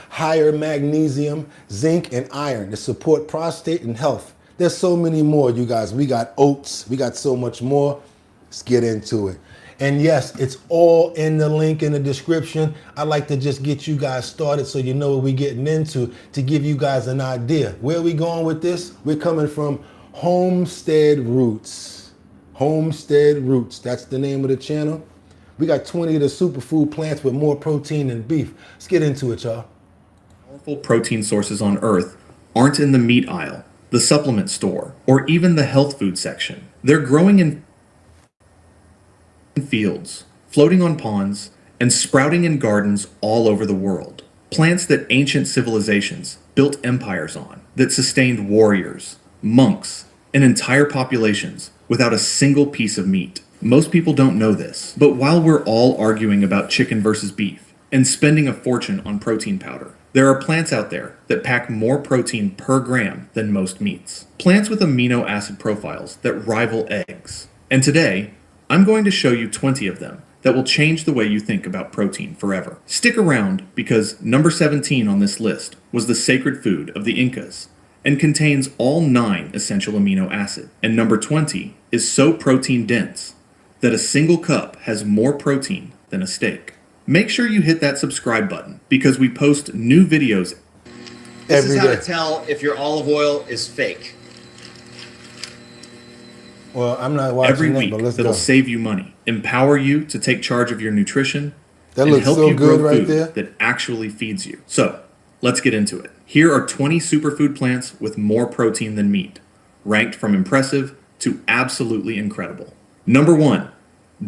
Speaker 1: higher magnesium, zinc, and iron to support prostate and health. There's so many more, you guys. We got oats. We got so much more. Let's get into it. And yes, it's all in the link in the description. I'd like to just get you guys started so you know what we're getting into to give you guys an idea. Where are we going with this? We're coming from Homestead Roots. Homestead Roots. That's the name of the channel. We got 20 of the superfood plants with more protein than beef. Let's get into it, y'all.
Speaker 12: Powerful protein sources on Earth aren't in the meat aisle, the supplement store, or even the health food section. They're growing in fields, floating on ponds, and sprouting in gardens all over the world. Plants that ancient civilizations built empires on, that sustained warriors, monks, and entire populations without a single piece of meat. Most people don't know this, but while we're all arguing about chicken versus beef and spending a fortune on protein powder, there are plants out there that pack more protein per gram than most meats. Plants with amino acid profiles that rival eggs. And today, I'm going to show you 20 of them that will change the way you think about protein forever. Stick around because number 17 on this list was the sacred food of the Incas and contains all 9 essential amino acids. And number 20 is so protein dense that a single cup has more protein than a steak. Make sure you hit that subscribe button because we post new videos
Speaker 18: This is how to tell if your olive oil is fake.
Speaker 1: Well, I'm not watching
Speaker 12: every week
Speaker 1: but let's
Speaker 12: that'll
Speaker 1: go.
Speaker 12: save you money, empower you to take charge of your nutrition,
Speaker 1: That
Speaker 12: and
Speaker 1: looks
Speaker 12: help
Speaker 1: so
Speaker 12: you grow
Speaker 1: good right
Speaker 12: food
Speaker 1: there.
Speaker 12: that actually feeds you. So, let's get into it. Here are 20 superfood plants with more protein than meat, ranked from impressive to absolutely incredible. Number 1,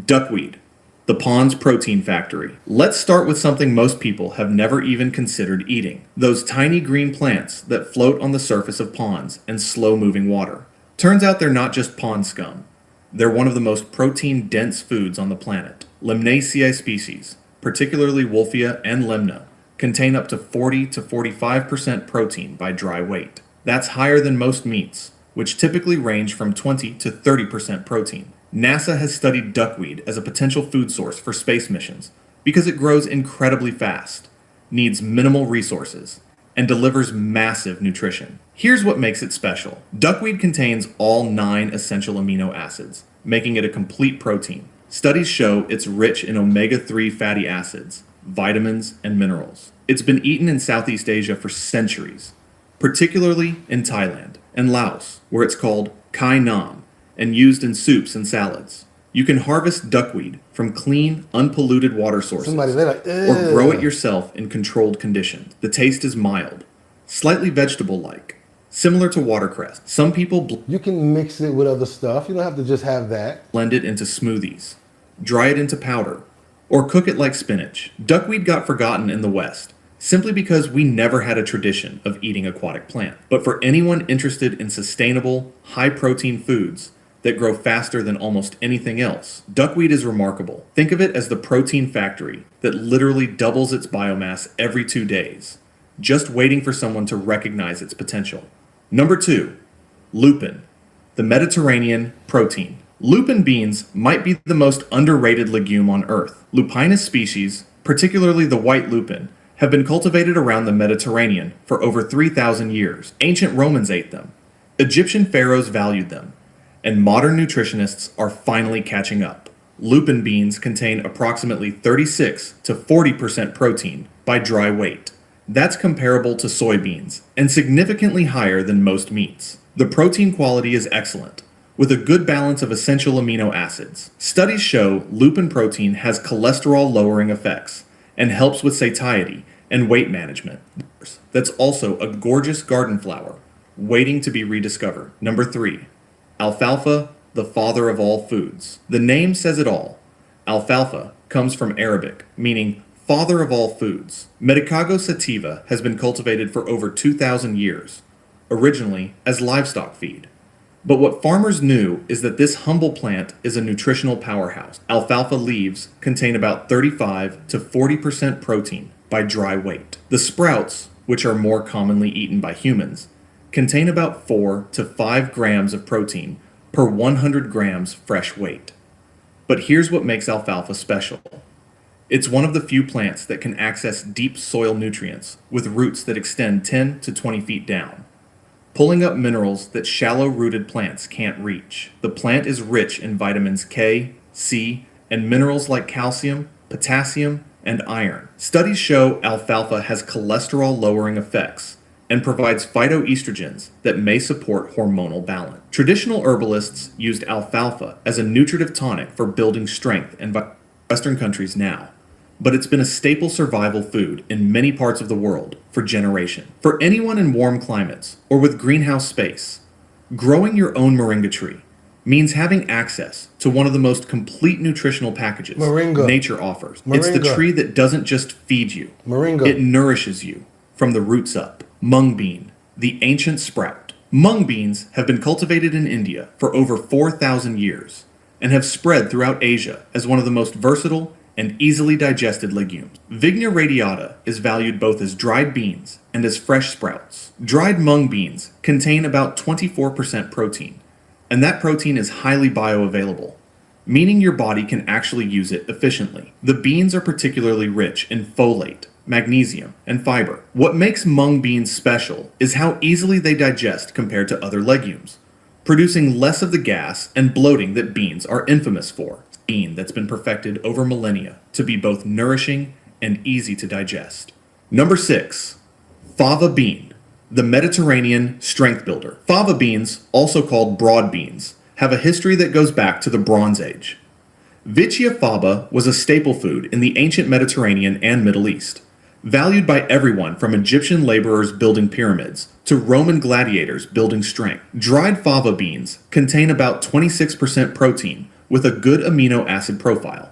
Speaker 12: duckweed, the pond's protein factory. Let's start with something most people have never even considered eating. Those tiny green plants that float on the surface of ponds and slow-moving water. Turns out they're not just pond scum. They're one of the most protein-dense foods on the planet. Lemnaceae species, particularly Wolffia and Lemna, contain up to 40 to 45% protein by dry weight. That's higher than most meats, which typically range from 20 to 30% protein. NASA has studied duckweed as a potential food source for space missions because it grows incredibly fast, needs minimal resources, and delivers massive nutrition. Here's what makes it special. Duckweed contains all 9 essential amino acids, making it a complete protein. Studies show it's rich in omega-3 fatty acids, vitamins, and minerals. It's been eaten in Southeast Asia for centuries, particularly in Thailand and Laos, where it's called Kai Nam and used in soups and salads. You can harvest duckweed from clean, unpolluted water sources or grow it yourself in controlled conditions. The taste is mild, slightly vegetable-like, similar to watercress. Some people
Speaker 1: You can mix it with other stuff. You don't have to just have that.
Speaker 12: blend it into smoothies, dry it into powder, or cook it like spinach. Duckweed got forgotten in the West simply because we never had a tradition of eating aquatic plant. But for anyone interested in sustainable, high-protein foods that grow faster than almost anything else, duckweed is remarkable. Think of it as the protein factory that literally doubles its biomass every 2 days, just waiting for someone to recognize its potential. Number 2, lupin, the Mediterranean protein. Lupin beans might be the most underrated legume on Earth. Lupinus species, particularly the white lupin, have been cultivated around the Mediterranean for over 3,000 years. Ancient Romans ate them. Egyptian pharaohs valued them. And modern nutritionists are finally catching up. Lupin beans contain approximately 36 to 40% protein by dry weight. That's comparable to soybeans and significantly higher than most meats. The protein quality is excellent, with a good balance of essential amino acids. Studies show lupin protein has cholesterol-lowering effects and helps with satiety and weight management. That's also a gorgeous garden flower, waiting to be rediscovered. Number 3, alfalfa, the father of all foods. The name says it all. Alfalfa comes from Arabic, meaning father of all foods. Medicago sativa has been cultivated for over 2,000 years, originally as livestock feed. But what farmers knew is that this humble plant is a nutritional powerhouse. Alfalfa leaves contain about 35 to 40% protein by dry weight. The sprouts, which are more commonly eaten by humans, contain about 4 to 5 grams of protein per 100 grams fresh weight. But here's what makes alfalfa special. It's one of the few plants that can access deep soil nutrients with roots that extend 10 to 20 feet down, pulling up minerals that shallow-rooted plants can't reach. The plant is rich in vitamins K, C, and minerals like calcium, potassium, and iron. Studies show alfalfa has cholesterol-lowering effects and provides phytoestrogens that may support hormonal balance. Traditional herbalists used alfalfa as a nutritive tonic for building strength in Western countries now, but it's been a staple survival food in many parts of the world for generations. For anyone in warm climates or with greenhouse space, growing your own moringa tree means having access to one of the most complete nutritional packages nature offers. It's the tree that doesn't just feed you. It nourishes you from the roots up. Mung bean, the ancient sprout. Mung beans have been cultivated in India for over 4,000 years and have spread throughout Asia as one of the most versatile and easily digested legumes. Vigna radiata is valued both as dried beans and as fresh sprouts. Dried mung beans contain about 24% protein, and that protein is highly bioavailable, meaning your body can actually use it efficiently. The beans are particularly rich in folate, magnesium, and fiber. What makes mung beans special is how easily they digest compared to other legumes, producing less of the gas and bloating that beans are infamous for. Bean that's been perfected over millennia to be both nourishing and easy to digest. Number 6, fava bean, the Mediterranean strength builder. Fava beans, also called broad beans, have a history that goes back to the Bronze Age. Vicia faba was a staple food in the ancient Mediterranean and Middle East, valued by everyone from Egyptian laborers building pyramids to Roman gladiators building strength. Dried fava beans contain about 26% protein with a good amino acid profile.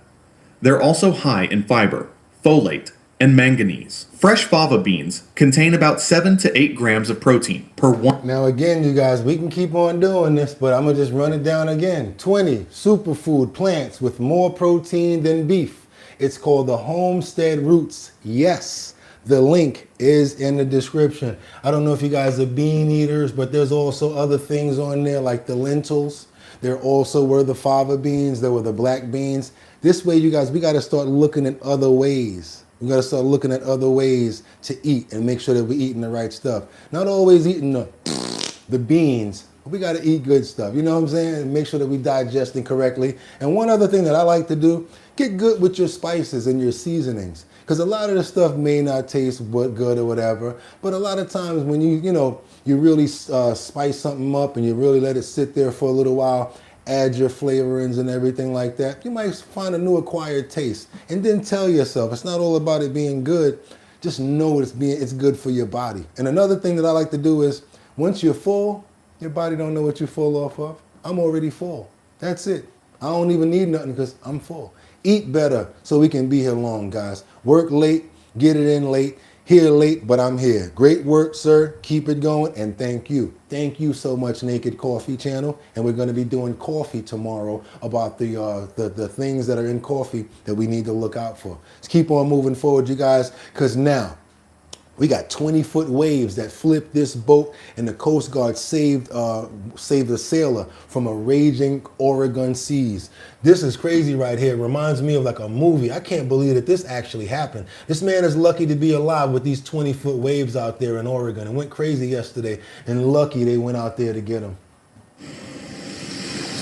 Speaker 12: They're also high in fiber, folate, and manganese. Fresh fava beans contain about 7 to 8 grams of protein per one.
Speaker 1: Now again, you guys, we can keep on doing this, but I'm gonna just run it down again. 20 superfood plants with more protein than beef. It's called the Homestead Roots. Yes, the link is in the description. I don't know if you guys are bean eaters, but there's also other things on there like the lentils. There also were the fava beans, there were the black beans. This way, you guys, we gotta start looking at other ways. We gotta start looking at other ways to eat and make sure that we're eating the right stuff. Not always eating the beans, but we gotta eat good stuff. You know what I'm saying? And make sure that we digesting correctly. And one other thing that I like to do, get good with your spices and your seasonings. Because a lot of the stuff may not taste good or whatever, but a lot of times when you really spice something up and you really let it sit there for a little while, add your flavorings and everything like that, you might find a new acquired taste. And then tell yourself, it's not all about it being good, just know it's good for your body. And another thing that I like to do is, once you're full, your body don't know what you're full off of. I'm already full. That's it. I don't even need nothing because I'm full. Eat better so we can be here long, guys. Work late, get it in late, here late, but I'm here. Great work, sir. Keep it going, and thank you. Thank you so much, Naked Coffee Channel. And we're going to be doing coffee tomorrow about the things that are in coffee that we need to look out for. Let's keep on moving forward, you guys, because now We got 20-foot waves that flipped this boat, and the Coast Guard saved a sailor from a raging Oregon seas. This is crazy right here. It reminds me of like a movie. I can't believe that this actually happened. This man is lucky to be alive with these 20-foot waves out there in Oregon. It went crazy yesterday, and lucky they went out there to get him.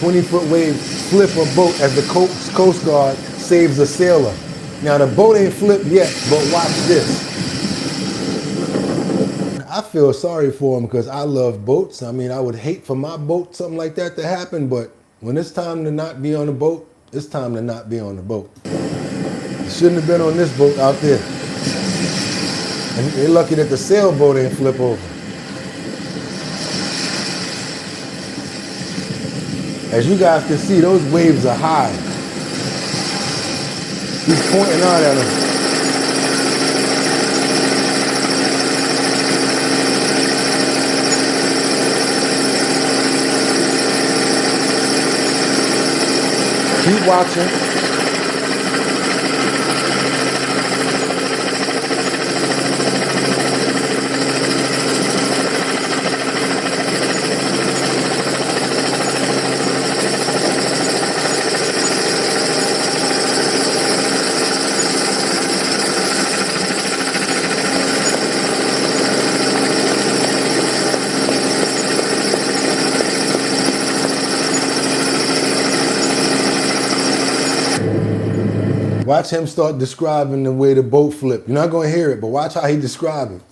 Speaker 1: 20-foot waves flip a boat as the Coast Guard saves a sailor. Now the boat ain't flipped yet, but watch this. I feel sorry for him because I love boats. I mean, I would hate for my boat, something like that to happen, but when it's time to not be on the boat, it's time to not be on the boat. You shouldn't have been on this boat out there. And they're lucky that the sailboat ain't flip over. As you guys can see, those waves are high. He's pointing out at them. Keep watching. Watch him start describing the way the boat flipped. You're not going to hear it, but watch how he describes it.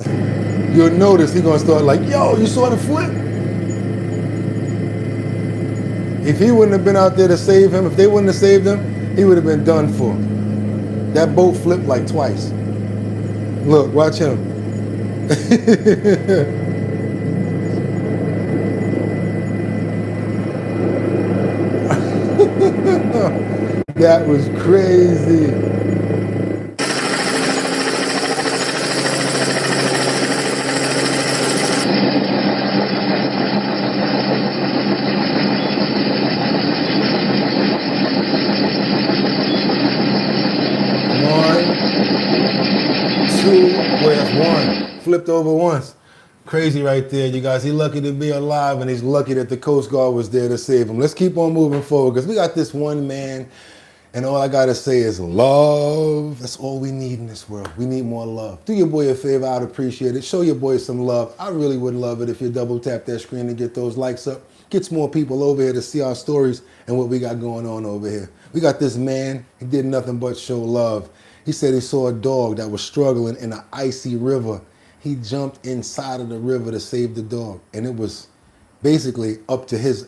Speaker 1: You'll notice he's going to start like, yo, you saw the flip? If he wouldn't have been out there to save him, if they wouldn't have saved him, he would have been done for. That boat flipped like twice. Look, watch him. That was crazy. One. Flipped over once. Crazy right there, you guys. He's lucky to be alive, and he's lucky that the Coast Guard was there to save him. Let's keep on moving forward, because we got this one man, and all I got to say is love. That's all we need in this world. We need more love. Do your boy a favor. I'd appreciate it. Show your boy some love. I really would love it if you double tap that screen and get those likes up. Gets more people over here to see our stories and what we got going on over here. We got this man. He did nothing but show love. He said he saw a dog that was struggling in an icy river. He jumped inside of the river to save the dog, and it was basically up to his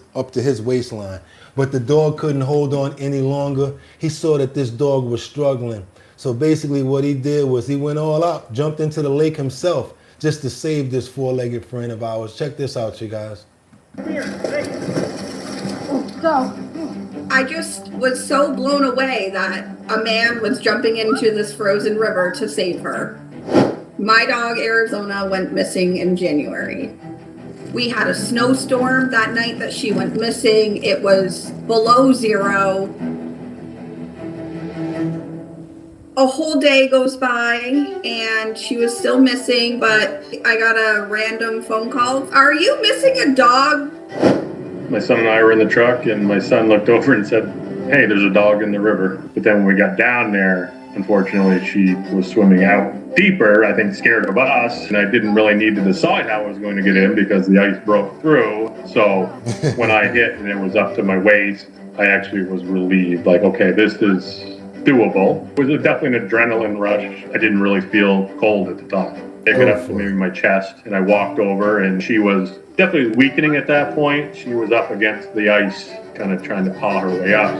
Speaker 1: waistline. But the dog couldn't hold on any longer. He saw that this dog was struggling. So basically what he did was he went all out, jumped into the lake himself just to save this four-legged friend of ours. Check this out, you guys.
Speaker 4: Go. I just was so blown away that a man was jumping into this frozen river to save her. My dog, Arizona, went missing in January. We had a snowstorm that night that she went missing. It was below zero. A whole day goes by and she was still missing, but I got a random phone call. Are you missing a dog?
Speaker 19: My son and I were in the truck, and my son looked over and said, hey, there's a dog in the river. But then when we got down there, unfortunately, she was swimming out deeper, I think scared of us. And I didn't really need to decide how I was going to get in because the ice broke through. So when I hit and it was up to my waist, I actually was relieved. Like, okay, this is doable. It was definitely an adrenaline rush. I didn't really feel cold at the time. It got up to maybe my chest, and I walked over, and she was definitely weakening at that point. She was up against the ice, kind of trying to paw her way up.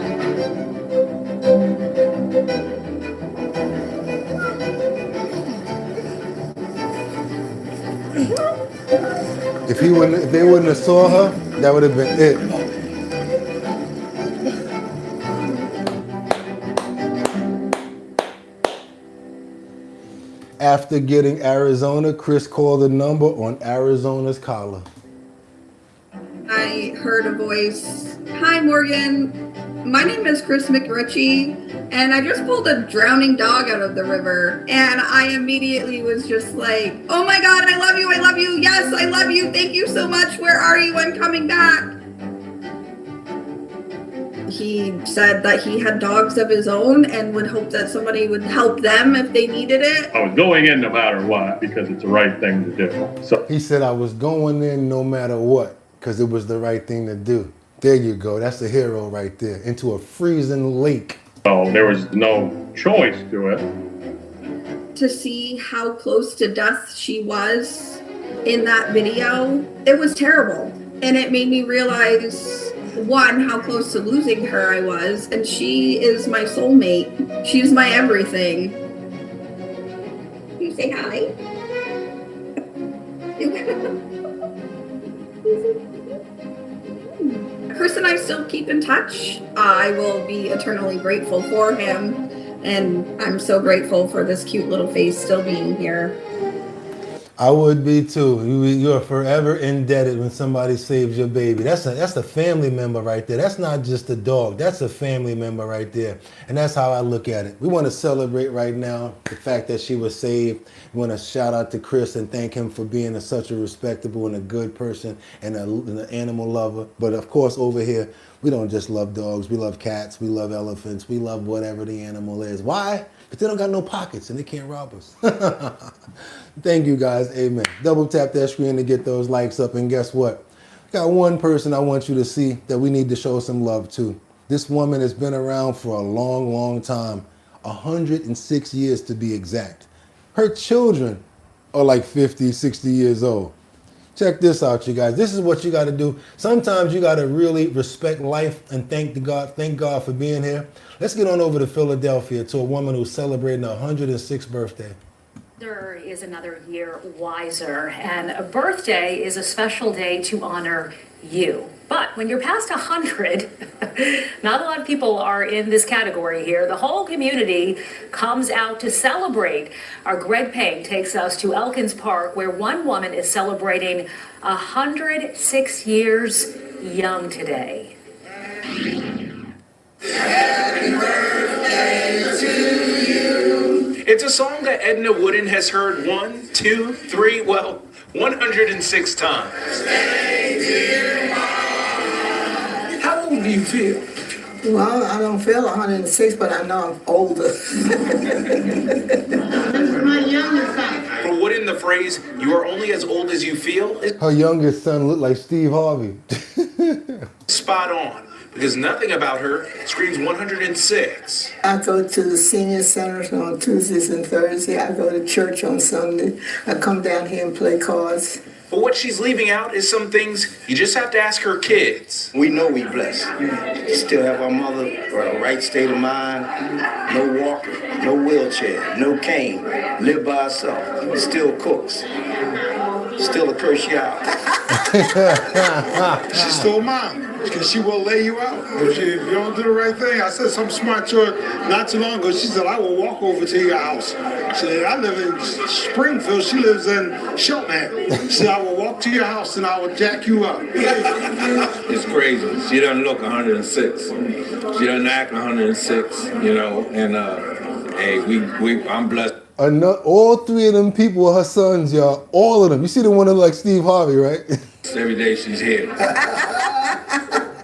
Speaker 1: If they wouldn't have saw her, that would have been it. After getting Arizona, Chris called a number on Arizona's collar.
Speaker 4: I heard a voice. Hi, Morgan. My name is Chris McRitchie, and I just pulled a drowning dog out of the river, and I immediately was just like, oh my God, I love you, yes, I love you, thank you so much, where are you, I'm coming back. He said that he had dogs of his own and would hope that somebody would help them if they needed it.
Speaker 19: I was going in no matter what because it's the right thing to do. So
Speaker 1: He said, I was going in no matter what, because it was the right thing to do. There you go. That's the hero right there. Into a freezing lake.
Speaker 19: there was no choice to it.
Speaker 4: To see how close to death she was in that video, it was terrible. And it made me realize, one, how close to losing her I was, and she is my soulmate. She's my everything. You say hi? Chris and I still keep in touch. I will be eternally grateful for him, and I'm so grateful for this cute little face still being here.
Speaker 1: I would be too. You are forever indebted when somebody saves your baby. That's a family member right there. That's not just a dog. That's a family member right there. And that's how I look at it. We want to celebrate right now the fact that she was saved. We want to shout out to Chris and thank him for being such a respectable and a good person and an animal lover. But of course, over here, we don't just love dogs. We love cats. We love elephants. We love whatever the animal is. Why? Because they don't got no pockets and they can't rob us. Thank you guys. Amen. Double tap that screen to get those likes up. And guess what? Got one person I want you to see that we need to show some love to. This woman has been around for a long, long time. 106 years to be exact. Her children are like 50, 60 years old. Check this out, you guys. This is what you got to do. Sometimes you got to really respect life and thank God for being here. Let's get on over to Philadelphia to a woman who's celebrating her 106th birthday.
Speaker 5: There is another year wiser, and a birthday is a special day to honor you. But when you're past 100, not a lot of people are in this category here. The whole community comes out to celebrate. Our Greg Payne takes us to Elkins Park, where one woman is celebrating 106 years young today.
Speaker 20: Happy birthday to you. It's a song that Edna Wooden has heard 1, 2, 3, 106 times. How old do you feel?
Speaker 21: Well, I don't feel 106, but I know I'm older.
Speaker 20: This is my youngest son. For Wooden, the phrase, you are only as old as you feel, is
Speaker 1: Her youngest son looked like Steve Harvey.
Speaker 20: spot on. Because nothing about her screams 106.
Speaker 21: I go to the senior centers on Tuesdays and Thursdays. I go to church on Sunday. I come down here and play cards.
Speaker 20: But what she's leaving out is some things you just have to ask her kids.
Speaker 23: We know we blessed. Still have our mother, a right state of mind, no walker, no wheelchair, no cane, live by herself, still cooks, still a curse you out.
Speaker 24: She stole mine because she will lay you out. If you don't do the right thing, I said something smart to her not too long ago. She said, I will walk over to your house. She said, I live in Springfield. She lives in Cheltenham. She said, I will walk to your house and I will jack you up.
Speaker 26: It's crazy. She doesn't look 106. She doesn't act 106, you know, and hey, I'm blessed.
Speaker 1: All three of them people are her sons, y'all. All of them. You see the one that look like Steve Harvey, right?
Speaker 26: Every day she's here.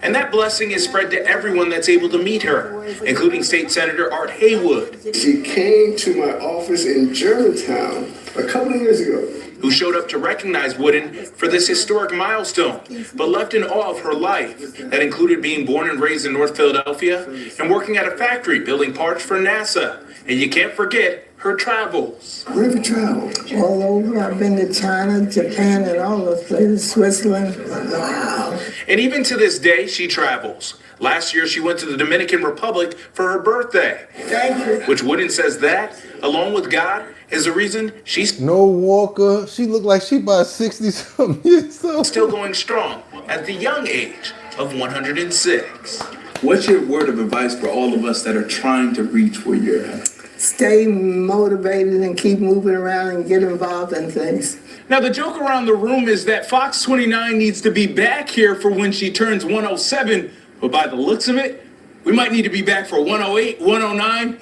Speaker 20: And that blessing is spread to everyone that's able to meet her, including State Senator Art Haywood.
Speaker 24: She came to my office in Germantown a couple of years ago.
Speaker 20: Who showed up to recognize Wooden for this historic milestone, but left in awe of her life. That included being born and raised in North Philadelphia and working at a factory building parts for NASA. And you can't forget her travels.
Speaker 21: Where have you traveled? All over. I've been to China, Japan, and all those places, Switzerland. Wow.
Speaker 20: And even to this day, she travels. Last year, she went to the Dominican Republic for her birthday.
Speaker 21: Thank you.
Speaker 20: Which Wooden says that, along with God, is the reason she's
Speaker 1: no walker. She looked like she about 60-something years old.
Speaker 20: Still going strong at the young age of 106.
Speaker 27: What's your word of advice for all of us that are trying to reach where you're at?
Speaker 21: Stay motivated and keep moving around and get involved in things.
Speaker 20: Now, the joke around the room is that Fox 29 needs to be back here for when she turns 107, but by the looks of it,
Speaker 27: We might need to be back for 108, 109,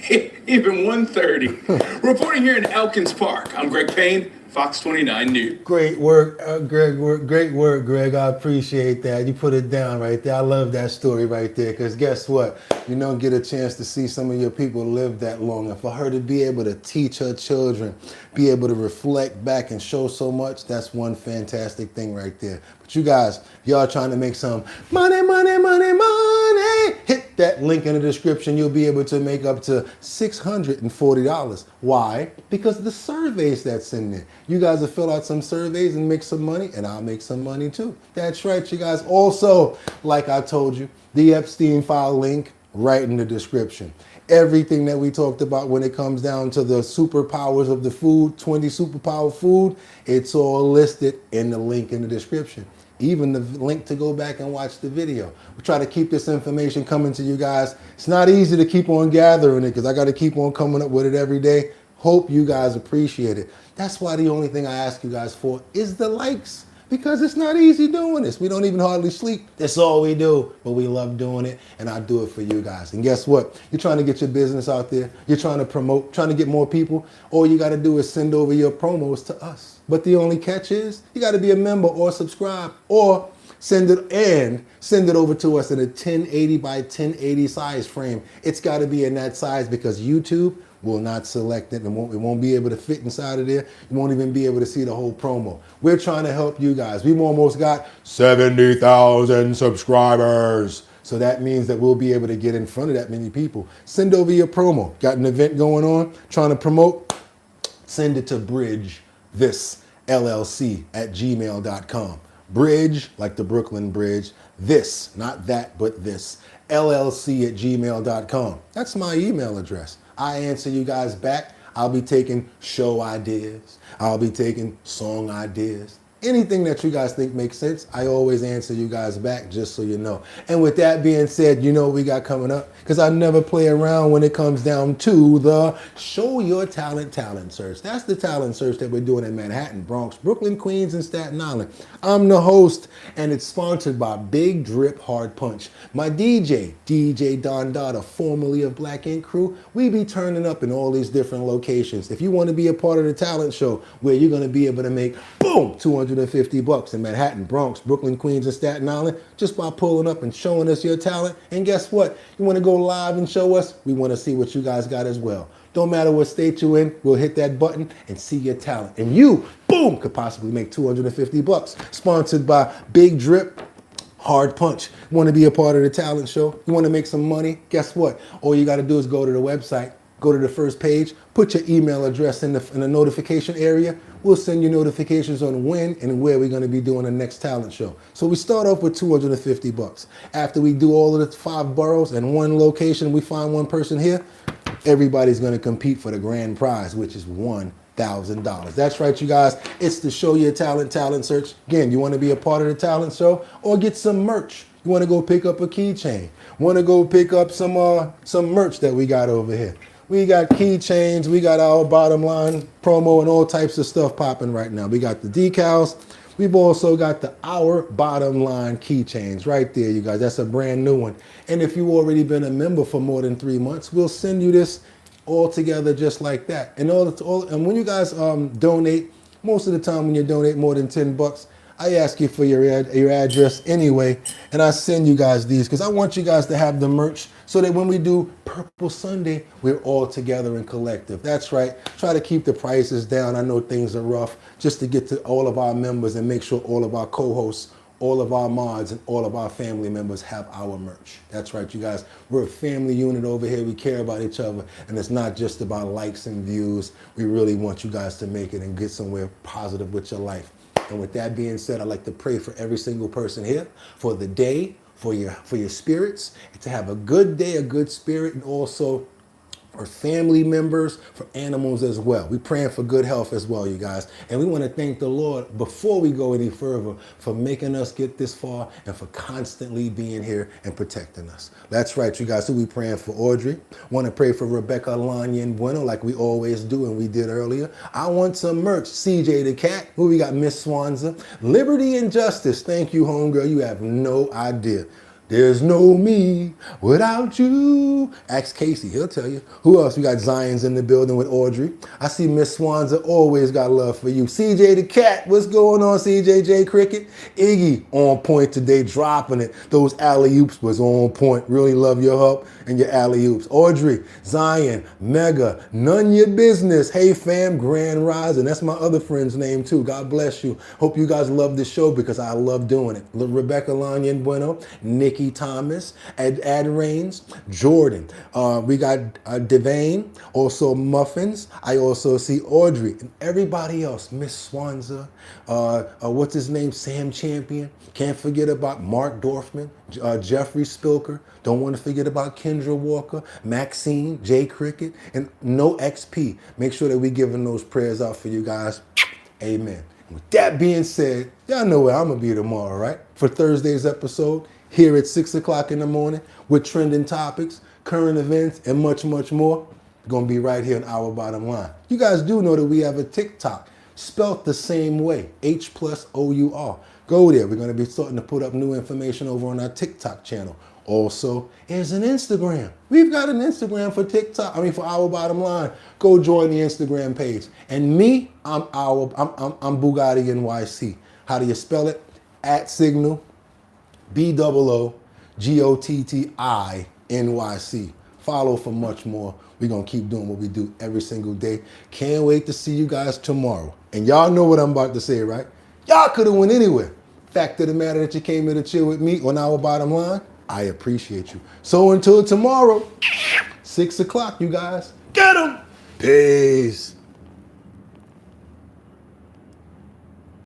Speaker 27: even 130. Reporting here in Elkins Park, I'm Greg Payne, Fox 29 News.
Speaker 1: Great work, Greg. Great work, Greg. I appreciate that. You put it down right there. I love that story right there because guess what? You don't get a chance to see some of your people live that long. And for her to be able to teach her children, be able to reflect back and show so much, that's one fantastic thing right there. But you guys, y'all trying to make some money, money, money, money, hit that link in the description. You'll be able to make up to $640. Why? Because of the surveys that's in there. You guys will fill out some surveys and make some money, and I'll make some money too. That's right, you guys. Also, like I told you, the Epstein file link right in the description. Everything that we talked about when it comes down to the superpowers of the food, 20 superpower food, it's all listed in the link in the description. Even the link to go back and watch the video. We try to keep this information coming to you guys. It's not easy to keep on gathering it because I got to keep on coming up with it every day. Hope you guys appreciate it. That's why the only thing I ask you guys for is the likes. Because it's not easy doing this. We don't even hardly sleep. That's all we do. But we love doing it, and I do it for you guys. And guess what? You're trying to get your business out there. You're trying to promote, trying to get more people. All you got to do is send over your promos to us. But the only catch is you got to be a member or subscribe or send it over to us in a 1080 by 1080 size frame. It's got to be in that size because YouTube will not select it. It won't be able to fit inside of there. You won't even be able to see the whole promo. We're trying to help you guys. We've almost got 70,000 subscribers. So that means that we'll be able to get in front of that many people. Send over your promo. Got an event going on, trying to promote? Send it to bridgethisllc@gmail.com. Bridge, like the Brooklyn Bridge. This, not that, but this. llc@gmail.com. That's my email address. I answer you guys back. I'll be taking show ideas. I'll be taking song ideas. Anything that you guys think makes sense, I always answer you guys back, just so you know. And with that being said, you know what we got coming up? Because I never play around when it comes down to the Show Your Talent search. That's the talent search that we're doing in Manhattan, Bronx, Brooklyn, Queens, and Staten Island. I'm the host, and it's sponsored by Big Drip Hard Punch. My DJ Don Dada, formerly of Black Ink Crew, we be turning up in all these different locations. If you want to be a part of the talent show where you're going to be able to make, boom, $250 in Manhattan, Bronx, Brooklyn, Queens, and Staten Island, just by pulling up and showing us your talent. And guess what? You want to go live and show us? We want to see what you guys got as well. Don't matter what state you're in, we'll hit that button and see your talent. And you, boom, could possibly make $250. Sponsored by Big Drip Hard Punch. You want to be a part of the talent show? You want to make some money? Guess what? All you got to do is go to the website, go to the first page, put your email address in the notification area. We'll send you notifications on when and where we're going to be doing the next talent show. So we start off with $250. After we do all of the 5 boroughs and one location, we find one person here, everybody's going to compete for the grand prize, which is $1,000. That's right, you guys. It's the Show Your Talent search. Again, you want to be a part of the talent show or get some merch. You want to go pick up a keychain. Want to go pick up some merch that we got over here. We got keychains, we got our bottom line promo and all types of stuff popping right now. We got the decals. We've also got the Our Bottom Line keychains right there, you guys. That's a brand new one. And if you've already been a member for more than 3 months, we'll send you this all together just like that. And and when you guys donate, most of the time when you donate more than $10, I ask you for your address anyway, and I send you guys these because I want you guys to have the merch so that when we do Purple Sunday, we're all together and collective. That's right. Try to keep the prices down. I know things are rough, just to get to all of our members and make sure all of our co-hosts, all of our mods, and all of our family members have our merch. That's right, you guys. We're a family unit over here. We care about each other, and it's not just about likes and views. We really want you guys to make it and get somewhere positive with your life. And with that being said, I'd like to pray for every single person here, for the day, for your spirits, and to have a good day, a good spirit, and also for family members, for animals as well. We're praying for good health as well, you guys. And we want to thank the Lord before we go any further for making us get this far and for constantly being here and protecting us. That's right, you guys. So we praying for Audrey. Want to pray for Rebecca, Alanya, and Bueno like we always do and we did earlier. I want some merch. CJ the Cat. Who we got? Miss Swanza. Liberty and Justice. Thank you, homegirl. You have no idea. There's no me without you. Ask Casey, he'll tell you. Who else? We got Zion's in the building with Audrey. I see Miss Swanza always got love for you. CJ the Cat, what's going on, CJ J Cricket? Iggy, on point today, dropping it. Those alley-oops was on point. Really love your help and your alley-oops. Audrey, Zion, Mega, none your business. Hey fam, Grand Rising. That's my other friend's name too. God bless you. Hope you guys love this show because I love doing it. Rebecca Lanyan Bueno, Nikki Thomas, Ad Rains, Jordan. We got Devane, also Muffins. I also see Audrey and everybody else. Miss Swanza, what's his name? Sam Champion. Can't forget about Mark Dorfman, Jeffrey Spilker. Don't want to forget about Kendra Walker, Maxine, Jay Cricket, and No XP. Make sure that we giving those prayers out for you guys. Amen. With that being said, y'all know where I'm going to be tomorrow, right? For Thursday's episode, here at 6 o'clock in the morning with trending topics, current events, and much, much more. Going to be right here on Our Bottom Line. You guys do know that we have a TikTok spelt the same way, H+OUR. Go there. We're going to be starting to put up new information over on our TikTok channel. Also, there's an Instagram. We've got an Instagram for TikTok. For Our Bottom Line. Go join the Instagram page. And me, I'm BOOGOTTINYC. How do you spell it? @ BOOGOTTINYC. Follow for much more. We're going to keep doing what we do every single day. Can't wait to see you guys tomorrow. And y'all know what I'm about to say, right? Y'all could have went anywhere. Fact of the matter that you came here to chill with me on Our Bottom Line, I appreciate you. So until tomorrow, 6 o'clock, you guys. Get 'em! Peace.